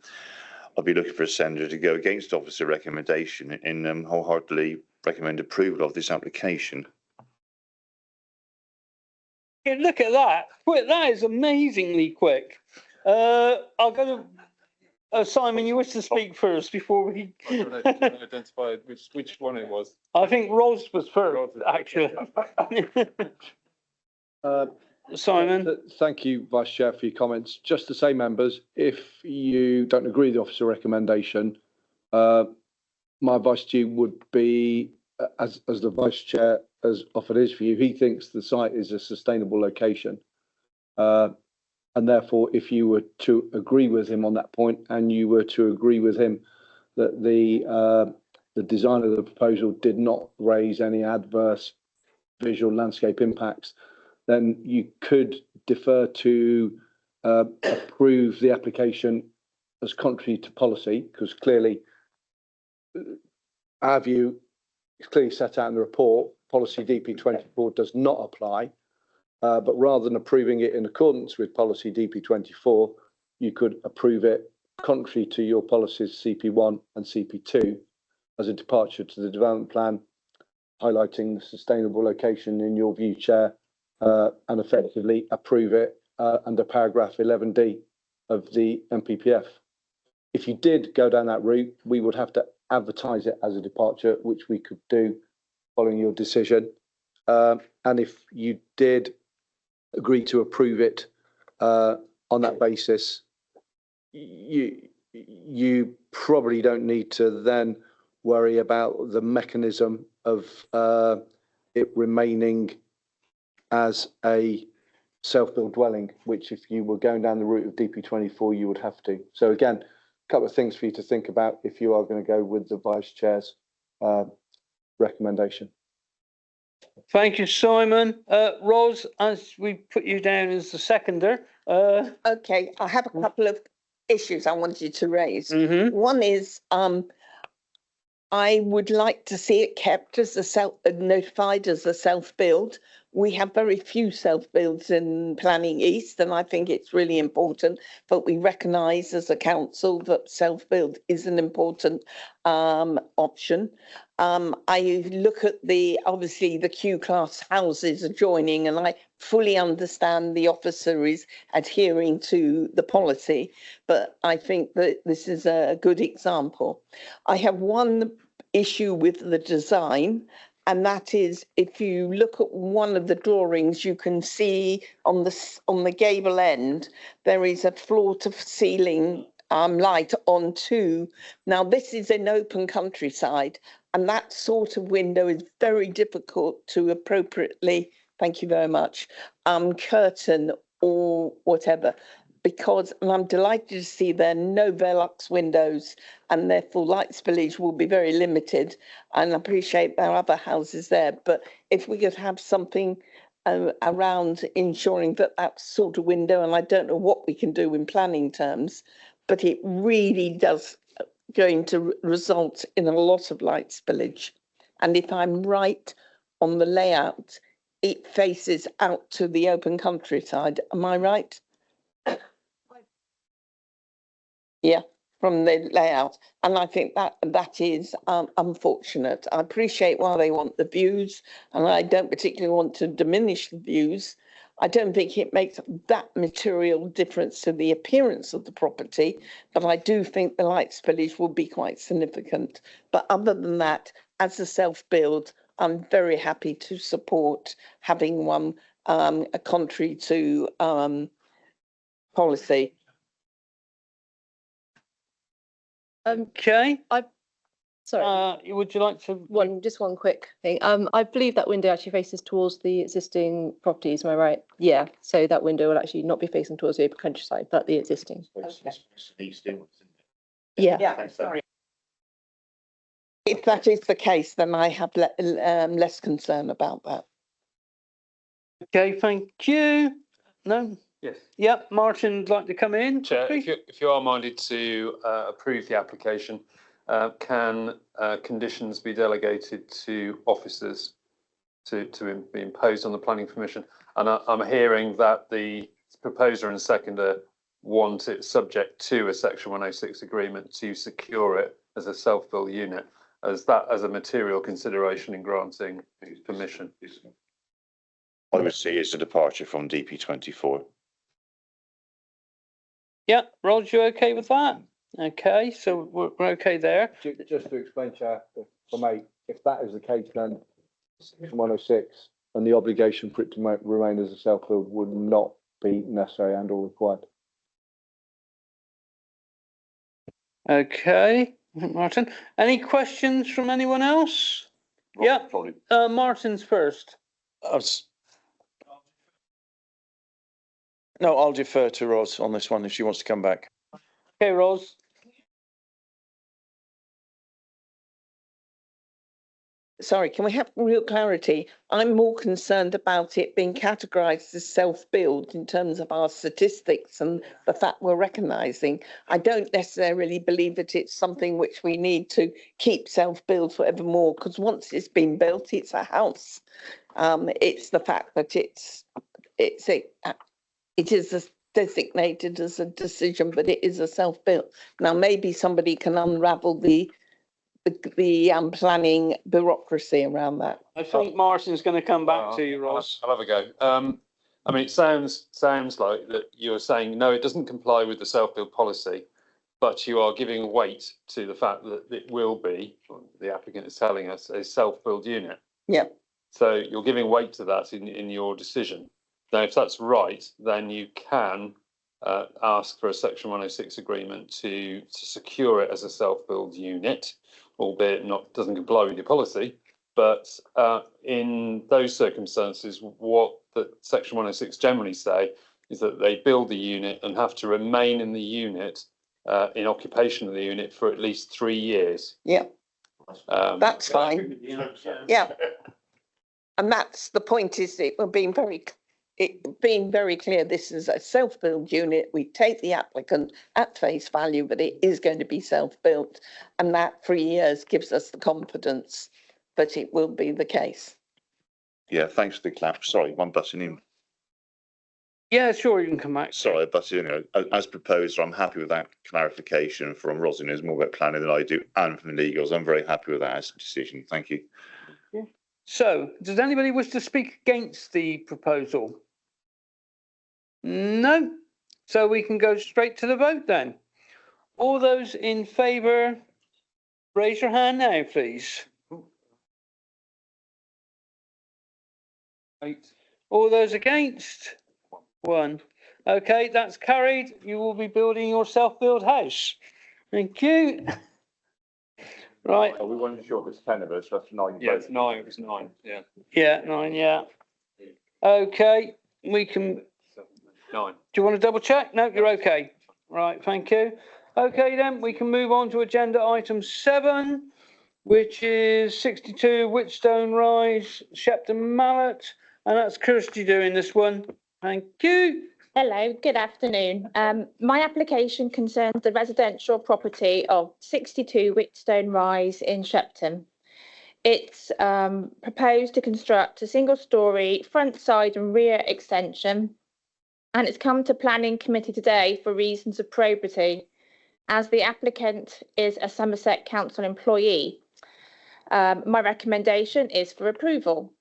I'll be looking for a senator to go against officer recommendation and wholeheartedly recommend approval of this application. Yeah, look at that. Quick, that is amazingly quick. I'll go to Simon, you wish to speak first before we identify which one it was. I think Ros was first, actually. Simon. Thank you, Vice Chair, for your comments. Just to say, members, if you don't agree with the officer recommendation, my advice to you would be, as the Vice Chair has offered his view, he thinks the site is a sustainable location. And therefore, if you were to agree with him on that point, and you were to agree with him that the design of the proposal did not raise any adverse visual landscape impacts, then you could defer to approve the application as contrary to policy, because clearly our view is clearly set out in the report. Policy DP24 does not apply, but rather than approving it in accordance with policy DP24, you could approve it contrary to your policies CP1 and CP2 as a departure to the development plan, highlighting the sustainable location in your view, Chair, and effectively approve it under paragraph 11D of the MPPF. If you did go down that route, we would have to advertise it as a departure, which we could do following your decision. And if you did agree to approve it on that basis, you probably don't need to then worry about the mechanism of it remaining as a self-built dwelling, which if you were going down the route of DP24, you would have to. So again, a couple of things for you to think about if you are going to go with the Vice Chair's recommendation. Thank you, Simon. Ros, as we put you down as the seconder. Okay, I have a couple of issues I wanted to raise. Mm-hmm. One is, I would like to see it kept as notified as a self-build. We have very few self-builds in Planning East, and I think it's really important. But we recognise as a council that self-build is an important option. I look at obviously the Q-class houses adjoining, and I fully understand the officer is adhering to the policy, but I think that this is a good example. I have one issue with the design, and that is, if you look at one of the drawings, you can see on the gable end there is a floor to ceiling light on two. Now this is in open countryside, and that sort of window is very difficult to appropriately, thank you very much, curtain or whatever. Because, and I'm delighted to see there are no Velux windows, and therefore light spillage will be very limited. And I appreciate there are other houses there, but if we could have something around ensuring that that sort of window, and I don't know what we can do in planning terms, but it really does going to result in a lot of light spillage. And if I'm right on the layout, it faces out to the open countryside. Am I right? Yeah, from the layout. And I think that is unfortunate. I appreciate why they want the views, and I don't particularly want to diminish the views. I don't think it makes that material difference to the appearance of the property, but I do think the light spillage will be quite significant. But other than that, as a self-build, I'm very happy to support having one contrary to policy. Okay. Sorry. Would you like to? Just one quick thing. I believe that window actually faces towards the existing properties. Am I right? Yeah. So that window will actually not be facing towards the open countryside, but the existing. Yeah. Yeah. Sorry. If that is the case, then I have less concern about that. Okay. Thank you. No. Yes. Yep. Martin'd like to come in. Chair, if you are minded to approve the application, can conditions be delegated to officers to be imposed on the planning permission? And I'm hearing that the proposer and seconder want it subject to a section 106 agreement to secure it as a self-built unit, as a material consideration in granting permission. I would see it's a departure from DP24. Yeah, Rod, you okay with that? Okay, so we're okay there. Just to explain, Chair, for me, if that is the case, then section 106 and the obligation for it to remain as a self-build would not be necessary and or required. Okay, Martin. Any questions from anyone else? Yeah, Martin's first. No, I'll defer to Ros on this one if she wants to come back. Okay, Ros. Sorry, can we have real clarity? I'm more concerned about it being categorised as self-build in terms of our statistics and the fact we're recognising. I don't necessarily believe that it's something which we need to keep self-build forevermore, because once it's been built, it's a house. It's the fact that it is designated as a decision, but it is a self-built. Now, maybe somebody can unravel the planning bureaucracy around that. I think Martin's going to come back to you, Ross. I'll have a go. I mean, it sounds like that you're saying, no, it doesn't comply with the self-build policy, but you are giving weight to the fact that it will be, the applicant is telling us, a self-build unit. Yeah. So you're giving weight to that in your decision. Now, if that's right, then you can ask for a Section 106 agreement to secure it as a self-build unit, albeit doesn't comply with your policy. But in those circumstances, what the Section 106 generally say is that they build the unit and have to remain in the unit, in occupation of the unit for at least 3 years. Yeah, that's fine. Yeah, and that's the point. Is it? We're being very. it being very clear, this is a self-build unit. We take the applicant at face value, but it is going to be self-built. And that 3 years gives us the confidence that it will be the case. Yeah, thanks for the clap. Sorry, one button in. Yeah, sure, you can come back. Sorry, but as proposed, I'm happy with that clarification from Rosin, who's more about planning than I do, and from the legals. I'm very happy with that as a decision. Thank you. So, does anybody wish to speak against the proposal? No. So we can go straight to the vote then. All those in favour, raise your hand now, please. All those against? 1. Okay, that's carried. You will be building your self-build house. Thank you. Right. We weren't sure if it's 10 of us, that's 9. Yeah, it's 9. It was 9. Yeah. Yeah, 9. Yeah. Okay, we can. 9. Do you want to double check? No, you're okay. Right, thank you. Okay, then we can move on to agenda item 7, which is 62 Whitstone Rise, Shepton Mallet, and that's Kirsty doing this one. Thank you. Hello, good afternoon. My application concerns the residential property of 62 Whitstone Rise in Shepton. It's proposed to construct a single-storey front, side and rear extension, and it's come to planning committee today for reasons of probity, as the applicant is a Somerset Council employee. My recommendation is for approval.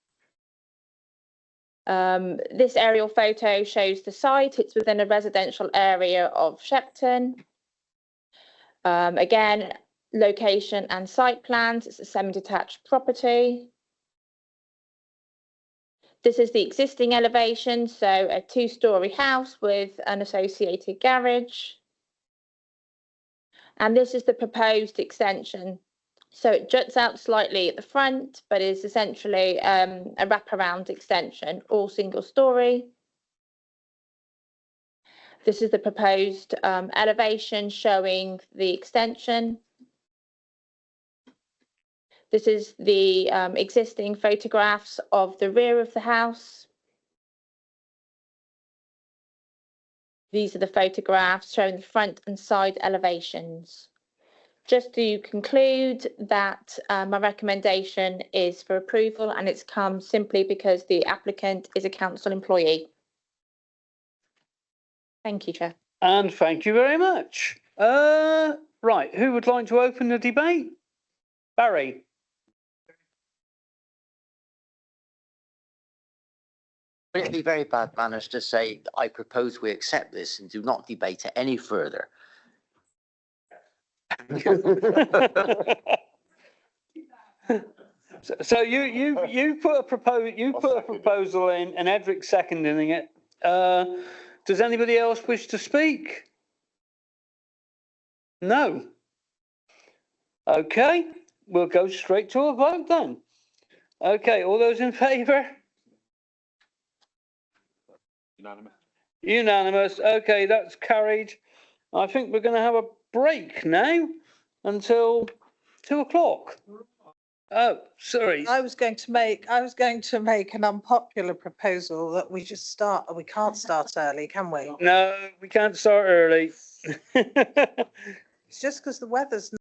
This aerial photo shows the site. It's within a residential area of Shepton. Again, location and site plans. It's a semi-detached property. This is the existing elevation, so a 2-storey house with an associated garage. And this is the proposed extension. So it juts out slightly at the front, but is essentially a wraparound extension, all single storey. This is the proposed elevation showing the extension. This is the existing photographs of the rear of the house. These are the photographs showing the front and side elevations. Just to conclude that my recommendation is for approval, and it's come simply because the applicant is a council employee. Thank you, Chair. And thank you very much. Right, who would like to open the debate? Barry. Would it be very bad manners to say, I propose we accept this and do not debate it any further? So you put a proposal in, and Edric seconding it. Does anybody else wish to speak? No. Okay, we'll go straight to a vote then. Okay, all those in favour? Unanimous. Unanimous. Okay, that's carried. I think we're going to have a break now until 2 o'clock. Oh, sorry. I was going to make an unpopular proposal that we just start. We can't start early, can we? No, we can't start early. It's just because the weather's